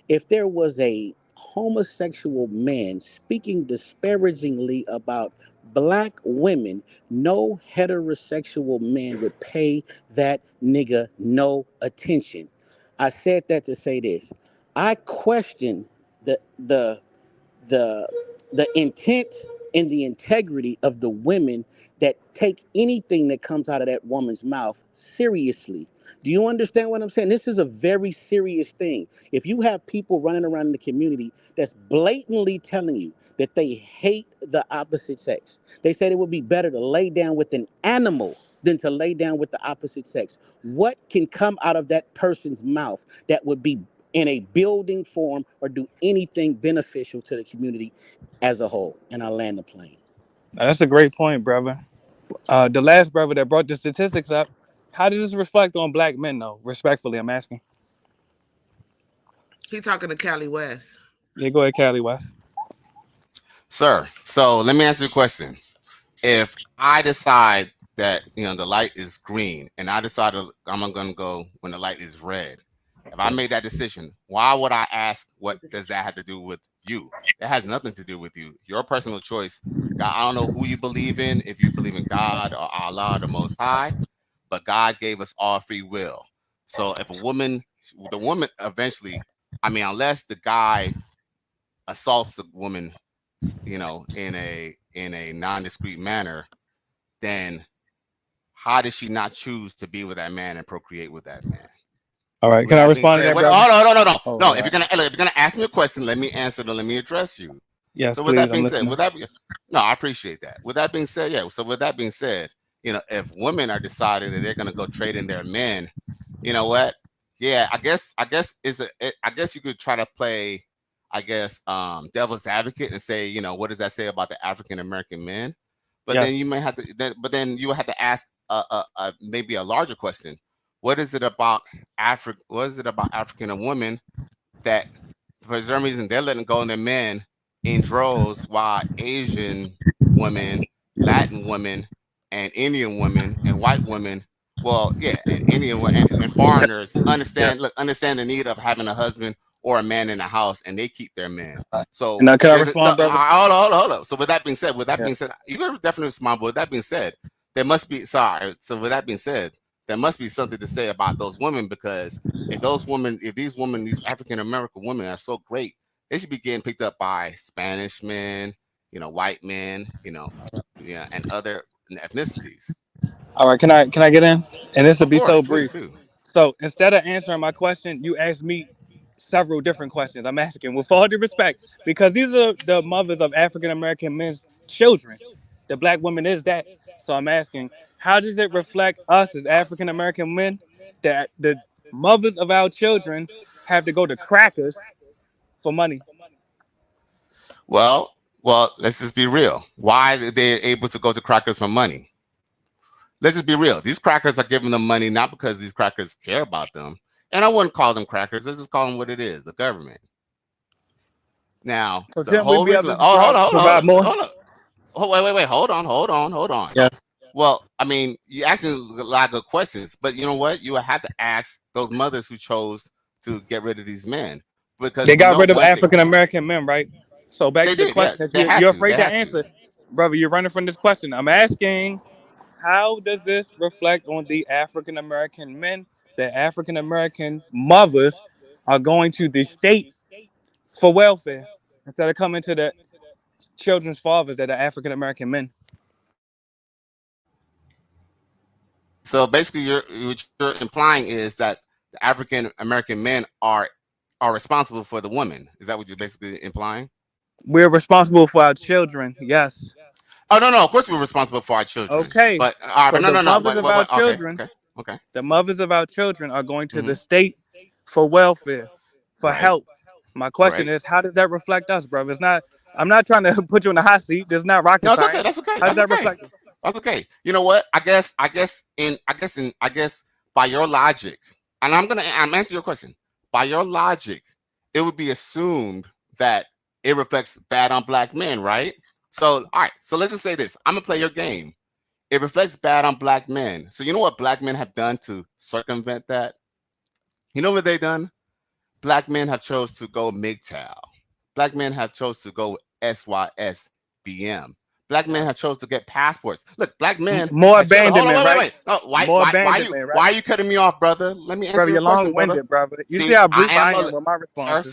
If there was a homosexual man speaking disparagingly about black women, no heterosexual man would pay that nigga no attention. I said that to say this. I question the the the the intent and the integrity of the women that take anything that comes out of that woman's mouth seriously. Do you understand what I'm saying? This is a very serious thing. If you have people running around in the community that's blatantly telling you that they hate the opposite sex, they said it would be better to lay down with an animal than to lay down with the opposite sex. What can come out of that person's mouth that would be in a building form or do anything beneficial to the community as a whole? And I land the plane. that's a great point, brother. The last brother that brought the statistics up. How does this reflect on black men, though? Respectfully, I'm asking. He talking to Cali West. Yeah, go ahead, Cali West. Sir, so let me answer your question. If I decide that the light is green and I decide I'm gonna go when the light is red, if I made that decision, why would I ask what does that have to do with you? That has nothing to do with you. Your personal choice. God, I don't know who you believe in, if you believe in God or Allah, the Most High, but God gave us all free will. So if the woman eventually, I mean, unless the guy assaults the woman, in a non-discreet manner, then how did she not choose to be with that man and procreate with that man? All right, With can I that being respond to said, that, brother? Oh, no. all If right. you're gonna ask me a question, let me answer. Let me address you. Yes, So with please. that I'm being said, listening. no, I appreciate that. With that being said, yeah. So with that being said, if women are deciding that they're gonna go trade in their men, you know what? Yeah, I guess you could try to play, devil's advocate and say, what does that say about the African American men? But then Yes. you may have to, then you have to ask maybe a larger question. What is it about What is it about African women that for some reason they're letting go of their men in droves, while Asian women, Latin women, and Indian women and white women, well, yeah, and and foreigners Yes. understand the need of having a husband or a man in the house, and they keep their men. And So now, can I there's respond, brother? hold on. So with that Yeah. being said, you can definitely respond. But with that being said, there must be sorry. So with that being said, there must be something to say about those women, because these African American women are so great, they should be getting picked up by Spanish men, white men, yeah, and other ethnicities. All right, can I get in? And this will Of be so course, please brief. do. So instead of answering my question, you asked me several different questions. I'm asking with all due respect because these are the mothers of African American men's children. The black woman is that. So I'm asking, how does it reflect us as African American men that the mothers of our children have to go to crackers for money? Well, let's just be real. Why are they able to go to crackers for money? Let's just be real. These crackers are giving them money not because these crackers care about them. And I wouldn't call them crackers. Let's just call them what it is, the government. Now, So the shouldn't we whole be reason. able to Oh, provide more? hold on. Oh, wait. Hold on. Yes. Well, I mean, you're asking a lot of good questions, but you know what? You would have to ask those mothers who chose to get rid of these men, because They we got know rid of one thing. African American men, right? So back They to the did, yeah. question that They had you're to. They afraid to had to. answer, brother. You're running from this question. I'm asking, how does this reflect on the African American men? The African American mothers are going to the state for welfare instead of coming to the children's fathers that are African American men. So basically, what you're implying is that the African American men are responsible for the woman. Is that what you're basically implying? We're responsible for our children, yes. Oh no, of course we're responsible for our children. Okay. But all right, So but no, the no, no. mothers But, of but, our but okay, children, okay, okay. the mothers of our children are going to Mm-hmm. the state for welfare, for Right, help. My question right. is, how does that reflect us, bro? It's not. I'm not trying to put you in the hot seat. This is not rocket No, it's okay. science. That's okay. How does That's that okay. reflect us? That's okay. You know what? I guess by your logic, and I'm answering your question. By your logic, it would be assumed that it reflects bad on black men, right? So, all right. So let's just say this. I'm gonna play your game. It reflects bad on black men. So you know what black men have done to circumvent that? You know what they've done? Black men have chose to go MGTOW. Black men have chose to go SYSBM. Black men have chose to get passports. Look, black men More have chosen. Hold on, abandonment, right? wait. No, More abandonment, right? why are you cutting me off, brother? Let me answer Brother, your you're question, brother. long-winded, brother. You see See, how I brief am, I am with my sir, responses.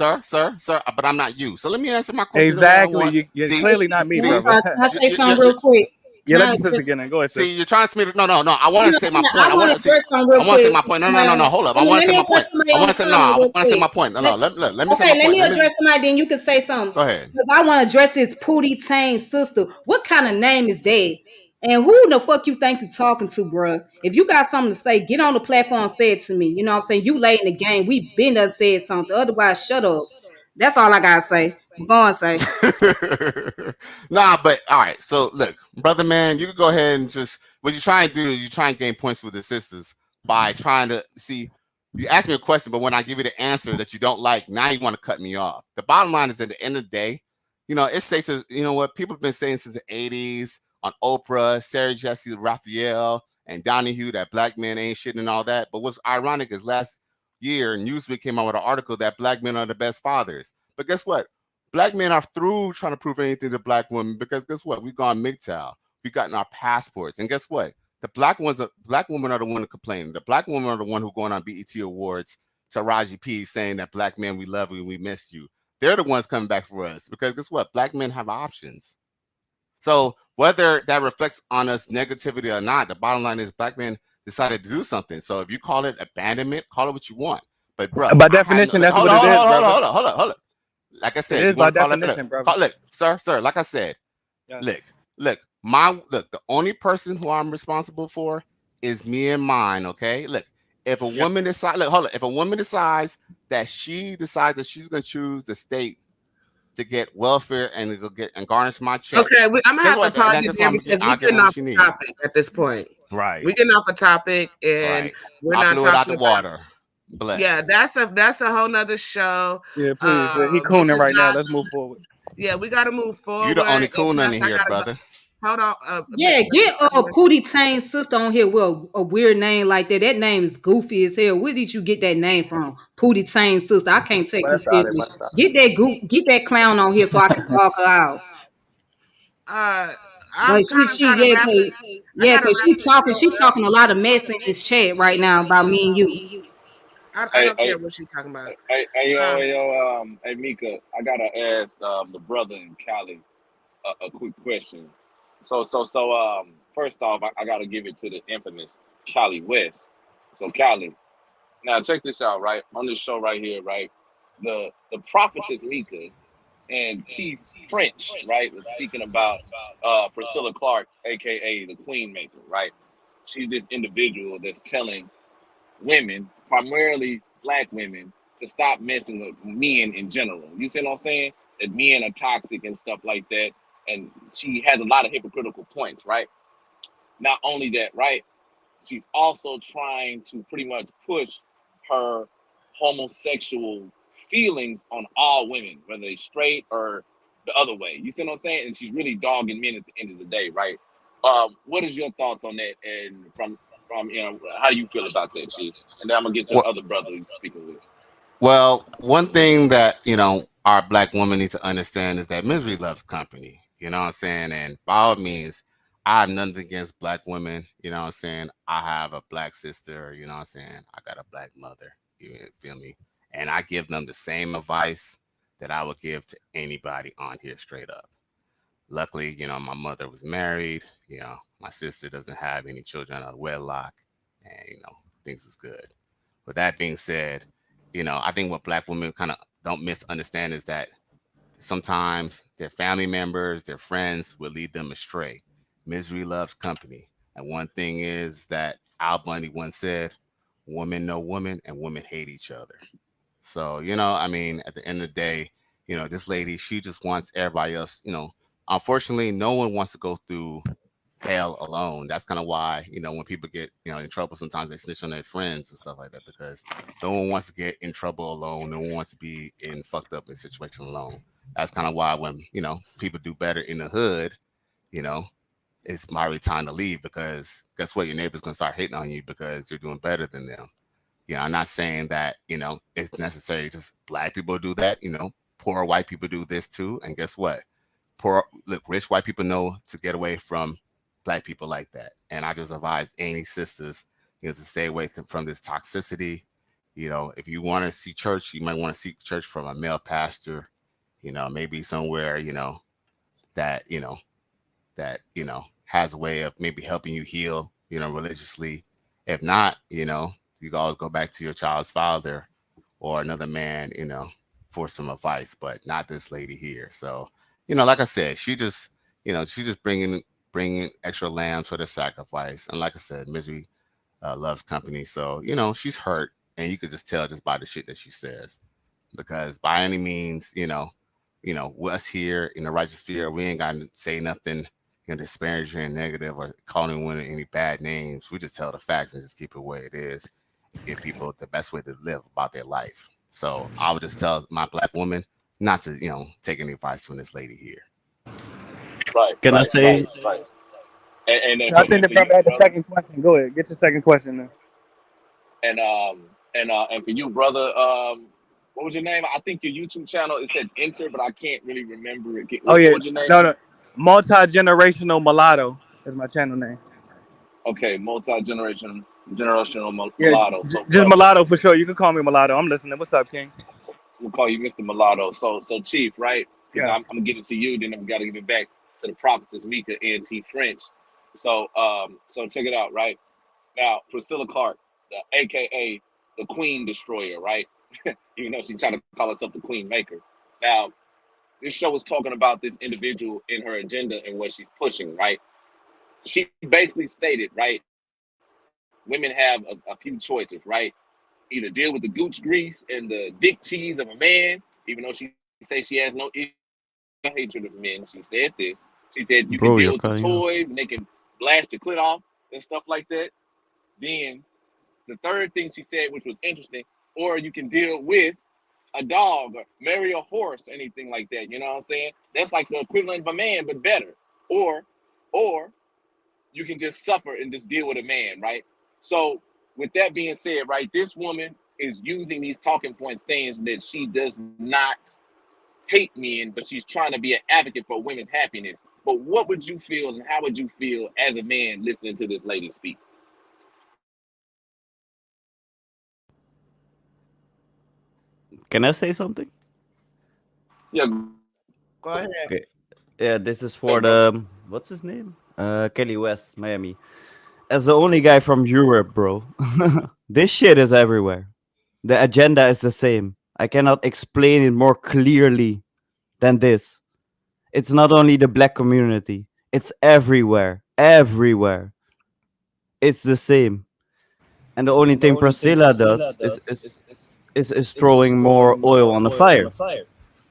but I'm not you. So let me answer my question the way I Exactly. want. You're See, clearly not me, Can see, brother. I say something you real quick? Yeah, Can let I the sister just, get in. Go ahead, sis. see, you're trying to speak. No. I want to say my point. I want to address something real I want to say quick. my point. No. Hold up. I want to Let say me my address point. somebody I on want the to say no. comment I real want to say quick. my point. No. Let me say my Okay, let point. me address somebody, then you can say something. Go ahead. Because I want to address this Pootie Tang sister. What kind of name is that? And who the fuck you think you talking to, bruh? If you got something to say, get on the platform and say it to me. You know what I'm saying? You late in the game. We been there said something. Otherwise, shut up. That's all I gotta say. Go on, say. Nah, but all right. So look, brother, man, you can go ahead and just what you try and do is you try and gain points with the sisters by trying to see. You ask me a question, but when I give you the answer that you don't like, now you want to cut me off. The bottom line is at the end of the day, it's safe to what people have been saying since the '80s on Oprah, Sarah Jesse Raphael, and Donahue that black men ain't shit and all that. But what's ironic is last year Newsweek came out with an article that black men are the best fathers. But guess what? Black men are through trying to prove anything to black women because guess what? We've gone MGTOW. We've gotten our passports. And guess what? The black women are the one complaining. The black women are the one who going on BET Awards to Raji P saying that black men, we love you, we missed you. They're the ones coming back for us because guess what? Black men have options. So whether that reflects on us negativity or not, the bottom line is black men decided to do something. So if you call it abandonment, call it what you want. But bro, By I had definition, no, that's hold what on, it is, brother. hold on. Like I It said, is you by want to call it definition, brother. look, sir. Like I said, Yes. look. The only person who I'm responsible for is me and mine. Okay, look. If a woman decides, if a woman decides that she's going to choose the state to get welfare and to go get and garnish my check, Okay, I'm gonna guess have what? to pause Then you guess there what? because I'll we're give her getting what off she the needs. topic at this point. Right. We're getting off a topic, and Right. we're I not blew it out talking the about. water. Bless. Yeah, that's a whole nother show. Yeah, please. He This cooning is right now. not. Let's move forward. Yeah, we got to move You the only forward. cool And none plus, in I here, gotta go. brother. Hold on. Yeah, get Pootie Tang's sister on here with a weird name like that. That name is goofy as hell. Where did you get that name from? Pootie Tang's sister. I can't take you seriously. Get that clown on here so I can call her out. I'm But kind of trying to wrap it. I gotta cause wrap this she's show up. talking a lot of mess in this chat right now about me and you. I Hey, don't hey, care what she's talking about. hey, Um, yo, hey, Mika, I gotta ask the brother in Cali a quick question. First off, I gotta give it to the infamous Cali West. So, Cali, now check this out, right? On this show right here, right? The prophetess Mika and T French, right, was speaking about Priscilla Clark, aka the QueenMaker, right? She's this individual that's telling women, primarily black women, to stop messing with men in general. You see what I'm saying? That men are toxic and stuff like that. And she has a lot of hypocritical points, right? Not only that, right? She's also trying to pretty much push her homosexual feelings on all women, whether they straight or the other way. You see what I'm saying? And she's really dogging men at the end of the day, right? What is your thoughts on that? And from how do you feel about that, Chief? And then I'm gonna get to the other brother you're speaking with. Well, one thing that, our black women need to understand is that misery loves company. You know what I'm saying? And by all means, I have nothing against black women. You know what I'm saying? I have a black sister. You know what I'm saying? I got a black mother. You feel me? And I give them the same advice that I would give to anybody on here straight up. Luckily, my mother was married. My sister doesn't have any children out of wedlock, and things is good. With that being said, I think what black women kind of don't misunderstand is that sometimes their family members, their friends will lead them astray. Misery loves company. And one thing is that Al Bundy once said, women know women and women hate each other. So, I mean, at the end of the day, this lady, she just wants everybody else, unfortunately, no one wants to go through hell alone. That's kind of why, when people get, in trouble, sometimes they snitch on their friends and stuff like that, because no one wants to get in trouble alone. No one wants to be in fucked up in situation alone. That's kind of why when, people do better in the hood, you know, it's mighty time to leave, because guess what? Your neighbor's going to start hating on you because you're doing better than them. I'm not saying that, it's necessary just black people do that, poor white people do this too. And guess what? Rich white people know to get away from black people like that. And I just advise any sisters, to stay away from this toxicity. If you want to see church, you might want to seek church from a male pastor, maybe somewhere, that, has a way of maybe helping you heal, religiously. If not, you can always go back to your child's father or another man, for some advice, but not this lady here. So, like I said, she just bringing extra lambs for the sacrifice. And like I said, misery loves company. So, she's hurt, and you could just tell just by the shit that she says, because by any means, us here in the righteous sphere, we ain't got to say nothing, disparaging and negative or calling women any bad names. We just tell the facts and just keep it the way it is and give people the best way to live about their life. So I would just tell my black woman not to, take any advice from this lady here. Right, Can I right, say? right, right. And I think the for you, brother had the brother, second question. Go ahead, get your second question then. and for you, brother, what was your name? I think your YouTube channel, it said enter, but I can't really remember it. Oh yeah, What was your name? no, multi-generational mulatto is my channel name. Okay, generational Yeah, mulatto. So, just brother, mulatto for sure. You can call me mulatto. I'm listening. What's up, King? we'll call you Mr. Mulatto. So Chief, right? Because Yeah. I'm gonna give it to you, then I'm gotta give it back to the prophetess Mika and T French. So check it out, right? Now, Priscilla Clark, the AKA the Queen Destroyer, right? Even though she's trying to call herself the Queen Maker. Now, this show is talking about this individual in her agenda and what she's pushing, right? She basically stated, right? Women have a few choices, right? Either deal with the gooch grease and the dick cheese of a man, even though she says she has no hatred of men. She said this. She said you can Bro, deal you're with the cutting off. toys and they can blast your clit off and stuff like that. Then the third thing she said, which was interesting, or you can deal with a dog or marry a horse, anything like that. You know what I'm saying? That's like the equivalent of a man, but better. Or, or you can just suffer and just deal with a man, right? So, with that being said, right, this woman is using these talking points, saying that she does not hate men, but she's trying to be an advocate for women's happiness. But what would you feel, and how would you feel as a man listening to this lady speak? Can I say something? Yeah, Go ahead. Okay. Yeah, this is hey, for brother. the what's his name? Kelly West, Miami. As the only guy from Europe, bro, this shit is everywhere. The agenda is the same. I cannot explain it more clearly than this. It's not only the black community, it's everywhere. Everywhere. It's the same. And the only thing Priscilla does is throwing more oil on the fire.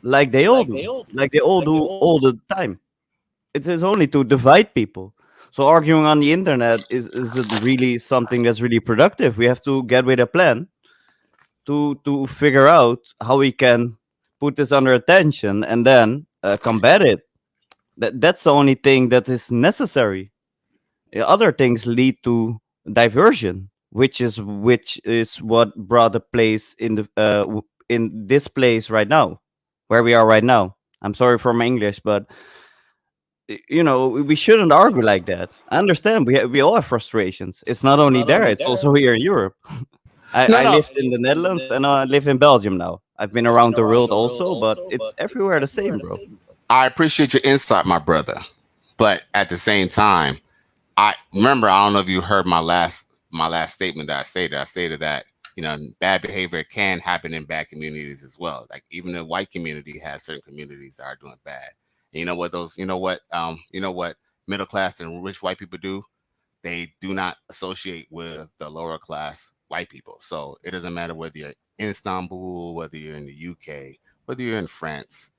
Like they all do. Like they all do all the time. It is only to divide people. So arguing on the internet isn't really something that's really productive. We have to get with a plan to figure out how we can put this under attention and then combat it. That's the only thing that is necessary. Other things lead to diversion, which is what brought the place in the in this place right now, where we are right now. I'm sorry for my English, but we shouldn't argue like that. I understand we all have frustrations. It's not only there; it's also here in Europe. I No, I no. lived in the Netherlands and I live in Belgium now. I've been around the world also, but it's everywhere the same, bro. I appreciate your insight, my brother. But at the same time, I remember, I don't know if you heard my last statement that I stated. I stated that, bad behavior can happen in bad communities as well. Like even the white community has certain communities that are doing bad. And you know what middle class and rich white people do? They do not associate with the lower class white people. So it doesn't matter whether you're in Istanbul, whether you're in the UK, whether you're in France,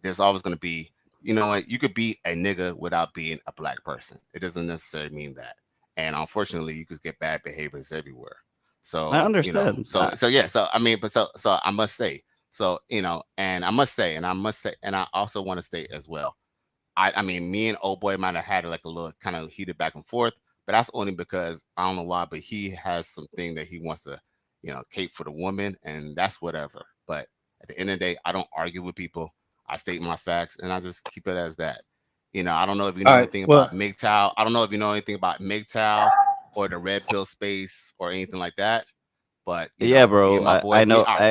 there's always going to be, you could be a nigga without being a black person. It doesn't necessarily mean that. And unfortunately, you could get bad behaviors everywhere. I So, understand. yeah. So, I mean, so I must say, and and I also want to state as well. I mean, me and old boy might have had like a little kind of heated back and forth, but that's only because I don't know why, but he has something that he wants to, cape for the woman, and that's whatever. But at the end of the day, I don't argue with people. I state my facts, and I just keep it as that. I don't know if you All know right. anything Well, about MGTOW. I don't know if you know anything about MGTOW or the red pill space or anything like that. But Yeah, me and bro. my I boys, know. I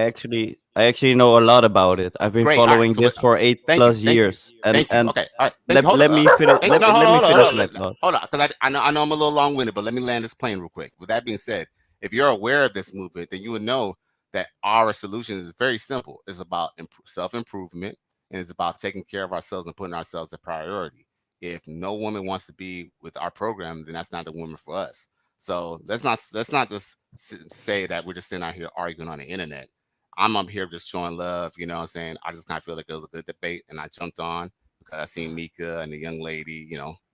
actually know a lot about it. I've been great. All right. following So, this for eight thank you, plus thank you, years, and thank you. and Okay. All right. Thank you. let Hold let on. me finish. Hey, Let, no, let me hold finish on. my thought. Hold on, because I know I'm a little long winded, but let me land this plane real quick. With that being said, if you're aware of this movement, then you would know that our solution is very simple. It's about self improvement, and it's about taking care of ourselves and putting ourselves a priority. If no woman wants to be with our program, then that's not the woman for us. So let's not just say that we're just sitting out here arguing on the internet. I'm up here just showing love, you know what I'm saying? I just kind of feel like it was a good debate, and I jumped on because I seen Mika and the young lady,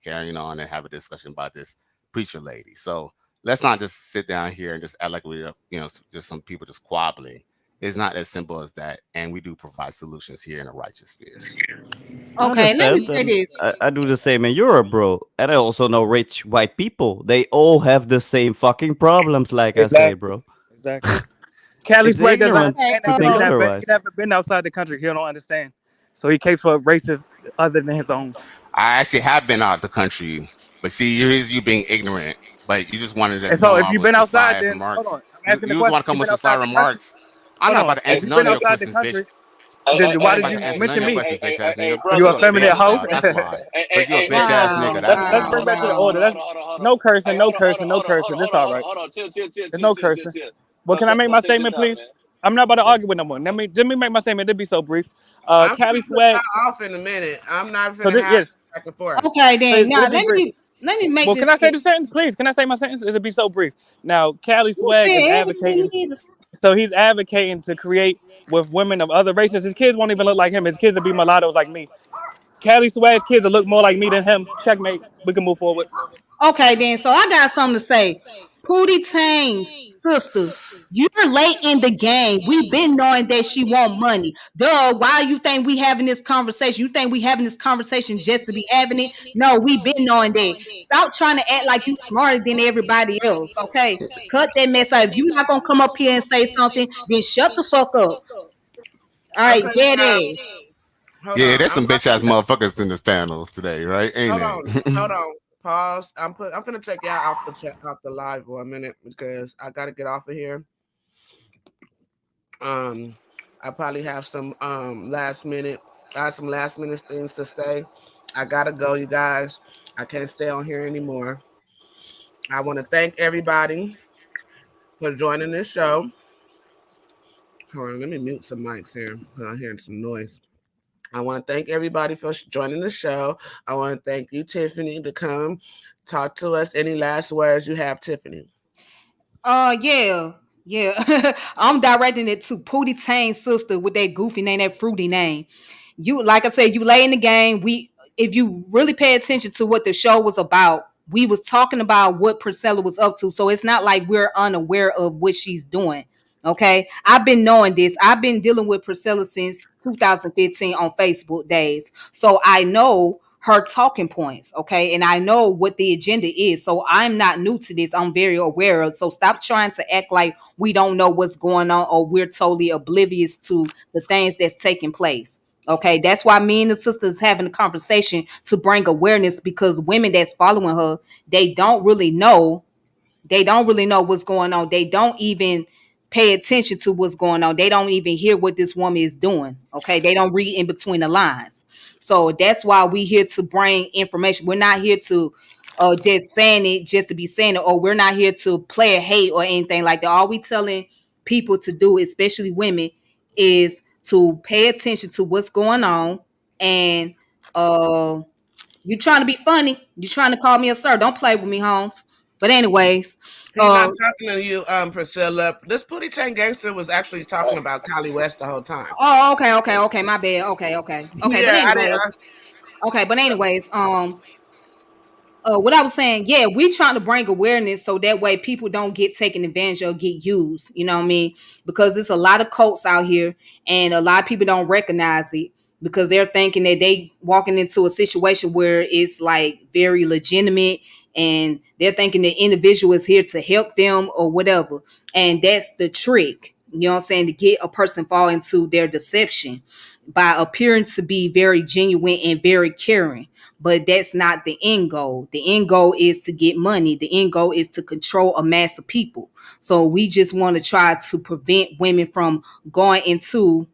carrying on and have a discussion about this preacher lady. So let's not just sit down here and just act like we're, just some people just squabbling. It's not as simple as that, and we do provide solutions here in the righteous sphere. I Okay, let me understand, say and this. I do the same in Europe, bro. And I also know rich white people. They all have the same fucking problems, like I say, exactly. bro. Exactly. Cali It's Swag doesn't ignorant Okay, understand to that because think he otherwise. never been outside the country. He don't understand. So he capes for races other than his own. I actually have been out of the country, but see, here's you being ignorant, but you just wanted to And just so come if up you've with been some sly outside, ass then hold on. remarks. I'm You, asking the you just question. want to come You've with been some sly outside the country. remarks. I'm Hold not on. about to If answer you've none been of your outside the questions, bitch. country, Hey, then I why ain't hey, did about you to hey, answer none of mention your me? questions, bitch ass hey, nigga. Are Cause you brother, a you a bitch feminine ass hoe? nigga. That's why. Cause you a bitch ass wow, nigga. That's Let's why. bring back to the wow. order. Let's no cursing, Hey, no hold on, hold cursing, on, no hold on, hold cursing. on, It's hold on, all hold on, right. hold on. Chill, chill, chill, There's chill, no chill, chill, cursing. chill. Well, can I make So my check this statement, out, please? man. I'm not about to So, argue with no more. Let me make my statement. It'll be so brief. I'm Cali gonna cut Swag. y'all off in a minute. I'm not So finna this, have yes, back and forth. Okay, then now it'll be brief. let me make Well, this can I say clear. the sentence, please? Can I say my sentence? It'll be so brief. Now, Cali You Swag is said everything you advocating. need to. So he's advocating to create with women of other races. His kids won't even look like him. His kids will be mulattoes like me. Cali Swag's kids will look more like me than him. Checkmate. We can move forward. Okay, then. So I got something to say. Pootie Tang's sister, you're late in the game. We've been knowing that she want money. Duh, why you think we having this conversation? You think we having this conversation just to be having it? No, we've been knowing that. Stop trying to act like you smarter than everybody else. Okay, cut that mess out. If you're not gonna come up here and say something, then shut the fuck up. All right, Okay, dead now ass. hold Yeah, on. there's some bitch ass motherfuckers in this panels today, right? Ain't Hold it? on. Pause. I'm gonna take y'all off the chat, off the live for a minute because I gotta get off of here. Um, I probably have some last minute. I have some last minute things to say. I gotta go, you guys. I can't stay on here anymore. I want to thank everybody for joining this show. Hold on, let me mute some mics here. I'm hearing some noise. I want to thank everybody for joining the show. I want to thank you, Tiffany, to come talk to us. Any last words you have, Tiffany? Yeah, yeah. I'm directing it to Pootie Tang's sister with that goofy name, that fruity name. You, like I said, you lay in the game. If you really pay attention to what the show was about, we was talking about what Priscilla was up to. So it's not like we're unaware of what she's doing. Okay, I've been knowing this. I've been dealing with Priscilla since 2015 on Facebook days, so I know her talking points. Okay, and I know what the agenda is. So I'm not new to this. I'm very aware of. So stop trying to act like we don't know what's going on or we're totally oblivious to the things that's taking place. Okay, that's why me and the sisters having a conversation to bring awareness because women that's following her, they don't really know. They don't really know what's going on. They don't even pay attention to what's going on. They don't even hear what this woman is doing. Okay, they don't read in between the lines. So that's why we here to bring information. We're not here to just saying it just to be saying it, or we're not here to play a hate or anything like that. All we telling people to do, especially women, is to pay attention to what's going on. And you trying to be funny, you trying to call me a sir, don't play with me, Holmes. But anyways, He's not talking to you, Priscilla. This Booty Tank Gangster was actually talking about Kali West the whole time. oh, okay, my bad. Okay. Yeah, But anyways, what I was saying, yeah, we trying to bring awareness so that way people don't get taken advantage of, get used. You know what I mean? Because there's a lot of cults out here, and a lot of people don't recognize it because they're thinking that they walking into a situation where it's like very legitimate, and they're thinking the individual is here to help them or whatever. And that's the trick. You know what I'm saying? To get a person fall into their deception by appearing to be very genuine and very caring. But that's not the end goal. The end goal is to get money. The end goal is to control a mass of people. So we just want to try to prevent women from going into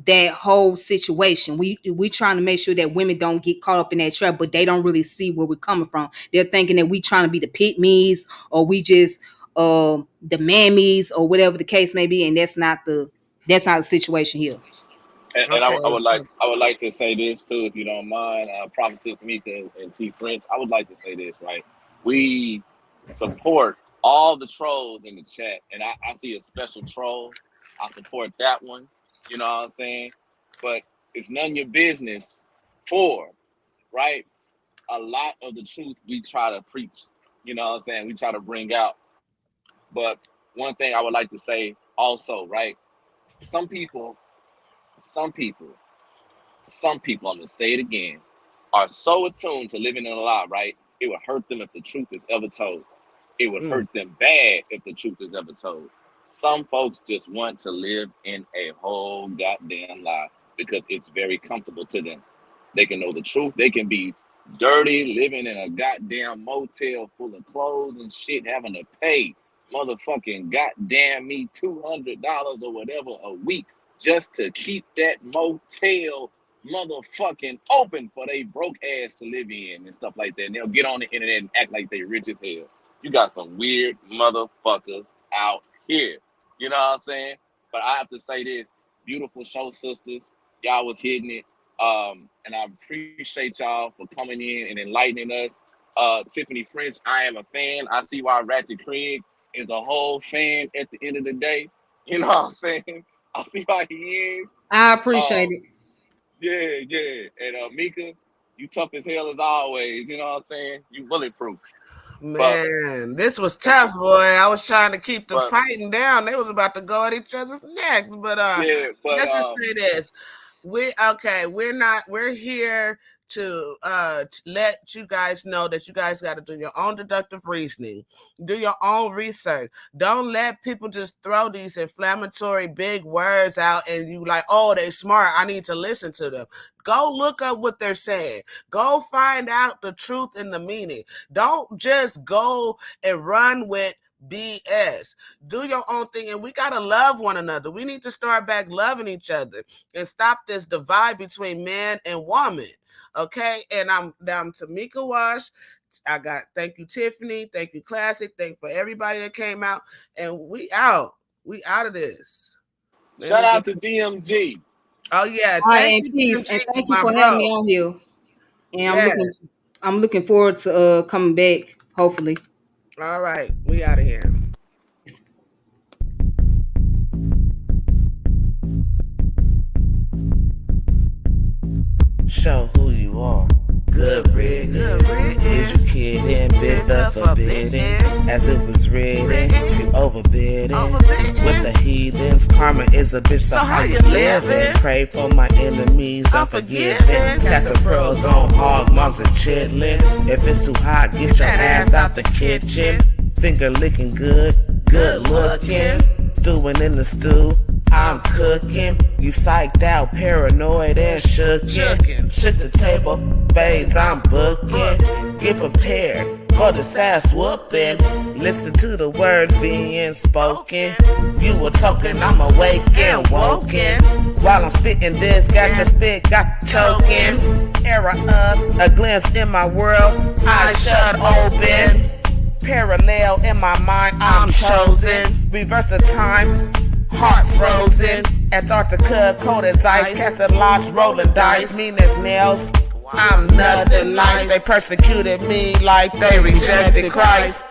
that whole situation. We trying to make sure that women don't get caught up in that trap, but they don't really see where we're coming from. They're thinking that we trying to be the pit me's, or we just the mammies, or whatever the case may be, and that's not the situation here. And I would like to say this too, if you don't mind, Prophetess Mika and T French. I would like to say this, right? We support all the trolls in the chat, and I see a special troll. I support that one. You know what I'm saying? But it's none of your business for, right? A lot of the truth we try to preach. You know what I'm saying? We try to bring out. But one thing I would like to say also, right? Some people, I'm gonna say it again, are so attuned to living in a lie, right? It would hurt them if the truth is ever told. It would hurt them bad if the truth is ever told. Some folks just want to live in a whole goddamn lie because it's very comfortable to them. They can know the truth. They can be dirty, living in a goddamn motel full of clothes and shit, having to pay motherfucking goddamn me $200 or whatever a week just to keep that motel motherfucking open for they broke ass to live in and stuff like that. And they'll get on the internet and act like they rich as hell. You got some weird motherfuckers out here. You know what I'm saying? But I have to say this, beautiful show, sisters. Y'all was hitting it. And I appreciate y'all for coming in and enlightening us. Tiffany French, I am a fan. I see why Ratchet Craig is a whole fan at the end of the day. You know what I'm saying? I see why he is. I appreciate it. Yeah. And Mika, you tough as hell as always. You know what I'm saying? You bulletproof. Man, this was tough, boy. I was trying to keep the fighting down. They was about to go at each other's necks. But let's just say this. We're here to let you guys know that you guys got to do your own deductive reasoning, do your own research. Don't let people just throw these inflammatory big words out and you like, oh, they smart, I need to listen to them. Go look up what they're saying. Go find out the truth and the meaning. Don't just go and run with BS. Do your own thing, and we gotta love one another. We need to start back loving each other and stop this divide between man and woman. Okay, and I'm down to Mika Wash. Thank you, Tiffany. Thank you, Classic. Thank you for everybody that came out. And we out. We out of this. Shout out to DMG. Oh yeah. Thank you, and thank you for having me on here. And I'm looking forward to coming back, hopefully. All right, we out of here. Show who you are. Good riddance. Is you kidding? Bid the forbidden. As it was written, you overbidding. With the heathens, karma is a bitch, so how you living? Pray for my enemies, unforgiving. Cast the pearls on hog moms and chitlin'. If it's too hot, get your ass out the kitchen. Finger licking good, good looking. Stewing in the stew, I'm cooking. You psyched out, paranoid and shookin'. Shook the table, fades I'm booking. Get prepared, for the ass whooping. Listen to the words being spoken. You were talking, I'm awake and woken. While I'm spitting this, got your spit, got choking. Era up, a glimpse in my world, eyes shut open. Parallel in my mind, I'm chosen. Reverse the time, heart frozen. Antarctica, cold as ice, casting locks, rolling dice. Mean as nails, I'm nothing nice. They persecuted me like they rejected Christ.